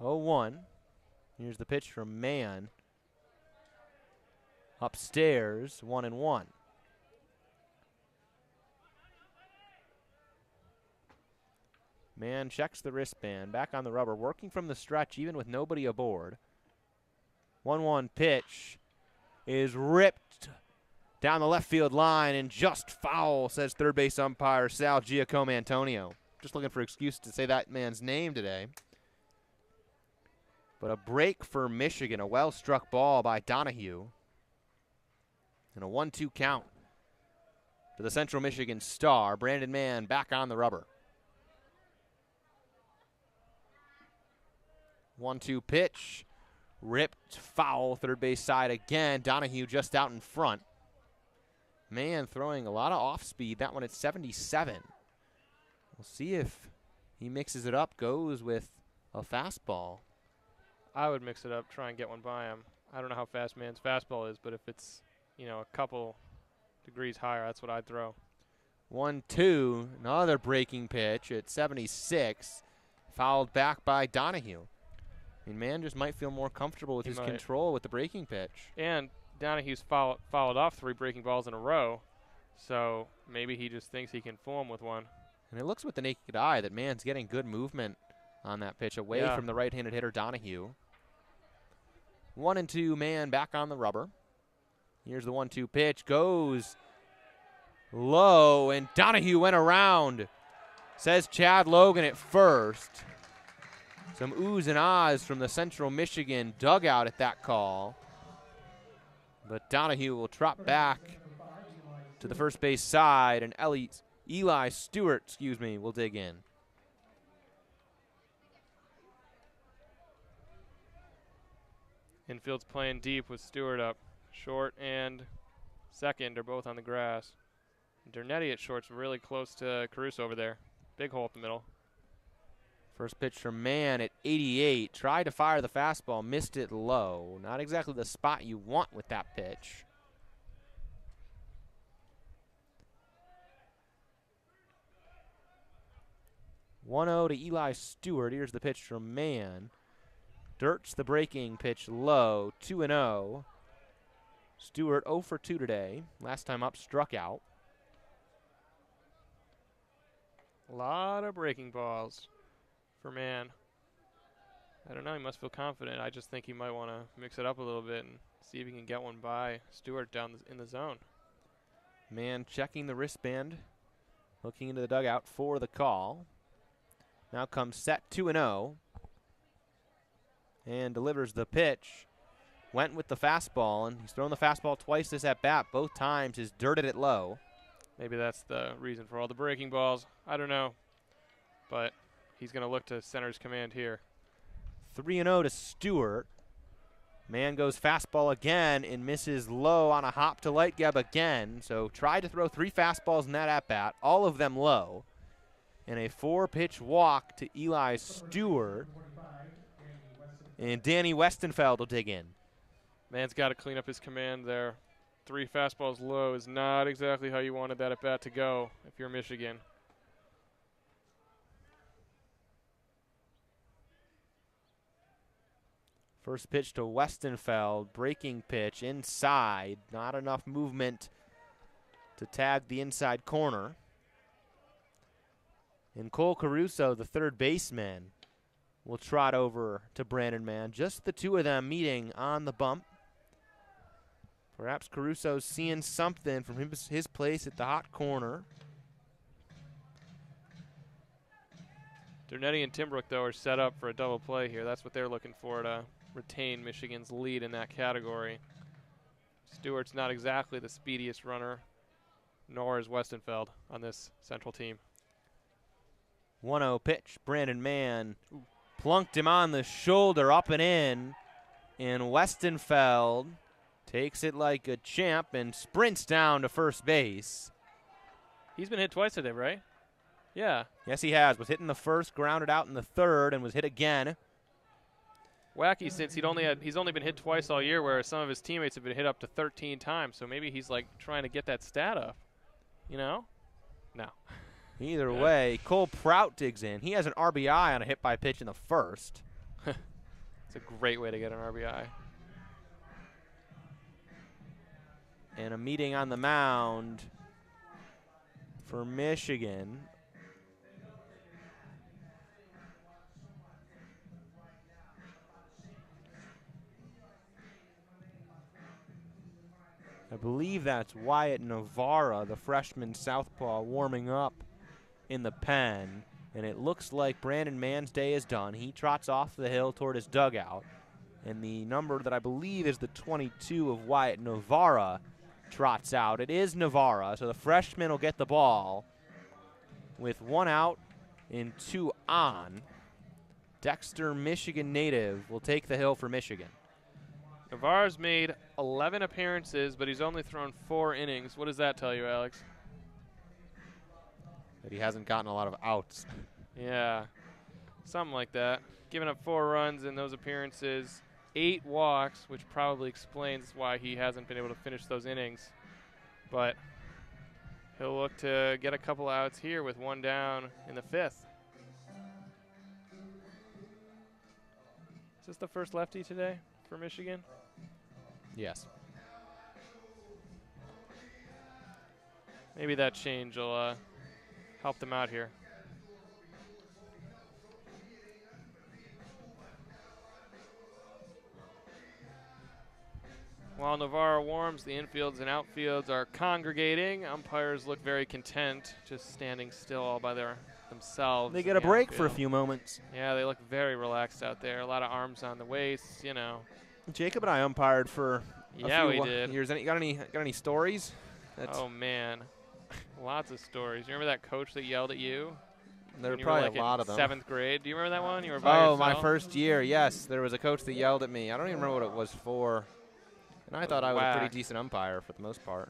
0-1. Here's the pitch from Mann. Upstairs, 1-1. Mann checks the wristband, back on the rubber, working from the stretch even with nobody aboard. 1-1 pitch is ripped down the left field line and just foul, says third base umpire Sal Giacomo Antonio. Just looking for an excuse to say that man's name today. But a break for Michigan, a well-struck ball by Donahue. And a 1-2 count to the Central Michigan star. Brandon Mann back on the rubber. 1-2 pitch. Ripped foul, third base side again. Donahue just out in front. Mann throwing a lot of off speed. That one at 77. We'll see if he mixes it up, goes with a fastball. I would mix it up, try and get one by him. I don't know how fast Mann's fastball is, but if it's, a couple degrees higher, that's what I'd throw. 1-2, another breaking pitch at 76. Fouled back by Donahue. I mean, Mann just might feel more comfortable with his control with the breaking pitch. And Donahue's fouled off 3 breaking balls in a row, so maybe he just thinks he can fool him with one. And it looks with the naked eye that Mann's getting good movement on that pitch away from the right-handed hitter Donahue. 1-2, Mann back on the rubber. Here's the 1-2 pitch, goes low, and Donahue went around, says Chad Logan at first. Some oohs and ahs from the Central Michigan dugout at that call. But Donahue will trot back to the first base side, and Eli Stewart, will dig in. Infield's playing deep with Stewart up. Short and second are both on the grass. Dernetti at short's really close to Caruso over there. Big hole up the middle. First pitch from Mann at 88. Tried to fire the fastball, missed it low. Not exactly the spot you want with that pitch. (1-0) to Eli Stewart. Here's the pitch from Mann. Dirt's the breaking pitch low. 2-0. Stewart 0 for 2 today. Last time up, struck out. A lot of breaking balls for Mann. I don't know, he must feel confident. I just think he might want to mix it up a little bit and see if he can get one by Stewart down in the zone. Man checking the wristband, looking into the dugout for the call. Now comes set 2-0. And delivers the pitch. Went with the fastball, and he's thrown the fastball twice this at-bat. Both times he's dirted it low. Maybe that's the reason for all the breaking balls. I don't know. But he's going to look to center's command here. 3-0 to Stewart. Man goes fastball again and misses low on a hop to light gab again. So tried to throw 3 fastballs in that at-bat, all of them low. And a 4-pitch walk to Eli Stewart. And Danny Westenfeld will dig in. Man's got to clean up his command there. 3 fastballs low is not exactly how you wanted that at bat to go if you're Michigan. First pitch to Westenfeld, breaking pitch inside. Not enough movement to tag the inside corner. And Cole Caruso, the third baseman, will trot over to Brandon Mann. Just the two of them meeting on the bump. Perhaps Caruso's seeing something from his place at the hot corner. Dernetti and Timbrook, though, are set up for a double play here. That's what they're looking for to retain Michigan's lead in that category. Stewart's not exactly the speediest runner, nor is Westenfeld on this Central team. 1-0 pitch. Brandon Mann plunked him on the shoulder, up and in. And Westenfeld takes it like a champ and sprints down to first base. He's been hit twice today, right? Yeah. Yes, he has. Was hit in the first, grounded out in the third, and was hit again. Wacky, since he's only been hit twice all year, whereas some of his teammates have been hit up to 13 times. So maybe he's like trying to get that stat up. You know? No. Either way, Cole Prout digs in. He has an RBI on a hit by pitch in the first. It's a great way to get an RBI. And a meeting on the mound for Michigan. I believe that's Wyatt Navarra, the freshman southpaw, warming up in the pen. And it looks like Brandon Mann's day is done. He trots off the hill toward his dugout. And the number that I believe is the 22 of Wyatt Navarra trots out. It is Navarra, so the freshman will get the ball with 1 out and 2 on. Dexter, Michigan native, will take the hill for Michigan. Navarro's made 11 appearances, but he's only thrown 4 innings. What does that tell you, Alex? That he hasn't gotten a lot of outs. Yeah, something like that. Giving up 4 runs in those appearances, 8 walks, which probably explains why he hasn't been able to finish those innings. But he'll look to get a couple outs here with 1 down in the 5th. Is this the first lefty today for Michigan? Yes. Maybe that change will help them out here. While Navarro warms, the infields and outfields are congregating. Umpires look very content, just standing still all by themselves. They get a break for a few moments. Yeah, they look very relaxed out there. A lot of arms on the waist, you know. Jacob and I umpired for a few did. years. Got any stories? Oh man, lots of stories. You remember that coach that yelled at you? There were probably a lot of them. 7th grade. Do you remember that one? You were by yourself? My first year. Yes, there was a coach that yelled at me. I don't even remember what it was for. And I thought I was a pretty decent umpire for the most part.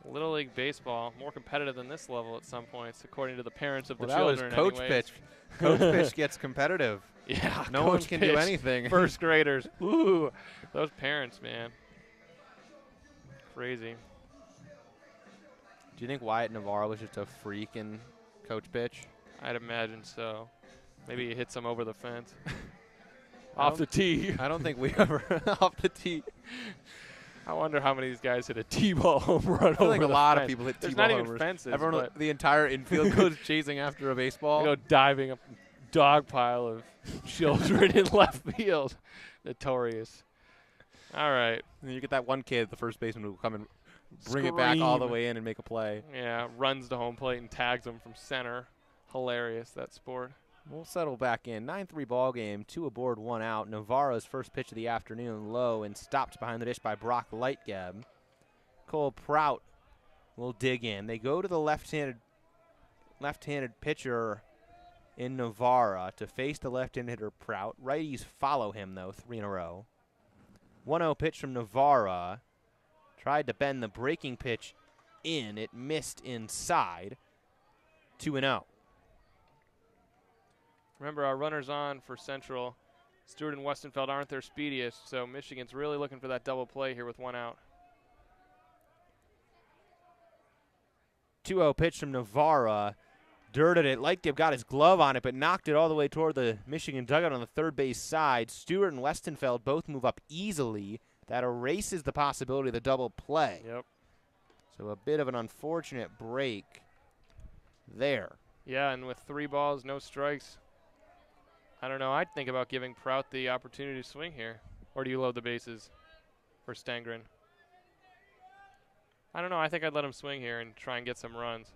Little League Baseball, more competitive than this level at some points, according to the parents of the that children. Was coach anyways. pitch. Coach pitch gets competitive. Yeah, no one can do anything. First graders. Ooh, those parents, man. Crazy. Do you think Wyatt Navarro was just a freak in coach pitch? I'd imagine so. Maybe he hit some over the fence. Off the tee. I don't think we ever off the tee. I wonder how many of these guys hit a T-ball home run. I feel like a lot of people hit T-ball homers. There's not homers. even fences. Everyone, the entire infield goes chasing after a baseball. They go diving up a dog pile of children in left field. Notorious. All right. And you get that one kid, the first baseman, who will come and bring it back all the way in and make a play. Yeah, runs to home plate and tags him from center. Hilarious, that sport. We'll settle back in. 9-3 ball game, 2 aboard, 1 out. Navarro's first pitch of the afternoon, low and stopped behind the dish by Brock Lightgeb. Cole Prout will dig in. They go to the left-handed pitcher in Navarro to face the left-handed hitter Prout. Righties follow him, though, 3 in a row. 1-0 pitch from Navarro. Tried to bend the breaking pitch in. It missed inside. 2-0. Remember, our runners on for Central, Stewart and Westenfeld aren't their speediest, so Michigan's really looking for that double play here with 1 out. 2-0 pitch from Navarro. Dirted it. Lightgeb got his glove on it, but knocked it all the way toward the Michigan dugout on the third base side. Stewart and Westenfeld both move up easily. That erases the possibility of the double play. Yep. So a bit of an unfortunate break there. Yeah, and with 3 balls, no strikes, I don't know. I'd think about giving Prout the opportunity to swing here. Or do you load the bases for Stengren? I don't know. I think I'd let him swing here and try and get some runs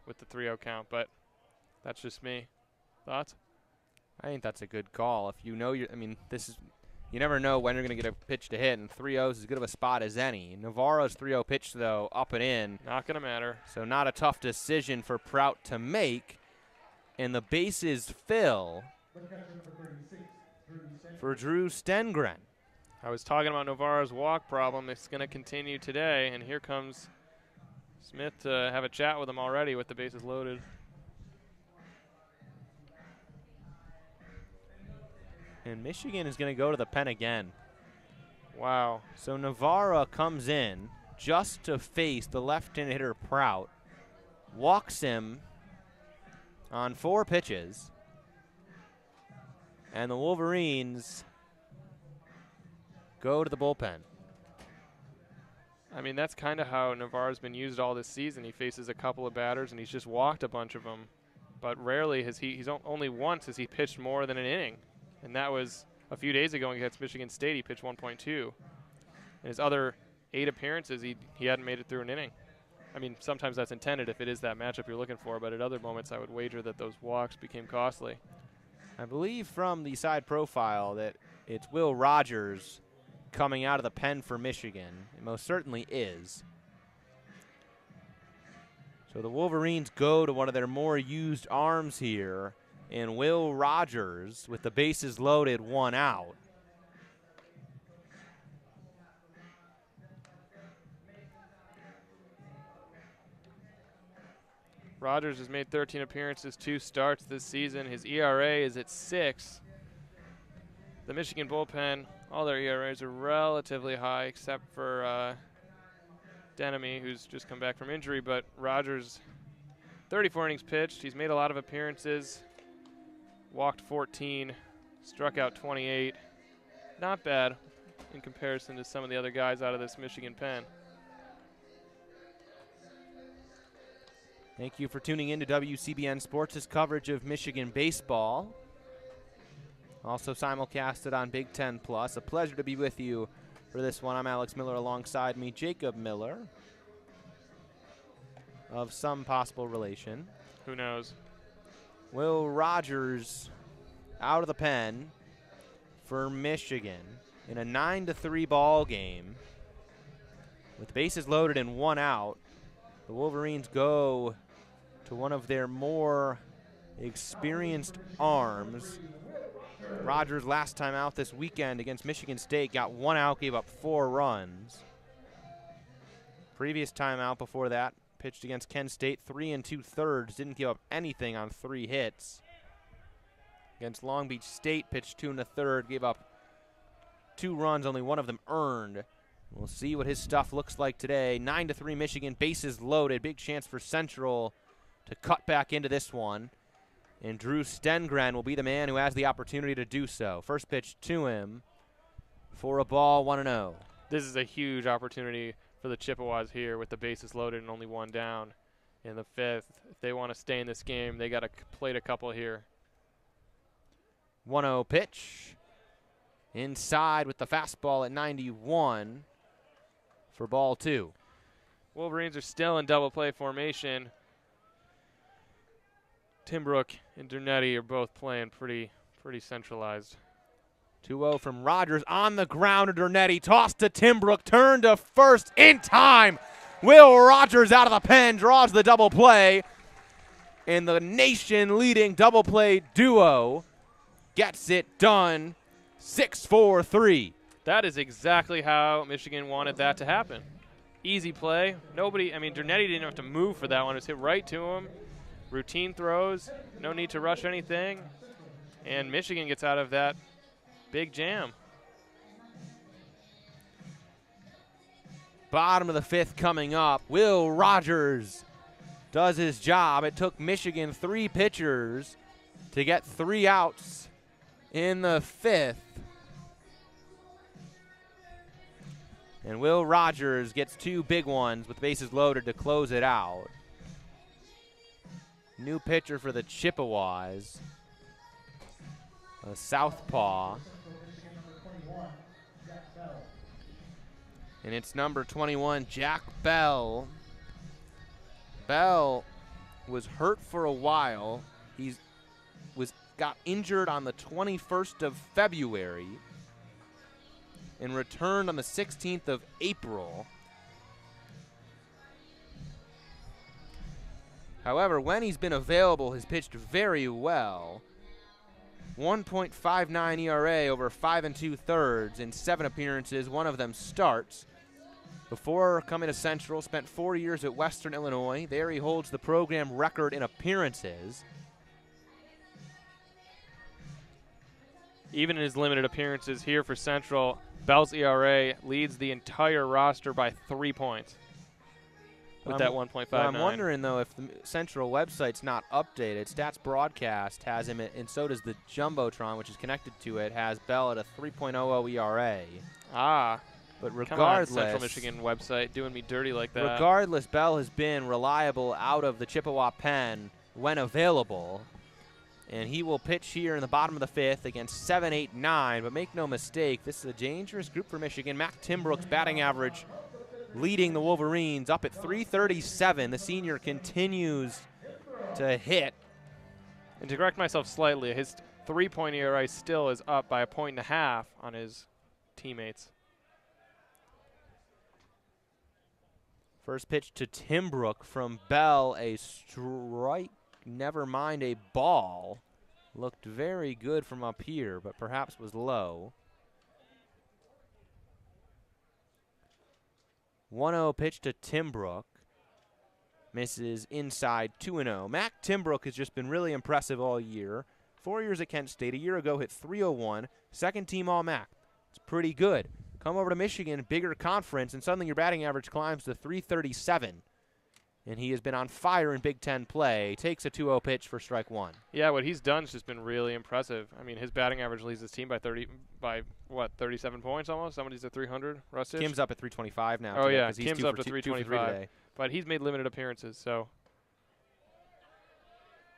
with the 3-0 count, but that's just me. Thoughts? I think that's a good call. If you know you never know when you're going to get a pitch to hit, and 3-0 is as good of a spot as any. Navarro's 3-0 pitch, though, up and in. Not going to matter. So not a tough decision for Prout to make. And the bases fill for Drew Stengren. I was talking about Navarro's walk problem. It's going to continue today, and here comes Smith to have a chat with him already with the bases loaded. And Michigan is going to go to the pen again. Wow. So Navarro comes in just to face the left-handed hitter Prout, walks him on 4 pitches, and the Wolverines go to the bullpen. I mean, that's kind of how Navarro's been used all this season. He faces a couple of batters, and he's just walked a bunch of them. But rarely has only once has he pitched more than an inning. And that was a few days ago against Michigan State. He pitched 1.2. In his other 8 appearances, he hadn't made it through an inning. I mean, sometimes that's intended if it is that matchup you're looking for, but at other moments I would wager that those walks became costly. I believe from the side profile that it's Will Rogers coming out of the pen for Michigan. It most certainly is. So the Wolverines go to one of their more used arms here, and Will Rogers with the bases loaded, 1 out. Rogers has made 13 appearances, 2 starts this season. His ERA is at 6. The Michigan bullpen, all their ERAs are relatively high except for Denemy, who's just come back from injury. But Rogers, 34 innings pitched. He's made a lot of appearances, walked 14, struck out 28. Not bad in comparison to some of the other guys out of this Michigan pen. Thank you for tuning in to WCBN Sports' coverage of Michigan baseball. Also simulcasted on Big Ten Plus. A pleasure to be with you for this one. I'm Alex Miller, alongside me, Jacob Miller, of some possible relation. Who knows? Will Rogers out of the pen for Michigan in a 9-3 ball game. With bases loaded and 1 out, the Wolverines go to one of their more experienced arms. Rogers last time out this weekend against Michigan State got 1 out, gave up 4 runs. Previous time out before that, pitched against Kent State, 3 2/3, didn't give up anything on 3 hits. Against Long Beach State, pitched 2 1/3, gave up 2 runs, only 1 of them earned. We'll see what his stuff looks like today. 9-3 Michigan, bases loaded. Big chance for Central to cut back into this one. And Drew Stengren will be the man who has the opportunity to do so. First pitch to him for a ball, 1-0. This is a huge opportunity for the Chippewas here with the bases loaded and only 1 down in the 5th. If they want to stay in this game, they got to plate a couple here. 1-0 pitch. Inside with the fastball at 91 for ball 2. Wolverines are still in double play formation. Timbrook and Dernetti are both playing pretty centralized. 2-0 from Rogers on the ground to Dernetti. Toss to Timbrook. Turn to first in time. Will Rogers out of the pen draws the double play. And the nation-leading double play duo gets it done. 6-4-3. That is exactly how Michigan wanted that to happen. Easy play. Dernetti didn't have to move for that one. It was hit right to him. Routine throws. No need to rush anything. And Michigan gets out of that big jam. Bottom of the fifth coming up. Will Rogers does his job. It took Michigan 3 pitchers to get 3 outs in the fifth. And Will Rogers gets 2 big ones with bases loaded to close it out. New pitcher for the Chippewas. A southpaw. And it's number 21, Jack Bell. Bell was hurt for a while. He got injured on the 21st of February and returned on the 16th of April. However, when he's been available, has pitched very well. 1.59 ERA over 5 2/3 in 7 appearances, one of them starts. Before coming to Central, spent 4 years at Western Illinois. There he holds the program record in appearances. Even in his limited appearances here for Central, Bell's ERA leads the entire roster by 3 points with that 1.59. I'm wondering, though, if the Central website's not updated. Stats Broadcast has him, and so does the Jumbotron, which is connected to it, has Bell at a 3.00 ERA. But regardless, come on, Central Michigan website doing me dirty like that. Regardless, Bell has been reliable out of the Chippewa pen when available. And he will pitch here in the bottom of the fifth against 7, 8, 9. But make no mistake, this is a dangerous group for Michigan. Mac Timbrook's batting average leading the Wolverines up at 337. The senior continues to hit. And to correct myself slightly, his 3-point ERA still is up by 1.5 on his teammates. First pitch to Timbrook from Bell, a strike, never mind a ball. Looked very good from up here, but perhaps was low. 1-0 pitch to Timbrook. Misses inside 2-0. Mac Timbrook has just been really impressive all year. 4 years at Kent State. A year ago hit .301. Second team All-Mac. It's pretty good. Come over to Michigan, bigger conference, and suddenly your batting average climbs to 337. And he has been on fire in Big Ten play. Takes a 2-0 pitch for strike 1. Yeah, what he's done has just been really impressive. I mean, his batting average leads his team by 37 points almost? Somebody's at 300, Rustich? Kim's up at 325 now. Oh, today, yeah, he's Kim's up to 325. But he's made limited appearances, so.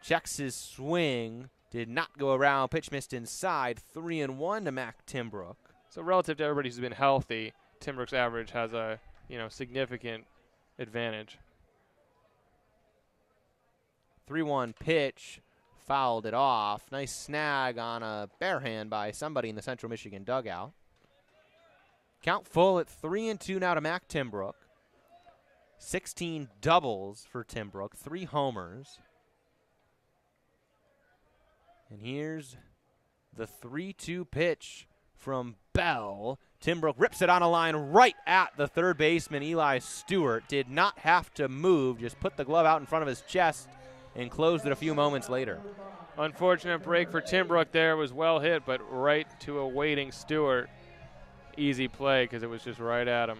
Checks his swing. Did not go around. Pitch missed inside. 3-1 to Mac Timbrook. So relative to everybody who's been healthy, Timbrook's average has a significant advantage. 3-1 pitch, fouled it off. Nice snag on a bare hand by somebody in the Central Michigan dugout. Count full at 3-2 now to Mac Timbrook. 16 doubles for Timbrook, 3 homers. And here's the 3-2 pitch from Bell. Timbrook rips it on a line right at the third baseman, Eli Stewart. Did not have to move, just put the glove out in front of his chest and closed it a few moments later. Unfortunate break for Timbrook there. Was well hit, but right to a waiting Stewart. Easy play because it was just right at him.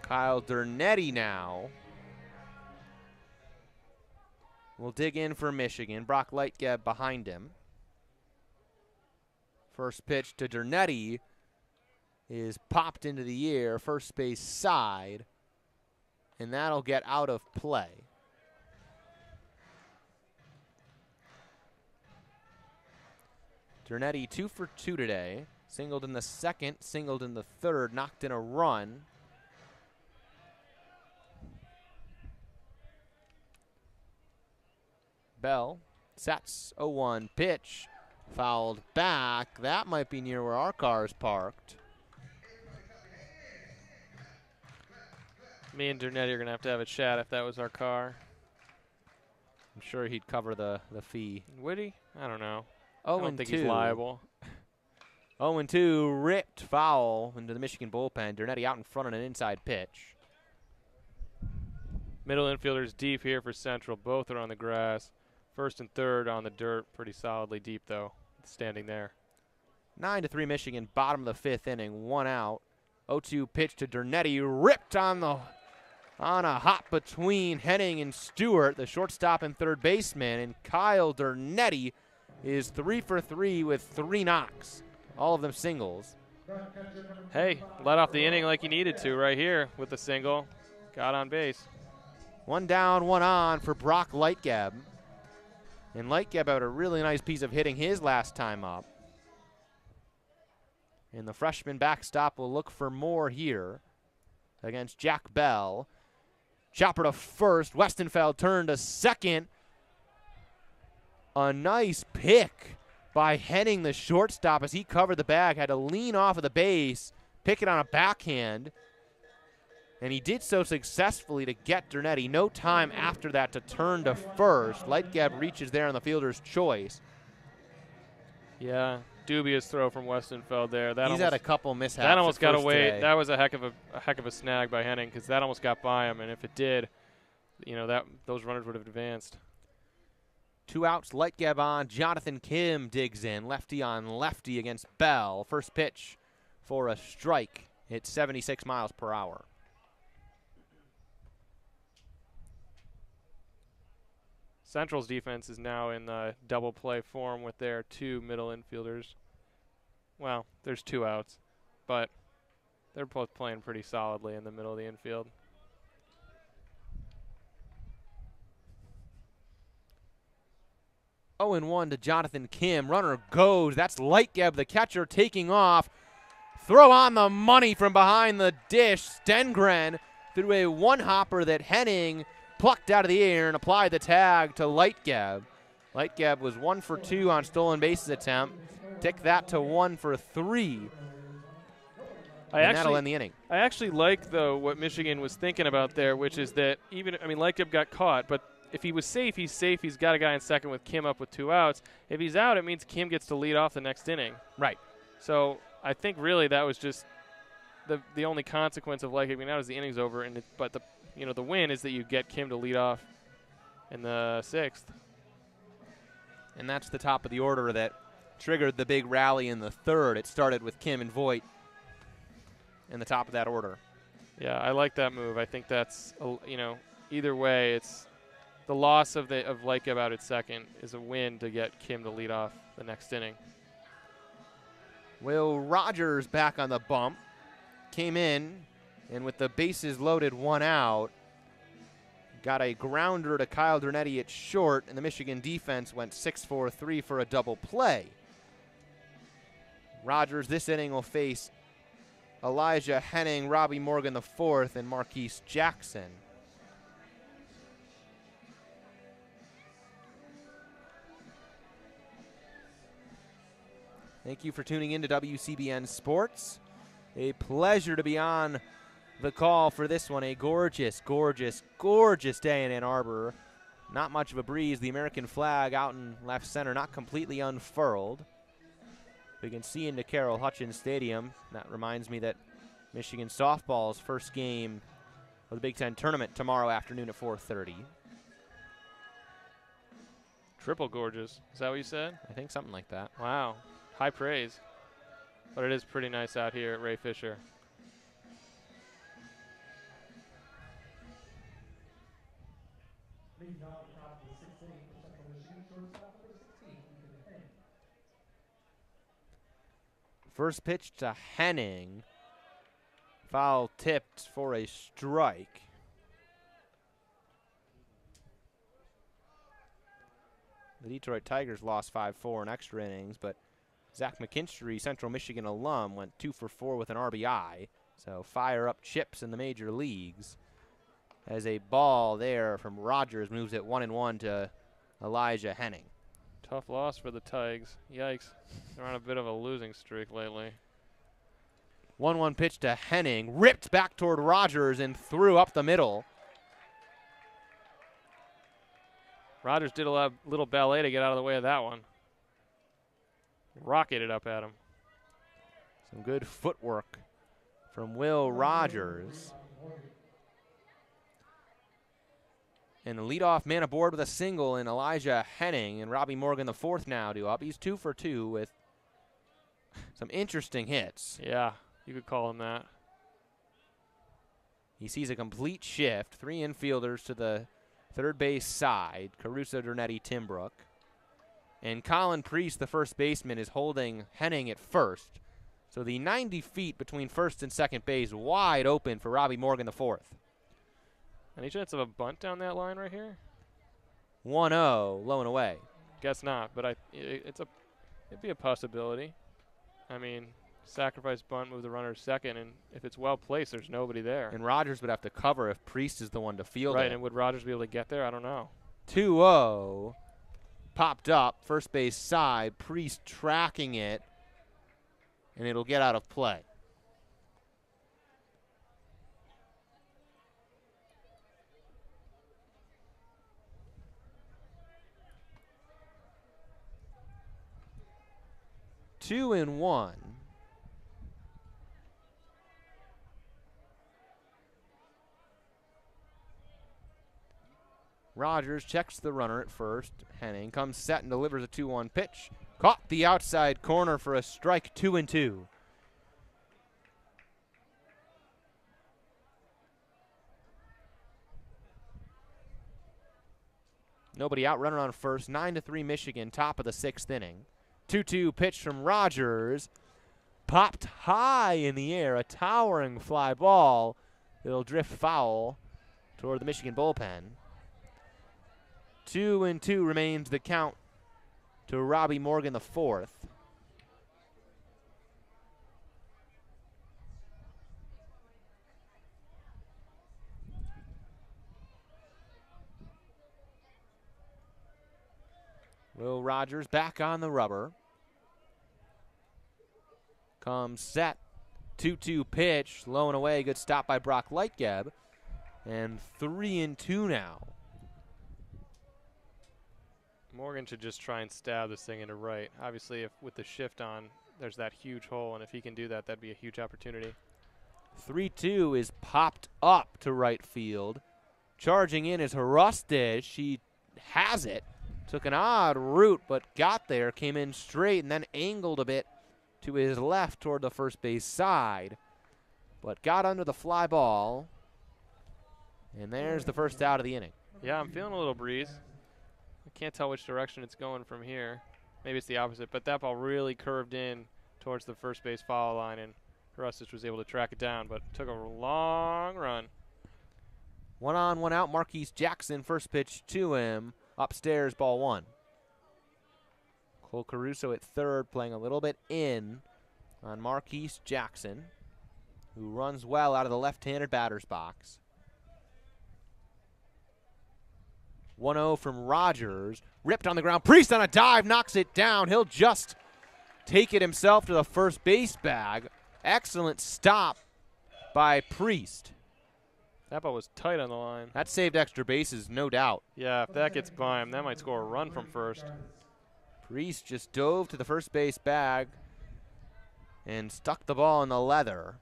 Kyle Dernetti now will dig in for Michigan. Brock Lightgeb behind him. First pitch to Dernetti is popped into the air, first base side, and that'll get out of play. Dernetti 2 for 2 today. Singled in the second, singled in the third, knocked in a run. Bell sets 0-1 pitch. Fouled back. That might be near where our car is parked. Me and Dernetti are going to have a chat if that was our car. I'm sure he'd cover the fee. Would he? I don't know. 0-2. I don't think he's liable. 0-2, ripped foul into the Michigan bullpen. Dernetti out in front on an inside pitch. Middle infielders deep here for Central. Both are on the grass. First and third on the dirt. Pretty solidly deep, though, standing there. 9-3 Michigan, bottom of the fifth inning, 1 out. 0-2 pitch to Dernetti, ripped on a hop between Henning and Stewart, the shortstop and third baseman, and Kyle Dernetti is 3 for 3 with 3 knocks, all of them singles. Hey, led off the inning like he needed to right here with the single. Got on base. 1 down, 1 on for Brock Lightgab. And Lightgab had a really nice piece of hitting his last time up. And the freshman backstop will look for more here against Jack Bell. Chopper to first. Westenfeld turned to second. A nice pick by Henning, the shortstop, as he covered the bag. Had to lean off of the base, pick it on a backhand. And he did so successfully to get Dernetti. No time after that to turn to first. Lightgab reaches there on the fielder's choice. Yeah, dubious throw from Westenfeld there. He's had a couple mishaps. That almost got away. Today. That was a heck of a snag by Henning, because that almost got by him. And if it did, those runners would have advanced. 2 outs. Lightgab on. Jonathan Kim digs in. Lefty on lefty against Bell. First pitch for a strike. It's 76 miles per hour. Central's defense is now in double play form with their 2 middle infielders. Well, there's 2 outs, but they're both playing pretty solidly in the middle of the infield. Oh, and 1 to Jonathan Kim. Runner goes. That's Lightgab, the catcher, taking off. Throw on the money from behind the dish. Stengren threw a one-hopper that Henning plucked out of the air and applied the tag to Lightgab. Lightgab was 1 for 2 on stolen bases attempt. Tick that to 1 for 3. And that'll end the inning. I actually like, though, what Michigan was thinking about there, which is that Lightgab got caught, but if he was safe, he's safe. He's got a guy in second with Kim up with 2 outs. If he's out, it means Kim gets to lead off the next inning. Right. So I think really that was just the only consequence of Lightgab being out is the inning's over. But the win is that you get Kim to lead off in the 6th. And that's the top of the order that triggered the big rally in the 3rd. It started with Kim and Voigt in the top of that order. Yeah, I like that move. I think that's, either way, it's the loss of Lightgab out at second is a win to get Kim to lead off the next inning. Will Rogers back on the bump. Came in, and with the bases loaded, 1 out, got a grounder to Kyle Dernetti at short, and the Michigan defense went 6-4-3 for a double play. Rogers this inning will face Elijah Henning, Robbie Morgan IV, and Marquise Jackson. Thank you for tuning in to WCBN Sports. A pleasure to be on the call for this one. A gorgeous, gorgeous, gorgeous day in Ann Arbor. Not much of a breeze. The American flag out in left center, not completely unfurled. We can see into Carroll Hutchins Stadium. That reminds me that Michigan softball's first game of the Big Ten tournament tomorrow afternoon at 4:30. Triple gorgeous. Is that what you said? I think something like that. Wow. High praise. But it is pretty nice out here at Ray Fisher. First pitch to Henning. Foul tipped for a strike. The Detroit Tigers lost 5-4 in extra innings, but Zach McKinstry, Central Michigan alum, went 2 for 4 with an RBI. So fire up chips in the major leagues. As a ball there from Rogers moves it 1-1 to Elijah Henning. Tough loss for the Tigers. Yikes. They're on a bit of a losing streak lately. 1-1 pitch to Henning. Ripped back toward Rogers and threw up the middle. Rogers did a little ballet to get out of the way of that one. Rocketed up at him. Some good footwork from Will Rogers. And the leadoff man aboard with a single in Elijah Henning, and Robbie Morgan the fourth now due up. He's 2 for 2 with some interesting hits. Yeah, you could call him that. He sees a complete shift. 3 infielders to the third base side, Caruso, Dernetti, Timbrook. And Colin Priest, the first baseman, is holding Henning at first. So the 90 feet between first and second base wide open for Robbie Morgan the fourth. Any chance of a bunt down that line right here? 1-0, low and away. Guess not, but it'd be a possibility. I mean, sacrifice bunt, move the runner to second, and if it's well placed, there's nobody there. And Rogers would have to cover if Priest is the one to field it. Right, and would Rogers be able to get there? I don't know. 2-0, popped up, first base side, Priest tracking it, and it'll get out of play. Two and one. Rogers checks the runner at first. Henning comes set and delivers a 2-1 pitch. Caught the outside corner for a strike, 2-2. Nobody out, runner on first. 9-3 Michigan, top of the sixth inning. 2-2 pitch from Rogers. Popped high in the air, a towering fly ball. It'll drift foul toward the Michigan bullpen. 2-2 remains the count to Robbie Morgan the fourth. Will Rogers back on the rubber. Comes set. 2-2 pitch. Low and away. Good stop by Brock Lightgeb. And 3-2 now. Morgan should just try and stab this thing into right. Obviously, if with the shift on, there's that huge hole, and if he can do that, that'd be a huge opportunity. 3-2 is popped up to right field. Charging in is Hrustic. She has it. Took an odd route, but got there, came in straight, and then angled a bit to his left toward the first base side. But got under the fly ball. And there's the first out of the inning. Yeah, I'm feeling a little breeze. I can't tell which direction it's going from here. Maybe it's the opposite, but that ball really curved in towards the first base foul line, and Hrustic was able to track it down, but took a long run. 1 on, 1 out. Marquise Jackson, first pitch to him. Upstairs, ball 1. Cole Caruso at third, playing a little bit in on Marquise Jackson, who runs well out of the left-handed batter's box. 1-0 from Rogers. Ripped on the ground. Priest on a dive, knocks it down. He'll just take it himself to the first base bag. Excellent stop by Priest. That ball was tight on the line. That saved extra bases, no doubt. Yeah, if that gets by him, that might score a run from first. Priest just dove to the first base bag and stuck the ball in the leather.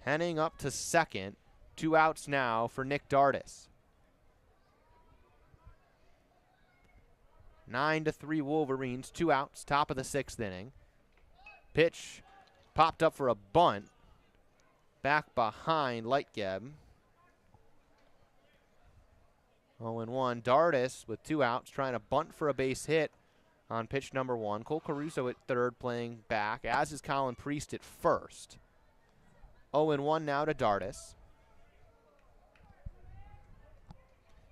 Henning up to second. 2 outs now for Nick Dardis. 9-3 Wolverines, 2 outs, top of the sixth inning. Pitch popped up for a bunt. Back behind Lightgeb. 0-1. Dardis with 2 outs, trying to bunt for a base hit on pitch number 1. Cole Caruso at third, playing back, as is Colin Priest at first. 0-1 now to Dardis.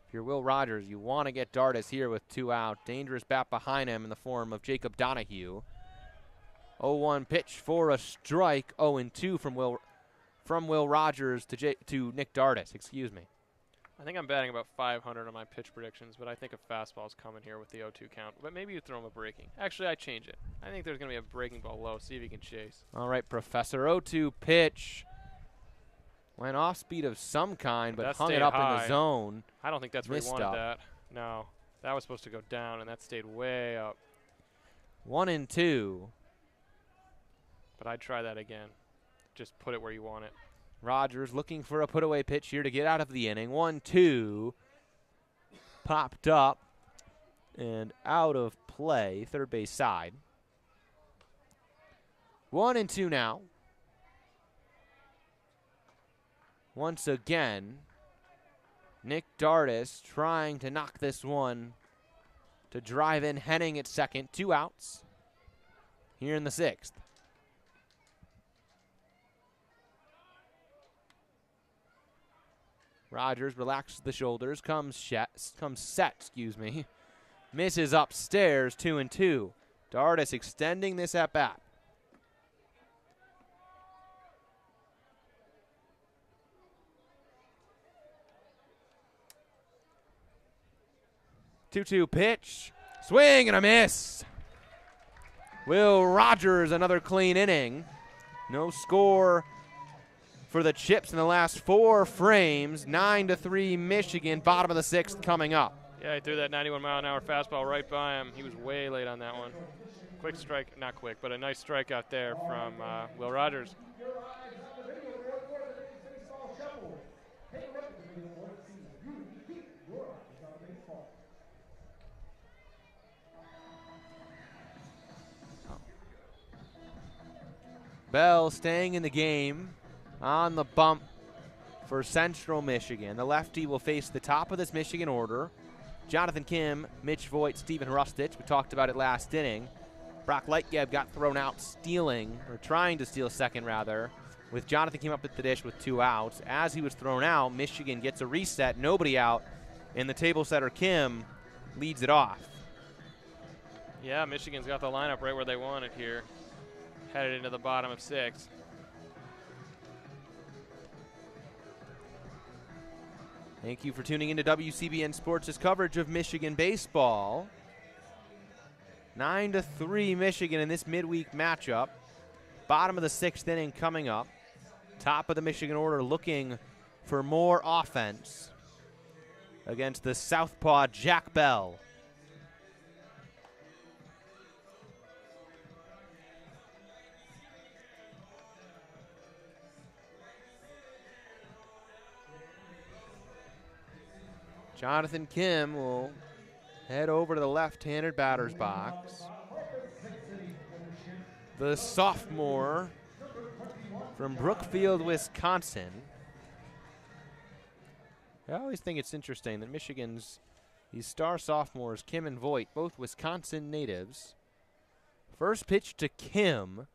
If you're Will Rogers, you want to get Dardis here with 2 out. Dangerous bat behind him in the form of Jacob Donahue. 0-1 pitch for a strike. 0-2 from Will Rogers to Nick Dardis. Excuse me. I think I'm batting about 500 on my pitch predictions, but I think a fastball's coming here with the 0-2 count. But maybe you throw him a breaking. Actually, I change it. I think there's going to be a breaking ball low. See if he can chase. All right, Professor. 0-2 pitch. Went off speed of some kind, but hung it up in the zone. I don't think that's where he wanted that. No. That was supposed to go down, and that stayed way up. 1-2. But I'd try that again. Just put it where you want it. Rogers looking for a put-away pitch here to get out of the inning. 1-2. Popped up and out of play, third base side. 1-2 now. Once again, Nick Dardis trying to knock this one to drive in Henning at second. 2 outs here in the 6th. Rogers relaxes the shoulders, comes set, misses upstairs, 2-2. Dardis extending this at bat. Two-two pitch, swing and a miss. Will Rogers another clean inning. No score for the Chips in the last 4 frames. 9-3 Michigan, bottom of the 6th coming up. Yeah, he threw that 91-mile-an-hour fastball right by him. He was way late on that one. Quick strike, not quick, but a nice strikeout there from Will Rogers. Bell staying in the game on the bump for Central Michigan. The lefty will face the top of this Michigan order. Jonathan Kim, Mitch Voigt, Stephen Rustich. We talked about it last inning. Brock Lightgeb got thrown out trying to steal second rather, with Jonathan Kim up at the dish with 2 outs. As he was thrown out, Michigan gets a reset, nobody out, and the table setter Kim leads it off. Yeah, Michigan's got the lineup right where they want it here. Headed into the bottom of 6. Thank you for tuning into WCBN Sports' coverage of Michigan baseball. 9-3 Michigan in this midweek matchup. Bottom of the 6th inning coming up. Top of the Michigan order looking for more offense against the southpaw Jack Bell. Jonathan Kim will head over to the left-handed batter's box. The sophomore from Brookfield, Wisconsin. I always think it's interesting that Michigan's these star sophomores, Kim and Voigt, both Wisconsin natives. First pitch to Kim,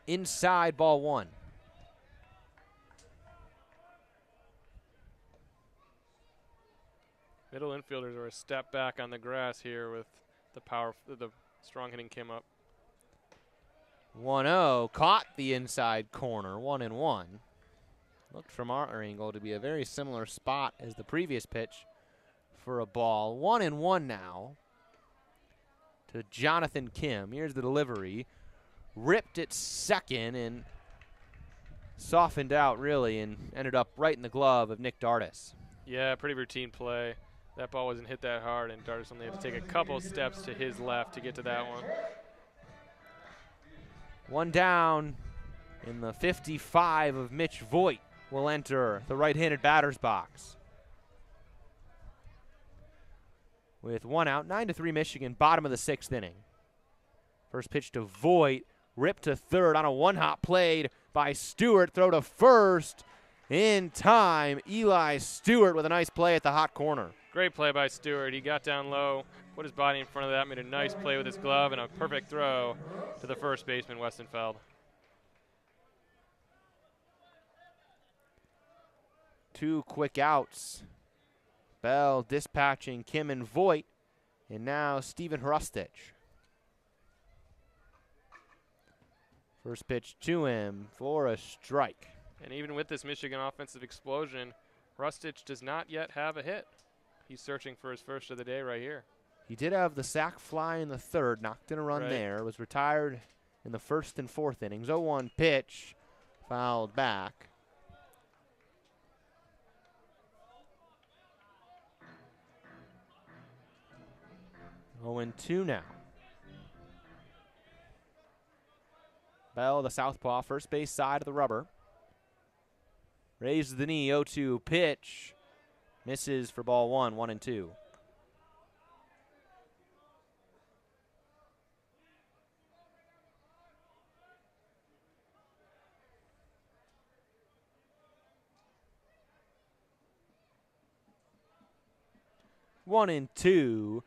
inside, ball 1. Middle infielders are a step back on the grass here with the strong hitting Kim up. 1-0, caught the inside corner, 1-1. Looked from our angle to be a very similar spot as the previous pitch for a ball. 1-1 now to Jonathan Kim. Here's the delivery. Ripped at second and softened out really and ended up right in the glove of Nick Dardis. Yeah, pretty routine play. That ball wasn't hit that hard, and Dardis only had to take a couple steps to his left to get to that one. One down, in the 55 of Mitch Voigt will enter the right-handed batter's box. With 1 out, 9-3 Michigan, bottom of the 6th inning. First pitch to Voigt, ripped to third on a one-hop played by Stewart, throw to first in time. Eli Stewart with a nice play at the hot corner. Great play by Stewart. He got down low, put his body in front of that, made a nice play with his glove, and a perfect throw to the first baseman, Westenfeld. 2 quick outs. Bell dispatching Kim and Voigt, and now Stephen Rustich. First pitch to him for a strike. And even with this Michigan offensive explosion, Rustich does not yet have a hit. He's searching for his first of the day right here. He did have the sac fly in the third, knocked in a run there, was retired in the first and fourth innings. 0-1 pitch, fouled back. Oh, 2 now. Bell, the southpaw, first base side of the rubber. Raises the knee, 0-2 pitch. Misses for ball 1, 1-2. One and two.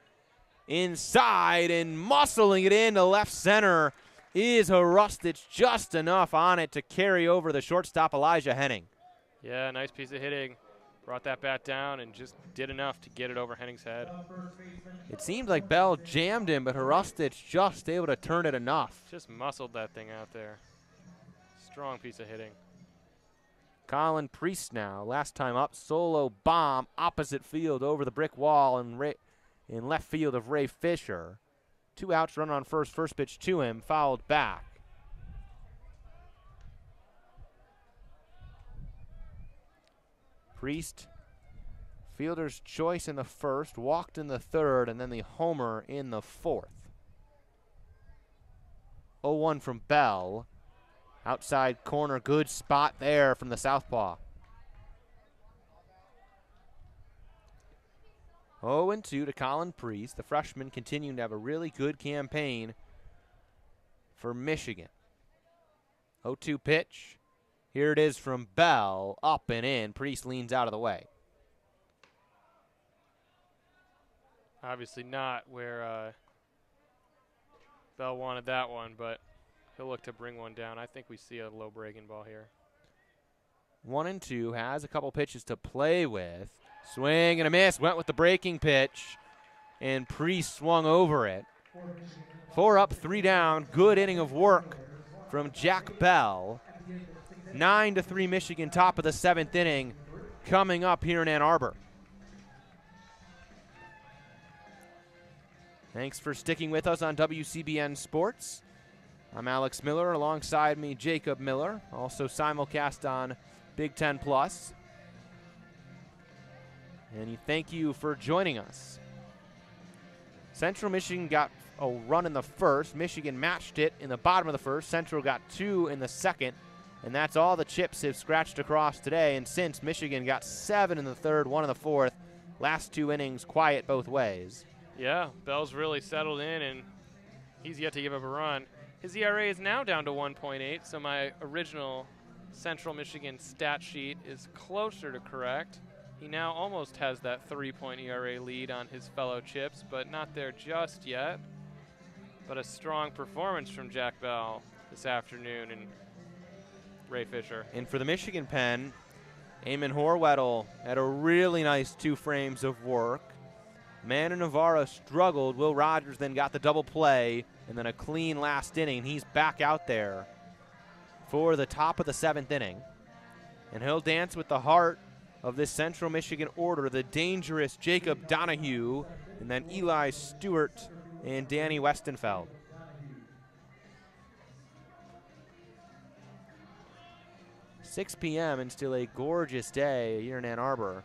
Inside and muscling it into left center is Hrustic, just enough on it to carry over the shortstop Elijah Henning. Yeah, nice piece of hitting. Brought that bat down and just did enough to get it over Henning's head. It seemed like Bell jammed him, but Hrustic just able to turn it enough. Just muscled that thing out there. Strong piece of hitting. Colin Priest now, last time up, solo bomb, opposite field over the brick wall and in left field of Ray Fisher. 2 outs, run on first pitch to him, fouled back. Priest, fielder's choice in the first, walked in the third, and then the homer in the fourth. 0-1 from Bell. Outside corner, good spot there from the southpaw. 0-2 to Colin Priest. The freshman continuing to have a really good campaign for Michigan. 0-2 pitch. Here it is from Bell, up and in. Priest leans out of the way. Obviously not where Bell wanted that one, but he'll look to bring one down. I think we see a low breaking ball here. 1-2, has a couple pitches to play with. Swing and a miss, went with the breaking pitch, and Priest swung over it. 4 up, 3 down, good inning of work from Jack Bell. 9-3 Michigan, top of the 7th inning, coming up here in Ann Arbor. Thanks for sticking with us on WCBN Sports. I'm Alex Miller, alongside me Jacob Miller, also simulcast on Big Ten Plus. And thank you for joining us. Central Michigan got a run in the first. Michigan matched it in the bottom of the first. Central got 2 in the second. And that's all the chips have scratched across today. And since Michigan got 7 in the third, 1 in the fourth, last 2 innings quiet both ways. Yeah, Bell's really settled in, and he's yet to give up a run. His ERA is now down to 1.8, so my original Central Michigan stat sheet is closer to correct. He now almost has that 3-point ERA lead on his fellow chips, but not there just yet. But a strong performance from Jack Bell this afternoon and Ray Fisher. And for the Michigan pen, Eamon Horwedel had a really nice 2 frames of work. Manu Navarro struggled. Will Rogers then got the double play, and then a clean last inning. He's back out there for the top of the 7th inning. And he'll dance with the heart of this Central Michigan order, the dangerous Jacob Donahue, and then Eli Stewart and Danny Westenfeld. .6 p.m. and still a gorgeous day here in Ann Arbor.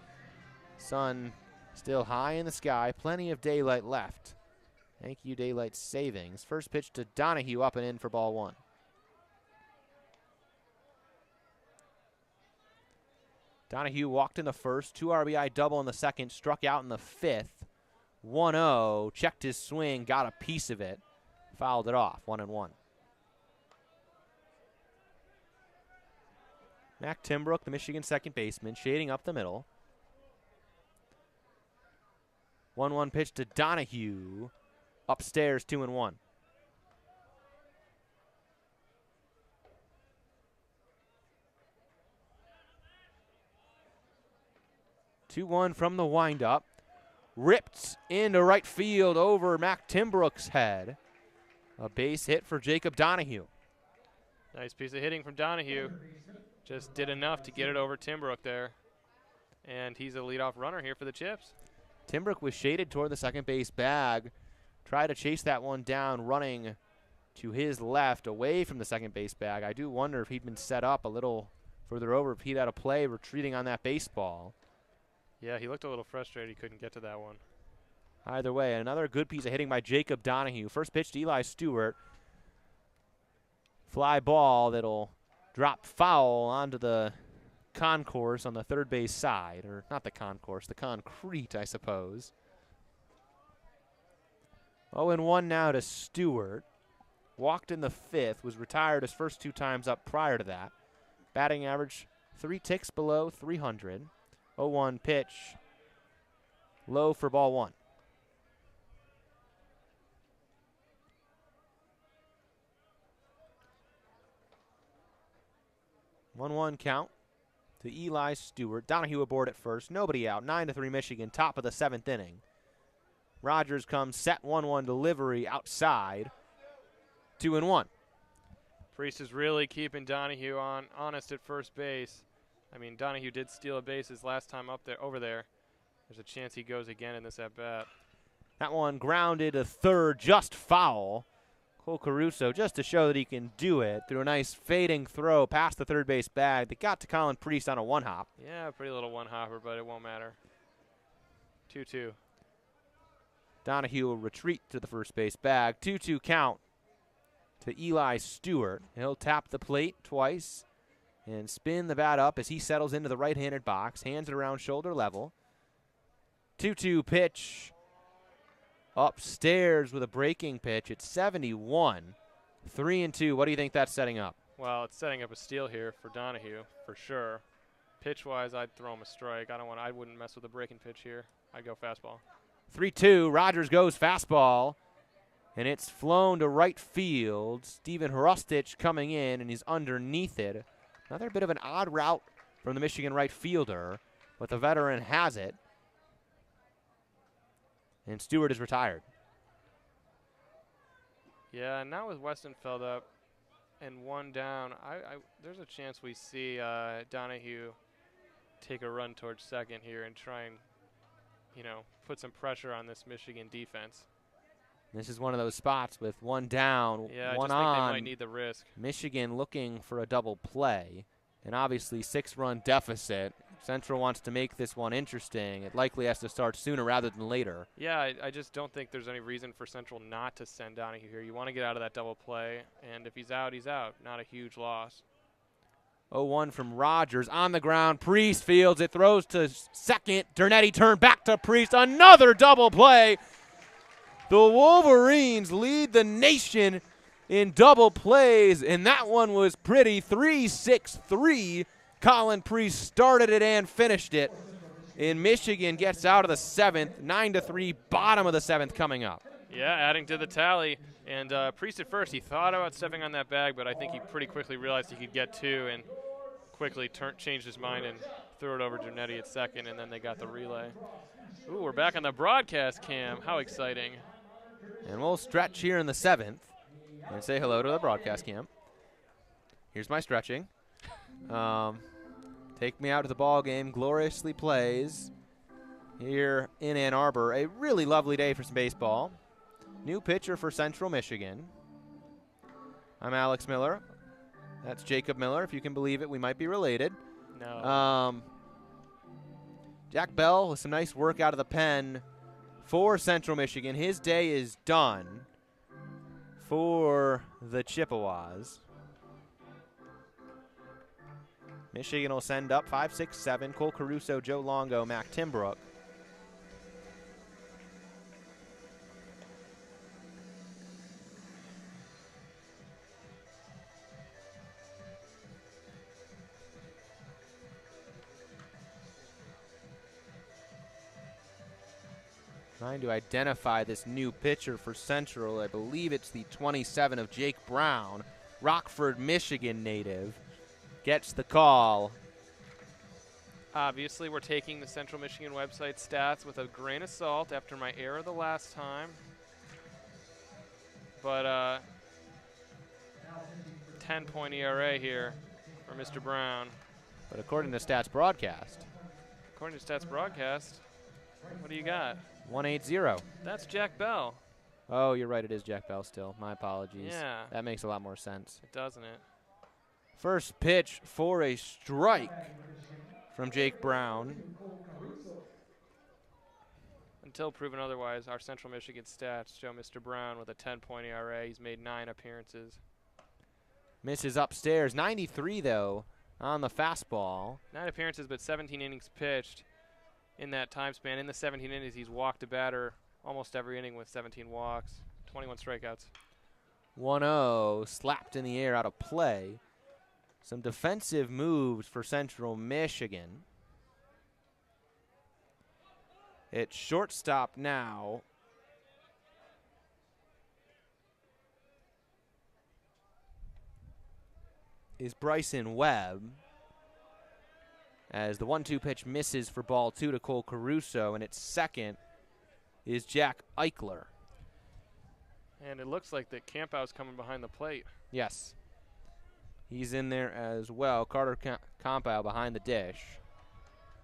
Sun still high in the sky, plenty of daylight left. Thank you, daylight savings. First pitch to Donahue, up and in for ball 1. Donahue walked in the first, 2 RBI double in the second, struck out in the 5th. 1-0, checked his swing, got a piece of it, fouled it off, 1-1. Mac Timbrook, the Michigan second baseman, shading up the middle. 1-1 pitch to Donahue, upstairs, 2-1. 2-1 from the windup. Ripped into right field over Mac Timbrook's head. A base hit for Jacob Donahue. Nice piece of hitting from Donahue. Just did enough to get it over Timbrook there. and he's a leadoff runner here for the Chips. Timbrook was shaded toward the second base bag. Tried to chase that one down, running to his left, away from the second base bag. I do wonder if he'd been set up a little further over, if he'd had a play retreating on that baseball. Yeah, he looked a little frustrated he couldn't get to that one. Either way, another good piece of hitting by Jacob Donahue. First pitch to Eli Stewart. Fly ball that'll drop foul onto the concourse on the third base side. Or not the concourse, the concrete, I suppose. 0-1 now to Stewart. Walked in the fifth, was retired his first 2 times up prior to that. Batting average 3 ticks below 300. 0-1 pitch. Low for ball 1. 1-1 count to Eli Stewart. Donahue aboard at first. Nobody out. 9-3 Michigan. Top of the 7th inning. Rogers comes set 1-1 delivery outside. 2-1. Priest is really keeping Donahue honest at first base. I mean, Donahue did steal a base his last time over there. There's a chance he goes again in this at-bat. That one grounded to third, just foul. Cole Caruso, just to show that he can do it, through a nice fading throw past the third base bag that got to Colin Priest on a one-hop. Yeah, pretty little one-hopper, but it won't matter. 2-2. Donahue will retreat to the first base bag. 2-2 count to Eli Stewart. He'll tap the plate twice and spin the bat up as he settles into the right-handed box. Hands it around shoulder level. 2-2 pitch. Upstairs with a breaking pitch. It's 71. 3-2. What do you think that's setting up? Well, it's setting up a steal here for Donahue for sure. Pitch-wise, I'd throw him a strike. I wouldn't mess with a breaking pitch here. I'd go fastball. 3-2. Rogers goes fastball, and it's flown to right field. Steven Hrustich coming in, and he's underneath it. Another bit of an odd route from the Michigan right fielder, but the veteran has it. And Stewart is retired. Yeah, and now with Westenfeld up and 1 down, there's a chance we see Donahue take a run towards second here and try and, put some pressure on this Michigan defense. This is one of those spots with 1 down, yeah, 1 I just on. think they might need the risk. Michigan looking for a double play, and obviously 6-run deficit. Central wants to make this one interesting. It likely has to start sooner rather than later. Yeah, I just don't think there's any reason for Central not to send Donahue here. You want to get out of that double play, and if he's out, he's out. Not a huge loss. 0-1 from Rogers. On the ground, Priest fields it, throws to second. Dernetti turned back to Priest. Another double play. The Wolverines lead the nation in double plays, and that one was pretty. 3-6-3. Colin Priest started it and finished it. And Michigan gets out of the 7th. 9-3, bottom of the 7th coming up. Yeah, adding to the tally. And Priest at first, he thought about stepping on that bag, but I think he pretty quickly realized he could get 2 and quickly changed his mind and threw it over to Dernetti at second, and then they got the relay. Ooh, we're back on the broadcast cam. How exciting. And we'll stretch here in the 7th and say hello to the broadcast cam. Here's my stretching. Take me out to the ball game. Gloriously plays here in Ann Arbor. A really lovely day for some baseball. New pitcher for Central Michigan. I'm Alex Miller. That's Jacob Miller. If you can believe it, we might be related. No. Jack Bell with some nice work out of the pen for Central Michigan. His day is done for the Chippewas. Michigan will send up 5, 6, 7. Cole Caruso, Joe Longo, Mac Timbrook. Trying to identify this new pitcher for Central. I believe it's the 27 of Jake Brown, Rockford, Michigan native. Gets the call. Obviously, we're taking the Central Michigan website stats with a grain of salt after my error the last time. But 10-point ERA here for Mr. Brown. But according to Stats Broadcast, according to Stats Broadcast. What do you got? 180. That's Jack Bell. Oh, you're right. It is Jack Bell still. My apologies. Yeah. That makes a lot more sense. It doesn't it? First pitch for a strike from Jake Brown. Until proven otherwise, our Central Michigan stats show Mr. Brown with a 10-point ERA. He's made 9 appearances. Misses upstairs. 93, though, on the fastball. 9 appearances, but 17 innings pitched in that time span. In the 17 innings, he's walked a batter almost every inning with 17 walks, 21 strikeouts. 1-0, slapped in the air out of play. Some defensive moves for Central Michigan. It's shortstop now. Is Bryson Webb. As the 1-2 pitch misses for ball 2 to Cole Caruso, and its second is Jack Eichler. And it looks like that Campau's coming behind the plate. Yes. He's in there as well. Carter Campau behind the dish.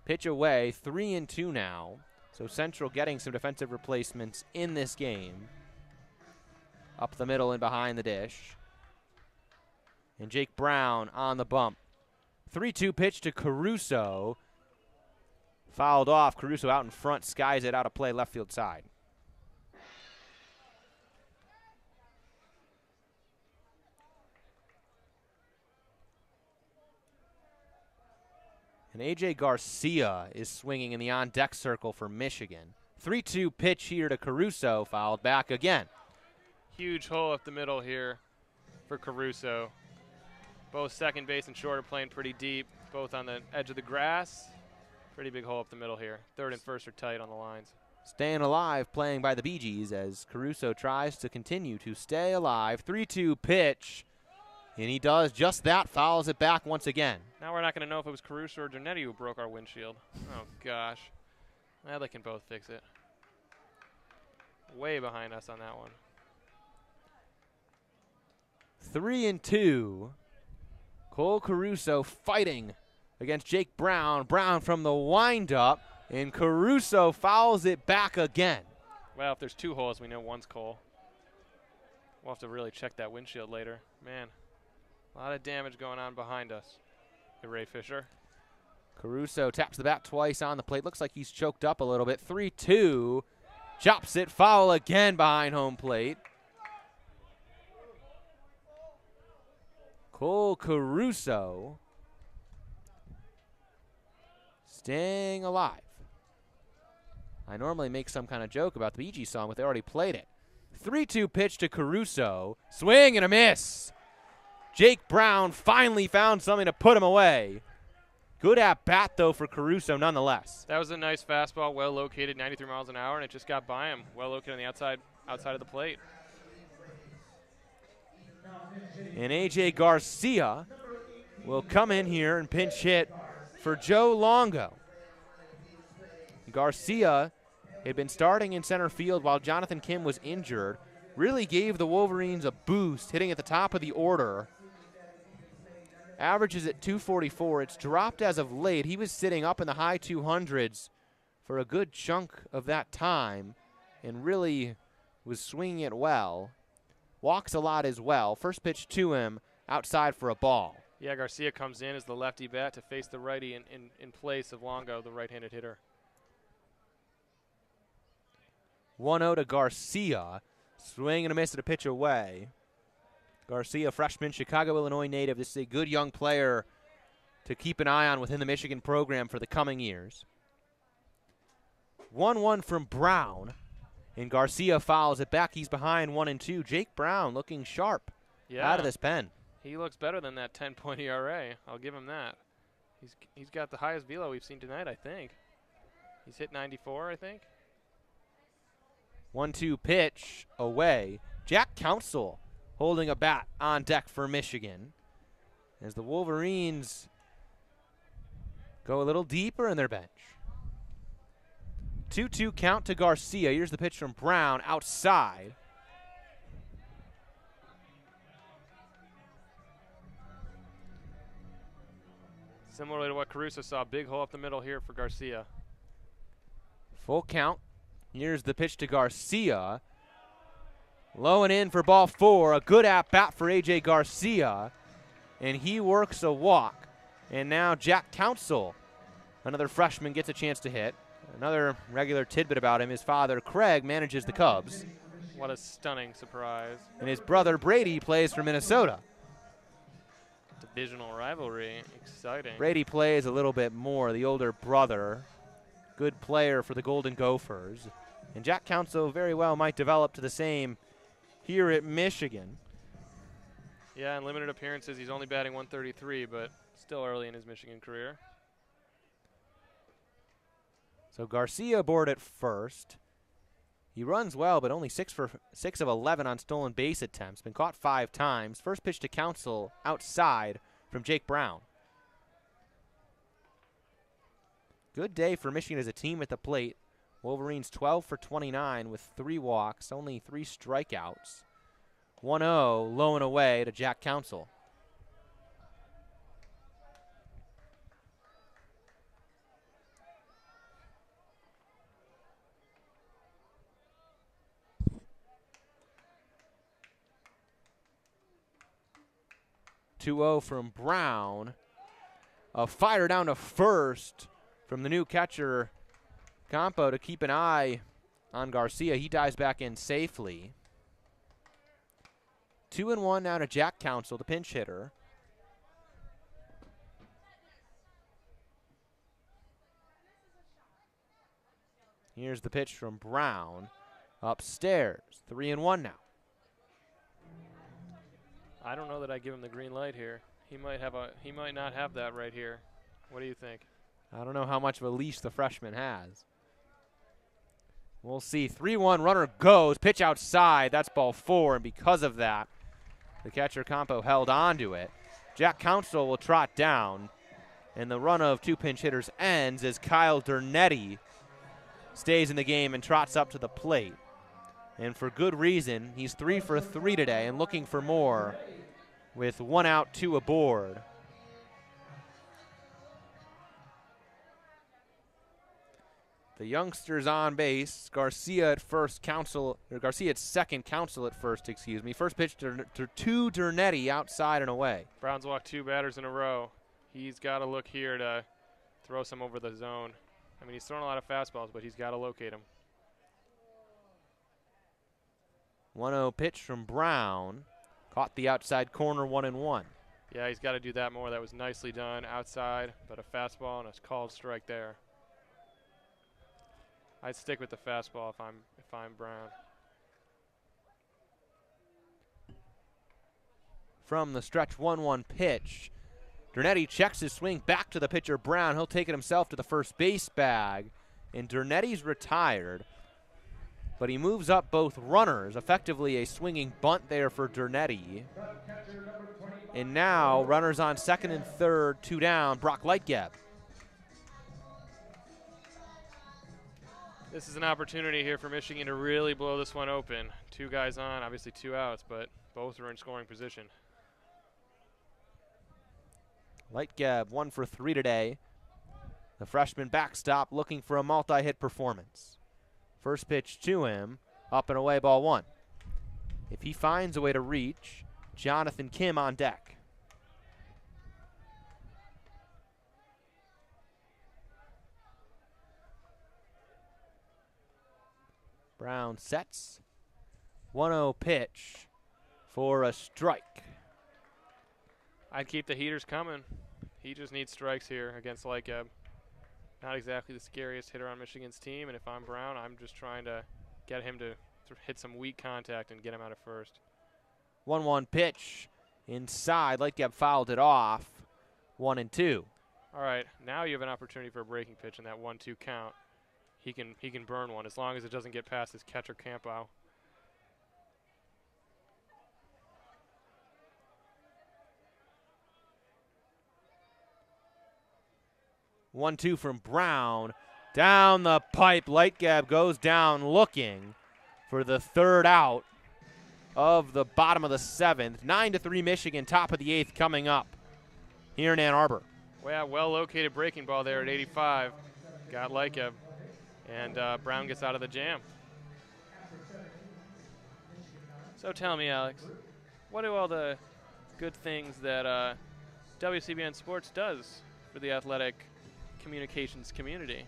Pitch away, 3-2 now. So Central getting some defensive replacements in this game. Up the middle and behind the dish. And Jake Brown on the bump. 3-2 pitch to Caruso. Fouled off. Caruso out in front, skies it out of play, left field side. And A.J. Garcia is swinging in the on-deck circle for Michigan. 3-2 pitch here to Caruso, fouled back again. Huge hole up the middle here for Caruso. Both second base and short are playing pretty deep, both on the edge of the grass. Pretty big hole up the middle here. Third and first are tight on the lines. Staying alive, playing by the Bee Gees as Caruso tries to continue to stay alive. 3-2 pitch, and he does just that, fouls it back once again. Now we're not going to know if it was Caruso or Giannetti who broke our windshield. Oh, gosh. Well, they can both fix it. Way behind us on that one. 3-2. Cole Caruso fighting against Jake Brown. Brown from the windup, and Caruso fouls it back again. Well, if there's 2 holes, we know one's Cole. We'll have to really check that windshield later. Man, a lot of damage going on behind us. Hey, Ray Fisher. Caruso taps the bat twice on the plate. Looks like he's choked up a little bit. 3-2. Chops it, foul again behind home plate. Cole Caruso staying alive. I normally make some kind of joke about the Bee Gees song, but they already played it. 3-2 pitch to Caruso. Swing and a miss. Jake Brown finally found something to put him away. Good at bat, though, for Caruso nonetheless. That was a nice fastball, well located, 93 miles an hour, and it just got by him. Well located on the outside of the plate. And A.J. Garcia will come in here and pinch hit for Joe Longo. Garcia had been starting in center field while Jonathan Kim was injured. Really gave the Wolverines a boost, hitting at the top of the order. Averages at 244. It's dropped as of late. He was sitting up in the high 200s for a good chunk of that time and really was swinging it well. Walks a lot as well. First pitch to him, outside for a ball. Yeah, Garcia comes in as the lefty bat to face the righty in place of Longo, the right-handed hitter. 1-0 to Garcia. Swing and a miss at a pitch away. Garcia, freshman, Chicago, Illinois native. This is a good young player to keep an eye on within the Michigan program for the coming years. 1-1 from Brown. And Garcia fouls it back. He's behind 1-2. Jake Brown looking sharp out of this pen. He looks better than that 10-point ERA. I'll give him that. He's got the highest velo we've seen tonight, I think. He's hit 94, I think. 1-2 pitch away. Jack Council holding a bat on deck for Michigan as the Wolverines go a little deeper in their bench. 2-2 count to Garcia. Here's the pitch from Brown outside. Similar to what Caruso saw, big hole up the middle here for Garcia. Full count. Here's the pitch to Garcia. Low and in for ball 4. A good at-bat for A.J. Garcia. And he works a walk. And now Jack Council, another freshman, gets a chance to hit. Another regular tidbit about him, his father, Craig, manages the Cubs. What a stunning surprise. And his brother, Brady, plays for Minnesota. Divisional rivalry, exciting. Brady plays a little bit more, the older brother. Good player for the Golden Gophers. And Jack Council very well might develop to the same here at Michigan. Yeah, in limited appearances, he's only batting 133, but still early in his Michigan career. So Garcia aboard at first. He runs well, but only 6 of 11 on stolen base attempts. Been caught 5 times. First pitch to Council outside from Jake Brown. Good day for Michigan as a team at the plate. Wolverines 12 for 29 with 3 walks, only 3 strikeouts. 1-0, low and away to Jack Council. From Brown. A fire down to first from the new catcher, Campo, to keep an eye on Garcia. He dives back in safely. 2-1 now to Jack Council, the pinch hitter. Here's the pitch from Brown. Upstairs, 3-1 now. I don't know that I give him the green light here. He might not have that right here. What do you think? I don't know how much of a leash the freshman has. We'll see. 3-1, runner goes. Pitch outside. That's ball 4, and because of that, the catcher Campo held on to it. Jack Council will trot down, and the run of 2 pinch hitters ends as Kyle Dernetti stays in the game and trots up to the plate. And for good reason. He's 3 for 3 today and looking for more with 1 out, 2 aboard. The youngsters on base. Garcia at first, Garcia at second, Council at first, excuse me. First pitch to Dernetti, outside and away. Browns walk 2 batters in a row. He's got to look here to throw some over the zone. I mean, he's thrown a lot of fastballs, but he's got to locate them. 1-0 pitch from Brown. Caught the outside corner, 1-1. Yeah, he's got to do that more. That was nicely done outside, but a fastball and a called strike there. I'd stick with the fastball if I'm Brown. From the stretch, 1-1 pitch. Dernetti checks his swing back to the pitcher Brown. He'll take it himself to the first base bag. And Dernetti's retired. But he moves up both runners. Effectively a swinging bunt there for Dernetti. And now runners on second and third, 2 down, Brock Lightgeb. This is an opportunity here for Michigan to really blow this one open. 2 guys on, obviously 2 outs, but both are in scoring position. Lightgeb 1 for 3 today. The freshman backstop looking for a multi-hit performance. First pitch to him, up and away, ball 1. If he finds a way to reach, Jonathan Kim on deck. Brown sets. 1-0 pitch for a strike. I'd keep the heaters coming. He just needs strikes here against Lightgeb. Not exactly the scariest hitter on Michigan's team, and if I'm Brown, I'm just trying to get him to hit some weak contact and get him out of first. 1-1 pitch inside. Lightgeb fouled it off. 1-2. All right, now you have an opportunity for a breaking pitch in that 1-2 count. He can burn one as long as it doesn't get past his catcher Campo. One, 2 from Brown. Down the pipe. Lightgeb goes down looking for the 3rd out of the bottom of the 7th. 9-3 Michigan, top of the 8th coming up here in Ann Arbor. well-located breaking ball there at 85. Got like him. And Brown gets out of the jam. So tell me, Alex, what are all the good things that WCBN Sports does for the athletic communications community?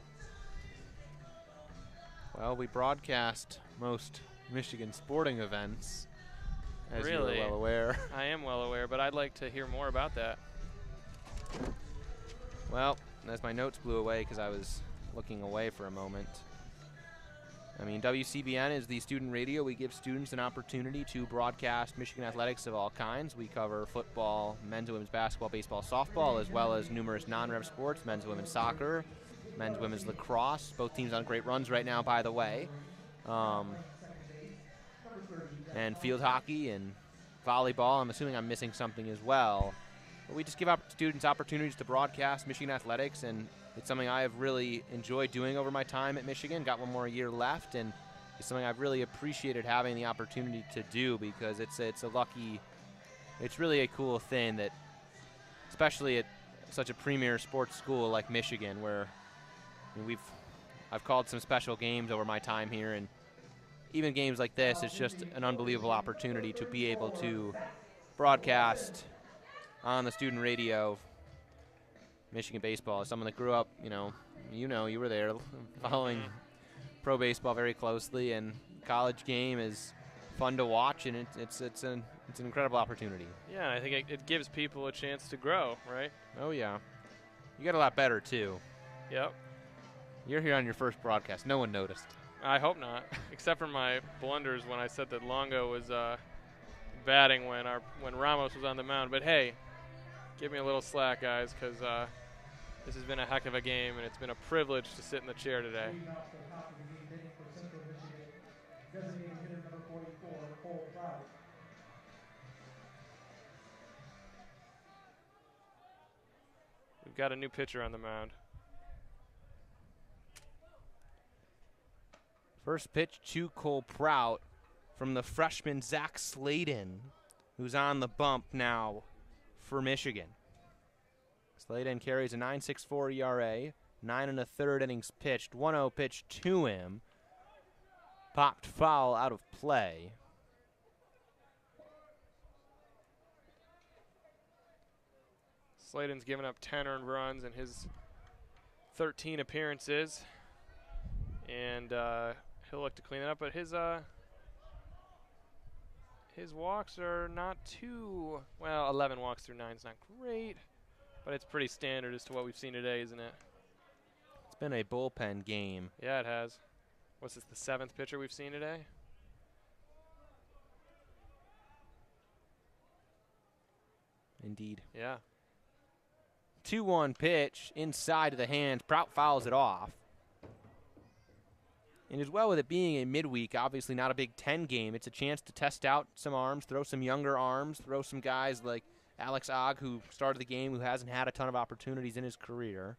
Well, we broadcast most Michigan sporting events, as Really? you're well aware. I am well aware, but I'd like to hear more about that. Well, as my notes blew away because I was looking away for a moment. I mean, WCBN is the student radio. We give students an opportunity to broadcast Michigan athletics of all kinds. We cover football, men's and women's basketball, baseball, softball, as well as numerous non-rev sports, men's and women's soccer, men's and women's lacrosse. Both teams on great runs right now, by the way. And field hockey and volleyball. I'm assuming I'm missing something as well. But we just give students opportunities to broadcast Michigan athletics, and it's something I have really enjoyed doing over my time at Michigan. Got one more year left, and it's something I've really appreciated having the opportunity to do, because it's really a cool thing that, especially at such a premier sports school like Michigan, where I've called some special games over my time here, and even games like this, it's just an unbelievable opportunity to be able to broadcast on the student radio Michigan baseball. As someone that grew up, you were there following pro baseball very closely, and college game is fun to watch, and it's an incredible opportunity. Yeah, I think it gives people a chance to grow, right? Oh yeah, you got a lot better too. Yep. You're here on your first broadcast. No one noticed. I hope not, except for my blunders when I said that Longo was batting when Ramos was on the mound. But hey, give me a little slack, guys, because this has been a heck of a game, and it's been a privilege to sit in the chair today. We've got a new pitcher on the mound. First pitch to Cole Prout from the freshman Zach Sladen, who's on the bump now for Michigan. Sladen carries a 9.64 ERA, 9 1/3 innings pitched, 1-0 pitch to him. Popped foul out of play. Sladen's given up 10 earned runs in his 13 appearances, and he'll look to clean it up, but his walks are not too, 11 walks through 9 is not great, but it's pretty standard as to what we've seen today, isn't it? It's been a bullpen game. Yeah, it has. What's this, the 7th pitcher we've seen today? Indeed. Yeah. 2-1 pitch inside of the hands. Prout fouls it off. And as well, with it being a midweek, obviously not a Big Ten game, it's a chance to test out some arms, throw some younger arms, throw some guys like Alex Ogg, who started the game, who hasn't had a ton of opportunities in his career.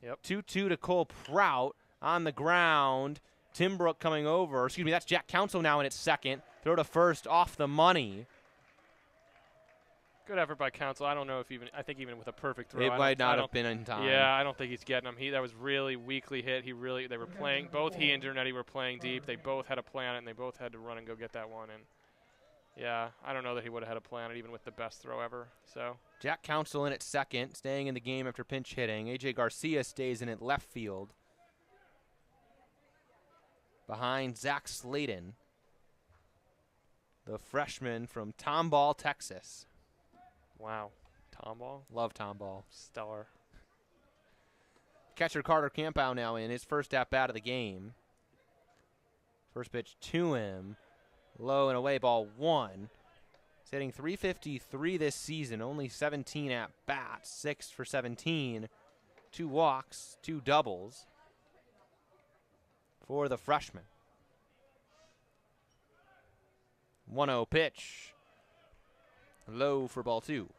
Yep. 2-2 to Cole Prout on the ground. Tim Brook coming over. Excuse me, that's Jack Council now in its second. Throw to first off the money. Good effort by Council. I don't know if I think even with a perfect throw, it might not have been in time. Yeah, I don't think he's getting him. That was really weakly hit. They were playing, both he and Dernetti were playing deep. They both had a play on it, and they both had to run and go get that one. And yeah, I don't know that he would have had a play on it even with the best throw ever. So Jack Council in at second, staying in the game after pinch hitting. A.J. Garcia stays in at left field, behind Zach Sladen, the freshman from Tomball, Texas. Wow. Tomball? Love Tomball. Stellar. Catcher Carter Campow now in his first at-bat of the game. First pitch to him. Low and away, ball 1. He's hitting .353 this season, only 17 at-bats, 6 for 17. 2 walks, 2 doubles for the freshman. 1-0 pitch. Low for ball 2.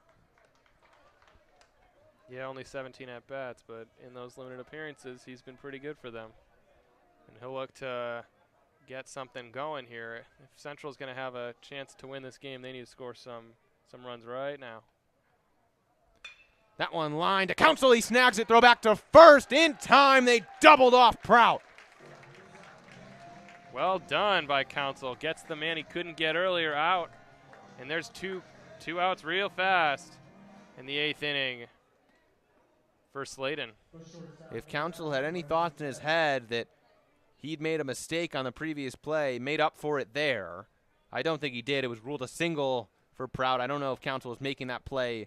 Yeah, only 17 at-bats, but in those limited appearances, he's been pretty good for them. And he'll look to get something going here. If Central's going to have a chance to win this game, they need to score some runs right now. That one line to Council. He snags it. Throw back to first. In time, they doubled off Prout. Well done by Council. Gets the man he couldn't get earlier out. And there's two outs real fast in the 8th inning for Sladen. If Council had any thoughts in his head that he'd made a mistake on the previous play, made up for it there, I don't think he did. It was ruled a single for Prout. I don't know if Council was making that play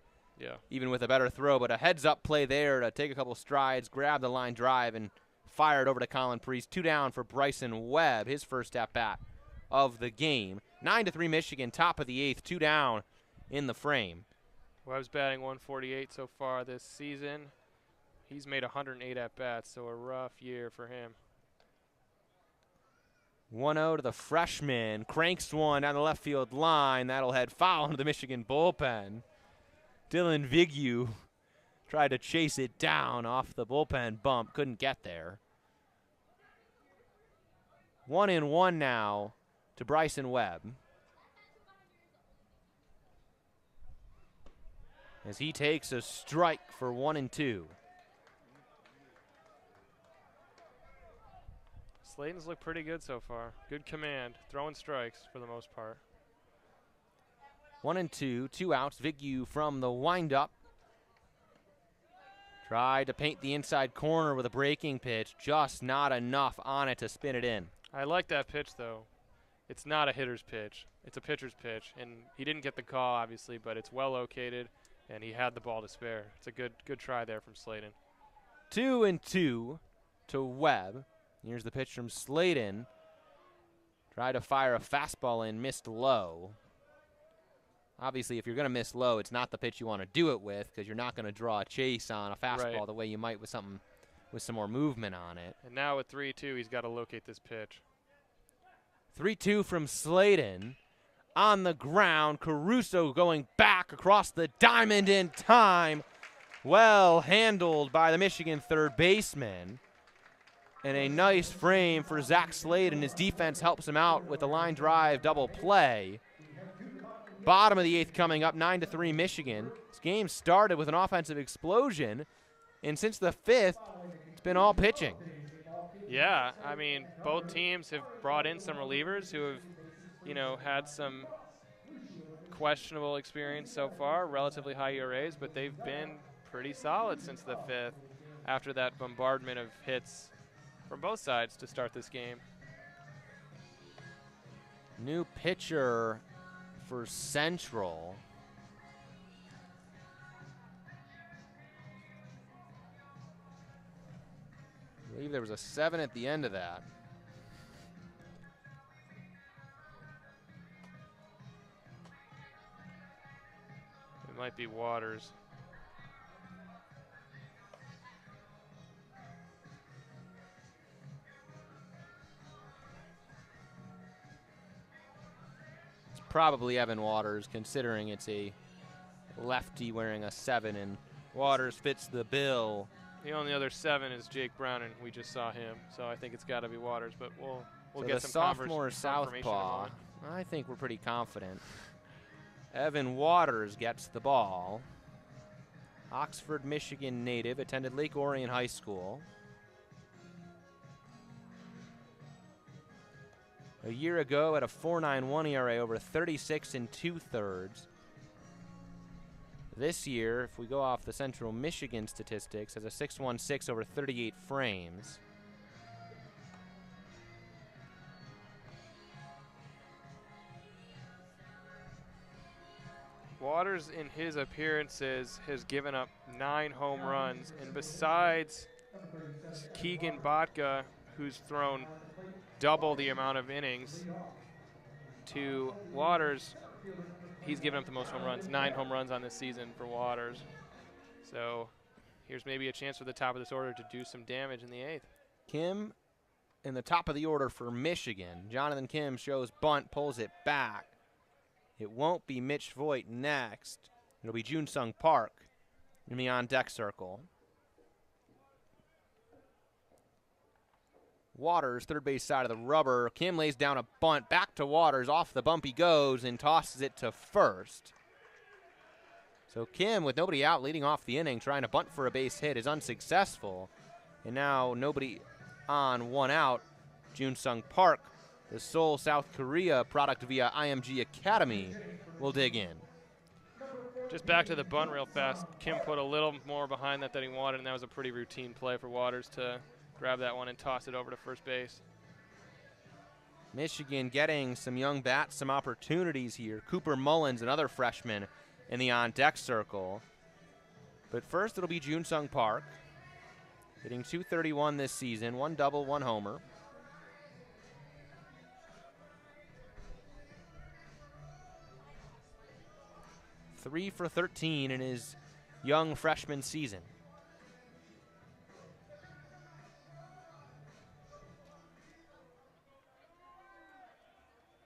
even with a better throw, but a heads-up play there to take a couple strides, grab the line drive, and fire it over to Colin Priest. 2 down for Bryson Webb, his first at-bat of the game. 9-3 Michigan, top of the 8th, 2 down in the frame. Webb's batting 148 so far this season. He's made 108 at-bats, so a rough year for him. 1-0 to the freshman. Cranks one down the left field line. That'll head foul into the Michigan bullpen. Dylan Vigue tried to chase it down off the bullpen bump. Couldn't get there. 1-1 now to Bryson Webb, as he takes a strike for 1-2. Sladen's looked pretty good so far. Good command, throwing strikes for the most part. 1-2, 2 outs. Vigue from the windup. Tried to paint the inside corner with a breaking pitch. Just not enough on it to spin it in. I like that pitch, though. It's not a hitter's pitch. It's a pitcher's pitch. And he didn't get the call, obviously, but it's well located, and he had the ball to spare. It's a good try there from Sladen. 2-2 to Webb. Here's the pitch from Sladen. Tried to fire a fastball in, missed low. Obviously, if you're going to miss low, it's not the pitch you want to do it with, because you're not going to draw a chase on a fastball the way you might with something with some more movement on it. And now with 3-2, he's got to locate this pitch. 3-2 from Sladen. On the ground, Caruso going back across the diamond in time. Well handled by the Michigan third baseman. And a nice frame for Zach Sladen. His defense helps him out with a line drive double play. Bottom of the 8th coming up, 9-3 Michigan. This game started with an offensive explosion, and since the 5th, it's been all pitching. Yeah, I mean, both teams have brought in some relievers who have, had some questionable experience so far, relatively high ERAs, but they've been pretty solid since the 5th after that bombardment of hits from both sides to start this game. New pitcher for Central. I believe there was a 7 at the end of that. It might be Waters. Probably Evan Waters, considering it's a lefty wearing a 7, and Waters fits the bill. The only other 7 is Jake Brown, and we just saw him, so I think it's got to be Waters. But we'll so get the some sophomore southpaw. I think we're pretty confident. Evan Waters gets the ball. Oxford, Michigan native, attended Lake Orion High School. A year ago at a 4.91 ERA over 36 2/3. This year, if we go off the Central Michigan statistics, has a 6.16 over 38 frames. Waters, in his appearances, has given up 9 home runs, and besides Keegan Botka, who's thrown double the amount of innings, to Waters, he's given up the most home runs, 9 home runs on this season for Waters. So here's maybe a chance for the top of this order to do some damage in the 8th. Kim in the top of the order for Michigan. Jonathan Kim shows bunt, pulls it back. It won't be Mitch Voigt next. It'll be Jun Sung Park in the on-deck circle. Waters, third base side of the rubber. Kim lays down a bunt. Back to Waters. Off the bump he goes and tosses it to first. So Kim, with nobody out, leading off the inning, trying to bunt for a base hit, is unsuccessful. And now nobody on, one out. Jun-Sung Park, the Seoul, South Korea product via IMG Academy, will dig in. Just back to the bunt real fast. Kim put a little more behind that than he wanted, and that was a pretty routine play for Waters to grab that one and toss it over to first base. Michigan getting some young bats some opportunities here. Cooper Mullins, another freshman, in the on-deck circle. But first it'll be Jun-Sung Park, hitting .231 this season, 1 double, 1 homer. Three for 13 in his young freshman season.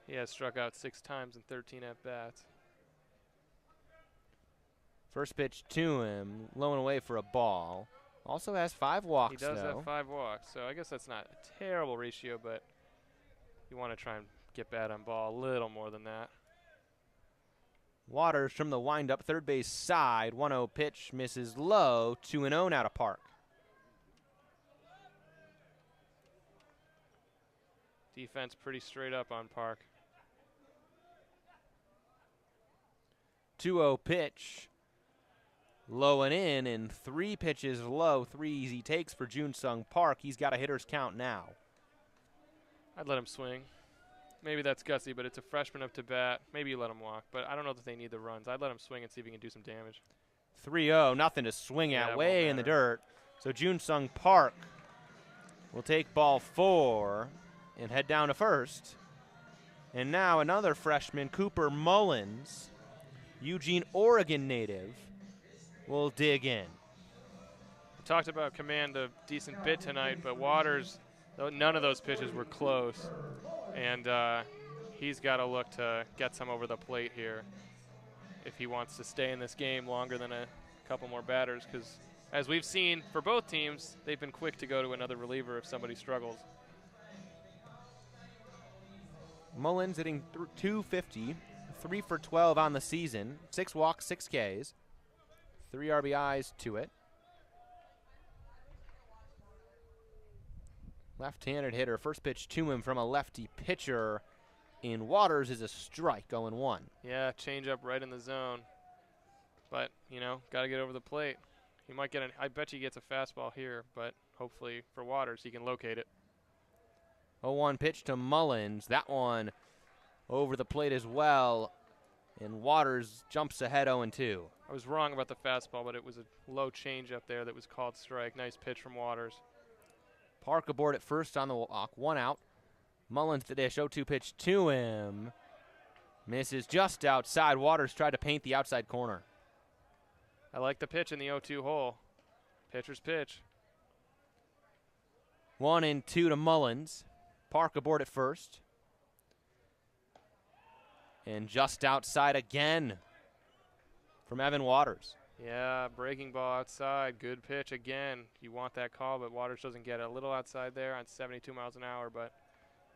He has struck out 6 times in 13 at-bats. First pitch to him, low and away for a ball. Also has 5 walks, He does though. have 5 walks, so I guess that's not a terrible ratio, but you want to try and get bat on ball a little more than that. Waters from the windup, third base side. 1-0 pitch, misses low. 2-0 now to Park. Defense pretty straight up on Park. 2-0 pitch. Low and in, and 3 pitches low. 3 easy takes for Jun-Sung Park. He's got a hitter's count now. I'd let him swing. Maybe that's gutsy, but it's a freshman up to bat. Maybe you let him walk, but I don't know that they need the runs. I'd let him swing and see if he can do some damage. 3-0, nothing to swing at, way in the dirt. So Jun-Sung Park will take ball 4 and head down to first. And now another freshman, Cooper Mullins, Eugene, Oregon native, will dig in. We talked about command a decent bit tonight, but Waters, none of those pitches were close. And he's got to look to get some over the plate here if he wants to stay in this game longer than a couple more batters, because as we've seen for both teams, they've been quick to go to another reliever if somebody struggles. Mullins hitting .250, 3 for 12 on the season, 6 walks, 6 Ks, 3 RBIs to it. Left-handed hitter, first pitch to him from a lefty pitcher in Waters is a strike, 0-1. Yeah, change up right in the zone. But, you know, got to get over the plate. He might get I bet he gets a fastball here, but hopefully for Waters he can locate it. 0-1 pitch to Mullins. That one over the plate as well. And Waters jumps ahead 0-2. I was wrong about the fastball, but it was a low change up there that was called strike. Nice pitch from Waters. Park aboard at first on the walk, 1 out. Mullins the dish, 0-2 pitch to him. Misses just outside. Waters tried to paint the outside corner. I like the pitch in the 0-2 hole. Pitcher's pitch. 1-2 to Mullins. Park aboard at first. And just outside again from Evan Waters. Yeah, breaking ball outside. Good pitch again. You want that call, but Waters doesn't get it. A little outside there on 72 miles an hour, but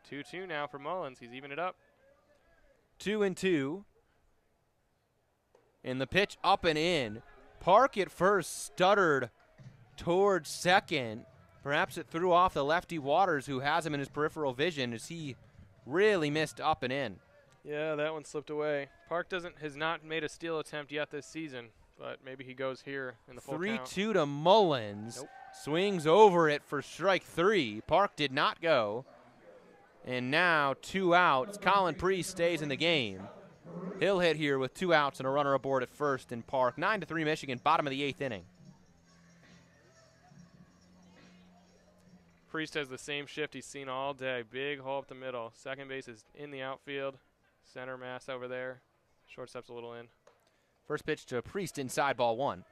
2-2 now for Mullins. He's even it up. 2-2. And the pitch up and in. Park at first stuttered towards second. Perhaps it threw off the lefty Waters, who has him in his peripheral vision, as he really missed up and in. Yeah, that one slipped away. Park has not made a steal attempt yet this season, but maybe he goes here in the full count. 3-2 to Mullins. Nope. Swings over it for strike 3. Park did not go. And now 2 outs. Colin Priest stays in the game. He'll hit here with 2 outs and a runner aboard at first in Park. 9-3 Michigan, bottom of the 8th inning. Priest has the same shift he's seen all day. Big hole up the middle. Second base is in the outfield. Center mass over there. Shortstop's a little in. First pitch to Priest inside, ball 1.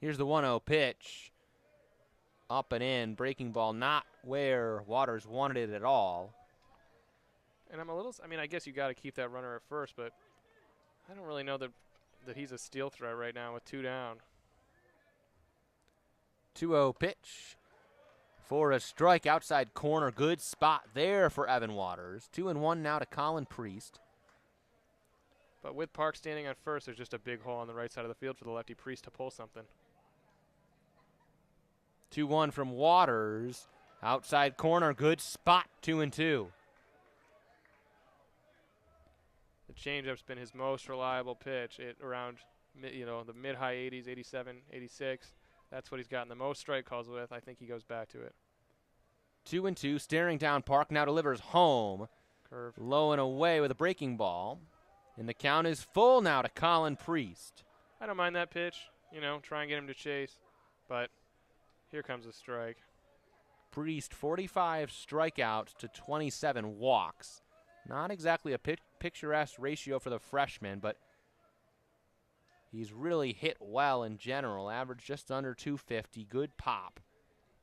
Here's the 1-0 pitch. Up and in, breaking ball, not where Waters wanted it at all. And I'm a little, I guess you got to keep that runner at first, but I don't really know that he's a steal threat right now with 2 down. 2-0 pitch for a strike outside corner. Good spot there for Evan Waters. 2-1 now to Colin Priest. But with Park standing on first, there's just a big hole on the right side of the field for the lefty Priest to pull something. 2-1 from Waters. Outside corner, good spot, 2-2. The changeup's been his most reliable pitch at around the mid-high 80s, 87, 86. That's what he's gotten the most strike calls with. I think he goes back to it. 2-2, staring down Park, now delivers home. Curve. Low and away with a breaking ball. And the count is full now to Colin Priest. I don't mind that pitch, try and get him to chase. But here comes a strike. Priest, 45 strikeouts to 27 walks. Not exactly a picturesque ratio for the freshman, but he's really hit well in general. Average just under 250, good pop.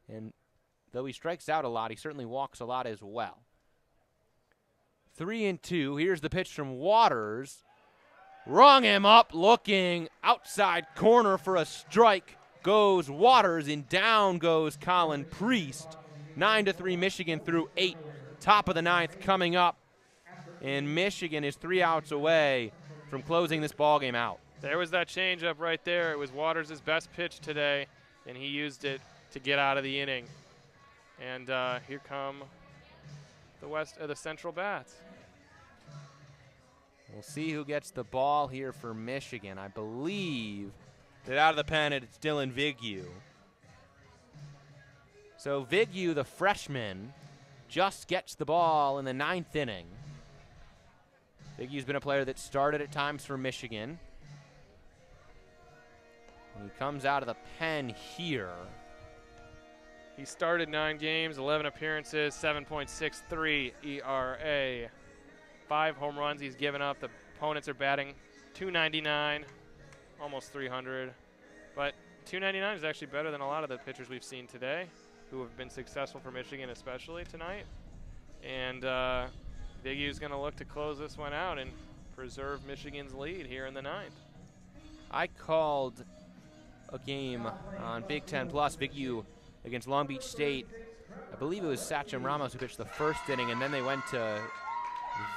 And though he strikes out a lot, he certainly walks a lot as well. 3-2, here's the pitch from Waters. Rung him up, looking outside corner for a strike. Goes Waters, and down goes Colin Priest. 9-3 Michigan through 8. Top of the ninth coming up. And Michigan is 3 outs away from closing this ballgame out. There was that changeup right there. It was Waters' best pitch today, and he used it to get out of the inning. And here come the Central Bats. We'll see who gets the ball here for Michigan. I believe that out of the pen it's Dylan Vigue. So Vigue, the freshman, just gets the ball in the 9th inning. Vigue's been a player that started at times for Michigan. And he comes out of the pen here. He started 9 games, 11 appearances, 7.63 ERA. 5 home runs he's given up. The opponents are batting .299, almost .300. But .299 is actually better than a lot of the pitchers we've seen today who have been successful for Michigan, especially tonight. And Vigue is going to look to close this one out and preserve Michigan's lead here in the 9th. I called a game on Big Ten Plus, Vigue against Long Beach State. I believe it was Sachin Ramos who pitched the first inning, and then they went to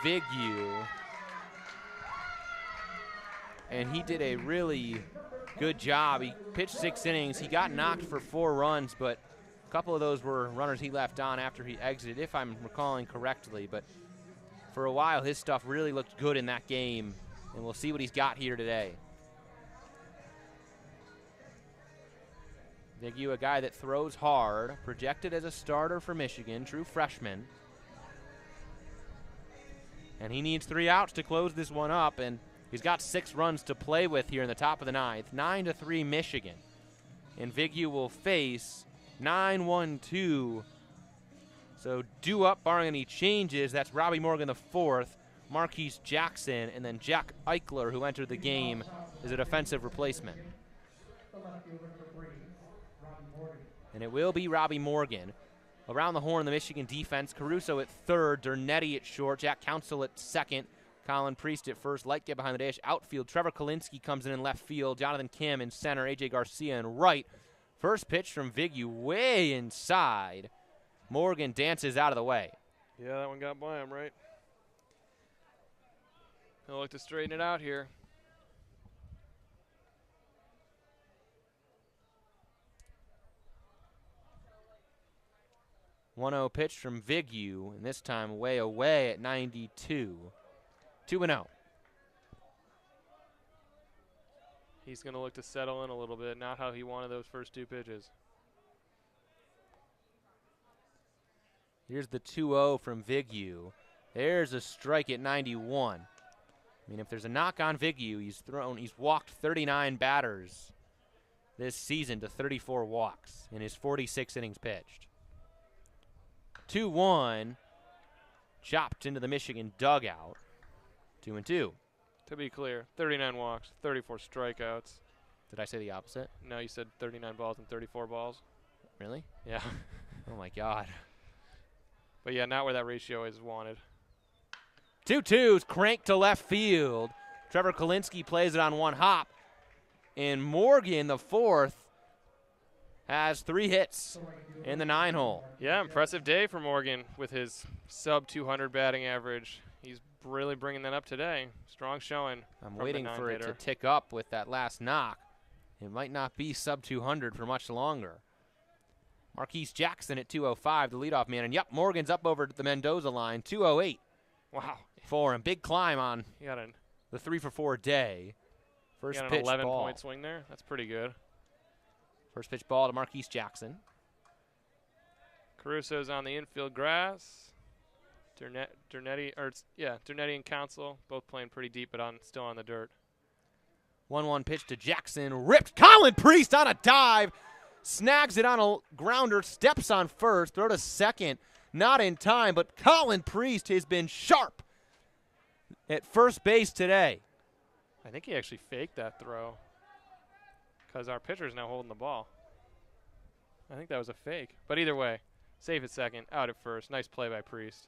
Vigue. And he did a really good job. He pitched 6 innings. He got knocked for 4 runs, but a couple of those were runners he left on after he exited, if I'm recalling correctly. But for a while, his stuff really looked good in that game, and we'll see what he's got here today. Vigue, a guy that throws hard, projected as a starter for Michigan, true freshman. And he needs 3 outs to close this one up, and he's got 6 runs to play with here in the top of the 9th. 9-3 Michigan. And Vigue will face 9-1-2. So due up, barring any changes, that's Robbie Morgan the 4th, Marquise Jackson, and then Jack Eichler, who entered the game as a defensive replacement. And it will be Robbie Morgan. Around the horn, the Michigan defense, Caruso at 3rd, Dernetti at short, Jack Council at 2nd, Colin Priest at 1st, Lightgate behind the dish. Outfield, Trevor Kalinsky comes in left field, Jonathan Kim in center, A.J. Garcia in right. First pitch from Vigue way inside. Morgan dances out of the way. Yeah, that one got by him, right? He'll look to straighten it out here. .1-0 pitch from Vigue, and this time way away at 92. 2-0. He's going to look to settle in a little bit, not how he wanted those first 2 pitches. Here's the 2-0 from Vigue. There's a strike at 91. I mean, if there's a knock on Vigue, he's walked 39 batters this season to 34 walks in his 46 innings pitched. 2-1, chopped into the Michigan dugout. 2-2. To be clear, 39 walks, 34 strikeouts. Did I say the opposite? No, you said 39 balls and 34 balls. Really? Yeah. Oh, my God. But, yeah, not where that ratio is wanted. 2-2's cranked to left field. Trevor Kalinsky plays it on one hop. And Morgan, the 4th, has 3 hits in the 9-hole. Yeah, impressive day for Morgan with his sub-200 batting average. He's really bringing that up today. Strong showing. I'm waiting for it to tick up with that last knock. It might not be sub-200 for much longer. Marquise Jackson at 205, the leadoff man. And, yep, Morgan's up over the Mendoza line, 208. Wow. For him. Big climb on He got the 3-for-4 day. First an pitch 11-point swing there. That's pretty good. First pitch ball to Marquise Jackson. Caruso's on the infield grass. Dernetti and Council both playing pretty deep, but still on the dirt. 1-1 pitch to Jackson. Ripped. Colin Priest on a dive. Snags it on a grounder. Steps on first. Throw to second. Not in time, but Colin Priest has been sharp at first base today. I think he actually faked that throw because our pitcher's now holding the ball. I think that was a fake. But either way, safe at second, out at first. Nice play by Priest.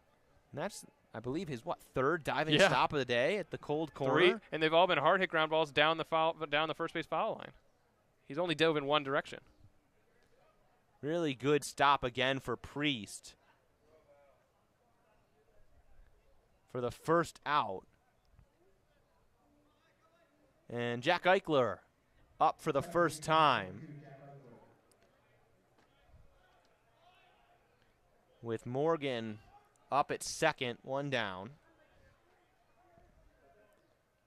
And that's, I believe, his, third diving stop of the day at the cold corner? 3, and they've all been hard hit ground balls down the first base foul line. He's only dove in one direction. Really good stop again for Priest for the first out. And Jack Eichler up for the first time, with Morgan up at second, 1 down.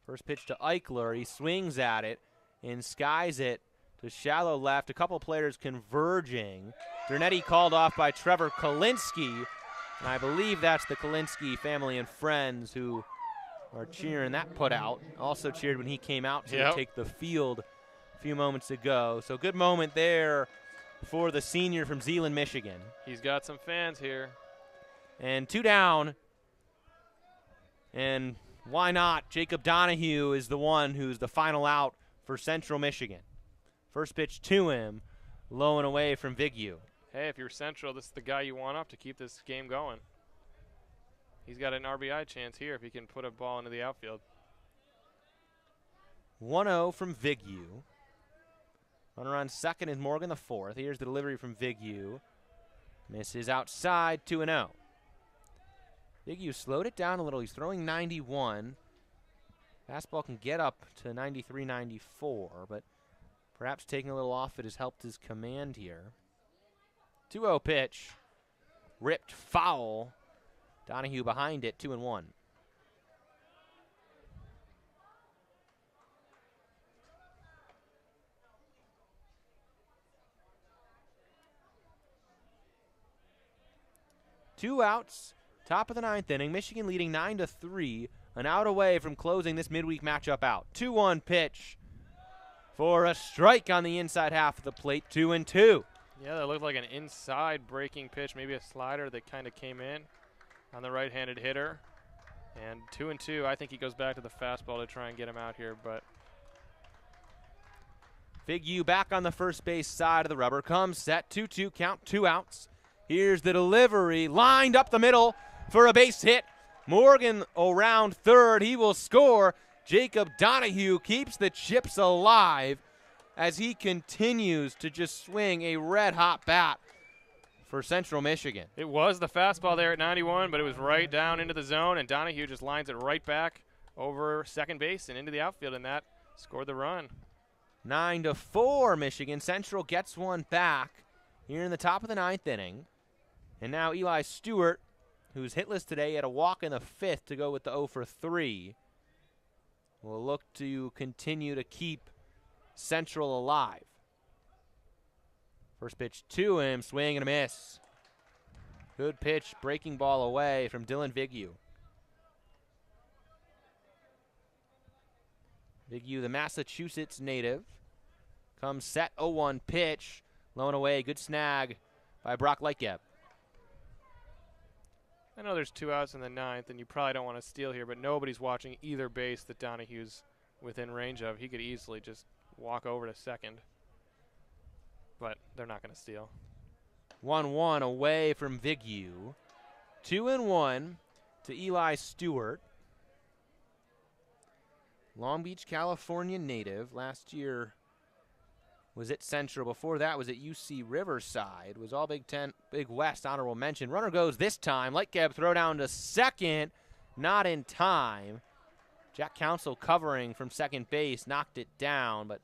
First pitch to Eichler. He swings at it and skies it to shallow left. A couple players converging. Dernetti called off by Trevor Kalinsky. And I believe that's the Kalinsky family and friends who are cheering that put out. Also cheered when he came out to take the field a few moments ago. So good moment there for the senior from Zeeland, Michigan. He's got some fans here. And 2 down. And why not? Jacob Donahue is the one who's the final out for Central Michigan. First pitch to him, low and away from Vigue. Hey, if you're Central, this is the guy you want up to keep this game going. He's got an RBI chance here if he can put a ball into the outfield. 1-0 from Vigue. Runner on second is Morgan the fourth. Here's the delivery from Vigue. Misses outside, 2-0. Vigue slowed it down a little. He's throwing 91. Fastball can get up to 93, 94, but perhaps taking a little off it has helped his command here. 2-0 pitch. Ripped foul. Donahue behind it, 2-1. Two outs, top of the 9th inning. Michigan leading 9-3, an out away from closing this midweek matchup out. 2-1 pitch for a strike on the inside half of the plate, 2-2. Yeah, that looked like an inside breaking pitch, maybe a slider that kind of came in on the right-handed hitter. And 2-2, I think he goes back to the fastball to try and get him out here, but Vigue back on the first base side of the rubber. Comes set, 2-2 count, 2 outs. Here's the delivery, lined up the middle for a base hit. Morgan around third, he will score. Jacob Donahue keeps the Chips alive as he continues to just swing a red-hot bat for Central Michigan. It was the fastball there at 91, but it was right down into the zone, and Donahue just lines it right back over second base and into the outfield, and that scored the run. 9-4 Michigan. Central gets one back here in the top of the 9th inning. And now Eli Stewart, who's hitless today, had a walk in the 5th to go with the 0-for-3. Will look to continue to keep Central alive. First pitch to him, swing and a miss. Good pitch, breaking ball away from Dylan Vigue. Vigue, the Massachusetts native, comes set, 0-1 pitch, low and away, good snag by Brock Lightgeb. I know there's 2 outs in the 9th, and you probably don't want to steal here, but nobody's watching either base that Donahue's within range of. He could easily just walk over to second, but they're not going to steal. 1-1 away from Vigue. 2-1 to Eli Stewart. Long Beach, California native. Last year was at Central. Before that was at UC Riverside. Was all Big Ten, Big West, honorable mention. Runner goes this time. Lightcap throw down to second. Not in time. Jack Council covering from second base. Knocked it down, but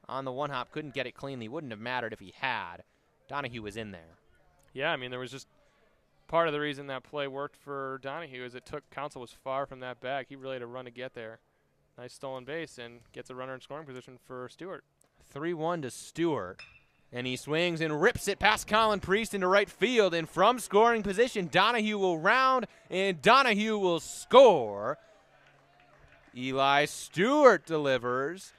on the one hop couldn't get it cleanly. Wouldn't have mattered if he had. Donahue was in there. Yeah, I mean, there was just part of the reason that play worked for Donahue is it took Council was far from that bag. He really had to run to get there. Nice stolen base and gets a runner in scoring position for Stewart. 3-1 to Stewart. And he swings and rips it past Colin Priest into right field. And from scoring position, Donahue will round and Donahue will score. Eli Stewart delivers.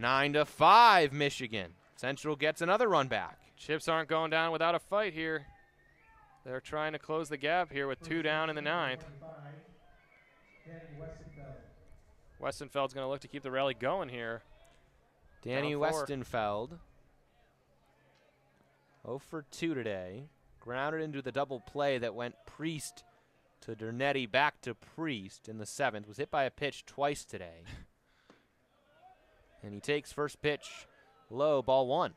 9-5 Michigan. Central gets another run back. Chips aren't going down without a fight here. They're trying to close the gap here with 2 down in the 9th. Westenfeld's going to look to keep the rally going here. Danny Westenfeld, 0 for 2 today. Grounded into the double play that went Priest to Dernetti, back to Priest in the 7th. Was hit by a pitch twice today. And he takes first pitch low, ball 1.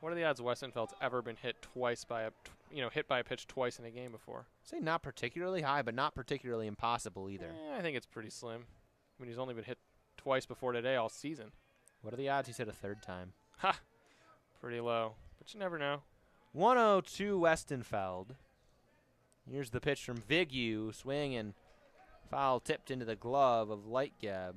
What are the odds Westenfeld's ever been hit twice by hit by a pitch twice in a game before? I'd say not particularly high, but not particularly impossible either. I think it's pretty slim. I mean, he's only been hit twice before today all season. What are the odds he's hit a 3rd time? Ha! Pretty low, but you never know. 1-0-2 Westenfeld. Here's the pitch from Vigue. Swing and foul tipped into the glove of Lightgeb.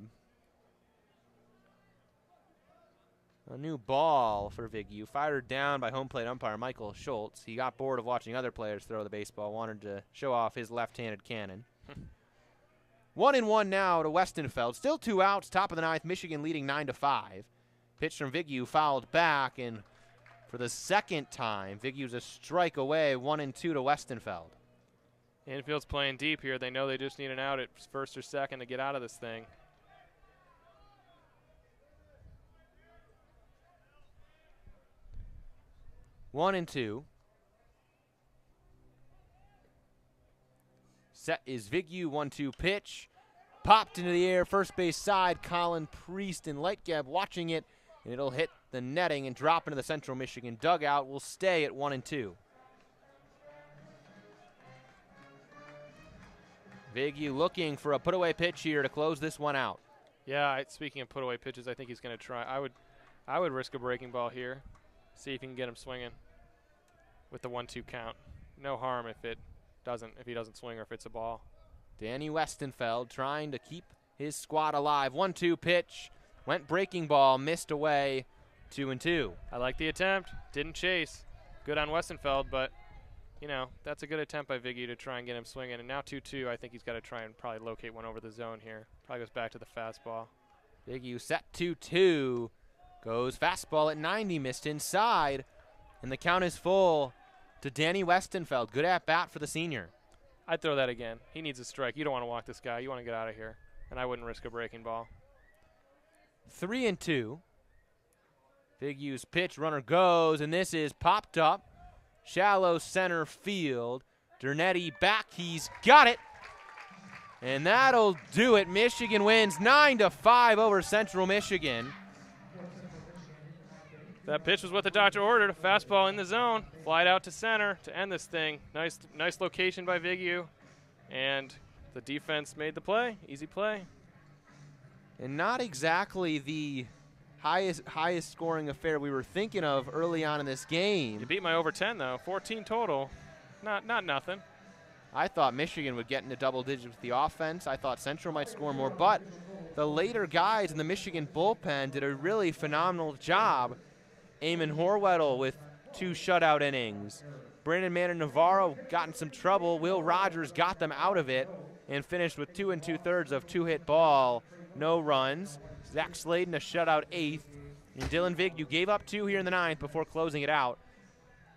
A new ball for Vigue. Fired down by home plate umpire Michael Schultz. He got bored of watching other players throw the baseball, wanted to show off his left-handed cannon. 1-1 now to Westenfeld. Still 2 outs, top of the 9th. Michigan leading 9-5. Pitch from Vigue, fouled back, and for the 2nd time, Vigue's a strike away. 1-2 to Westenfeld. Infield's playing deep here. They know they just need an out at 1st or 2nd to get out of this thing. One and 2. Set is Vigue, 1-2 pitch. Popped into the air, first base side. Colin Priest and Lightgeb watching it, and it'll hit the netting and drop into the Central Michigan dugout. Will stay at 1-2. Vigue looking for a put-away pitch here to close this one out. Yeah, speaking of put-away pitches, I think he's going to try. I would risk a breaking ball here. See if you can get him swinging with the 1-2 count. No harm if he doesn't swing or if it's a ball. Danny Westenfeld trying to keep his squad alive. 1-2 pitch. Went breaking ball, missed away. 2-2. I like the attempt. Didn't chase. Good on Westenfeld, but, that's a good attempt by Vigue to try and get him swinging. And now 2-2, I think he's got to try and probably locate one over the zone here. Probably goes back to the fastball. Vigue set 2-2. Goes fastball at 90, missed inside. And the count is full to Danny Westenfeld. Good at bat for the senior. I'd throw that again. He needs a strike. You don't want to walk this guy. You want to get out of here. And I wouldn't risk a breaking ball. 3-2. Vigue's pitch, runner goes, and this is popped up. Shallow center field. Dernetti back. He's got it. And that'll do it. Michigan wins 9-5 over Central Michigan. That pitch was what the doctor ordered. A fastball in the zone. Flied out to center to end this thing. Nice location by Vigue. And the defense made the play. Easy play. And not exactly the highest scoring affair we were thinking of early on in this game. You beat my over 10, though. 14 total. Not nothing. I thought Michigan would get into double digits with the offense. I thought Central might score more. But the later guys in the Michigan bullpen did a really phenomenal job. Eamon Horwedel with 2 shutout innings. Brandon Manor Navarro got in some trouble. Will Rogers got them out of it and finished with 2 2/3 of 2-hit ball. No runs. Zach Sladen a shutout 8th. And Dylan Vigue gave up 2 here in the 9th before closing it out.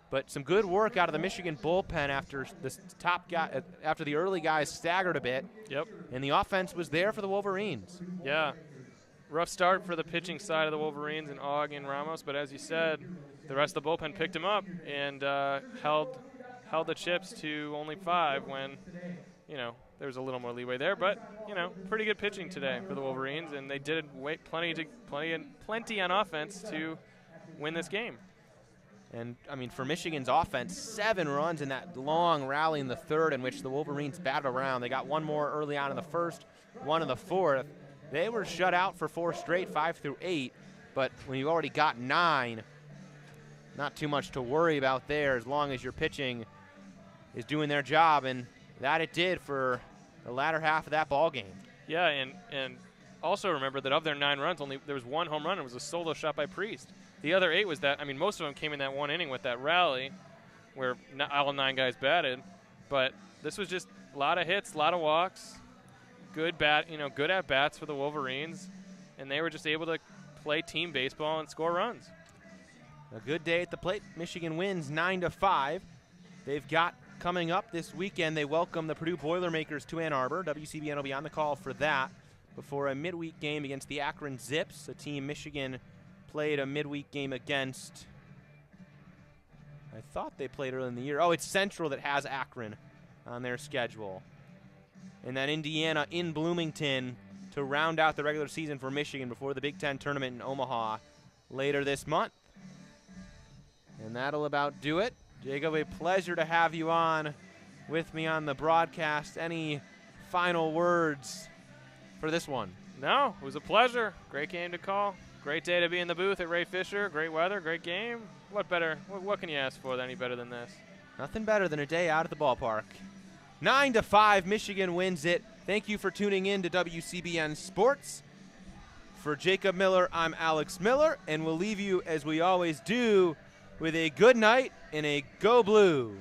But some good work out of the Michigan bullpen after after the early guys staggered a bit. Yep. And the offense was there for the Wolverines. Yeah. Rough start for the pitching side of the Wolverines and Og and Ramos, but as you said, the rest of the bullpen picked him up and held the Chips to only 5 when, there was a little more leeway there. But, pretty good pitching today for the Wolverines, and they did plenty on offense to, win this game. And, I mean, for Michigan's offense, 7 runs in that long rally in the third in which the Wolverines battled around. They got one more early on in the first, one in the fourth. They were shut out for 4 straight, 5 through 8. But when you've already got 9, not too much to worry about there as long as your pitching is doing their job. And that it did for the latter half of that ball game. Yeah, and also remember that of their 9 runs, only there was 1 home run. It was a solo shot by Priest. The other 8 was that, I mean, most of them came in that 1 inning with that rally where all 9 guys batted. But this was just a lot of hits, a lot of walks, good at bats for the Wolverines, and they were just able to play team baseball and score runs. A good day at the plate. Michigan wins 9-5. They've got coming up this weekend, they welcome the Purdue Boilermakers to Ann Arbor. WCBN will be on the call for that before a midweek game against the Akron Zips, a team Michigan played a midweek game against. I thought they played early in the year. Oh, it's Central that has Akron on their schedule. And then Indiana in Bloomington to round out the regular season for Michigan before the Big Ten tournament in Omaha later this month. And that'll about do it. Jacob, a pleasure to have you on with me on the broadcast. Any final words for this one? No, it was a pleasure. Great game to call. Great day to be in the booth at Ray Fisher. Great weather, great game. What better? What can you ask for any better than this? Nothing better than a day out at the ballpark. 9-5, Michigan wins it. Thank you for tuning in to WCBN Sports. For Jacob Miller, I'm Alex Miller, and we'll leave you, as we always do, with a good night and a Go Blue.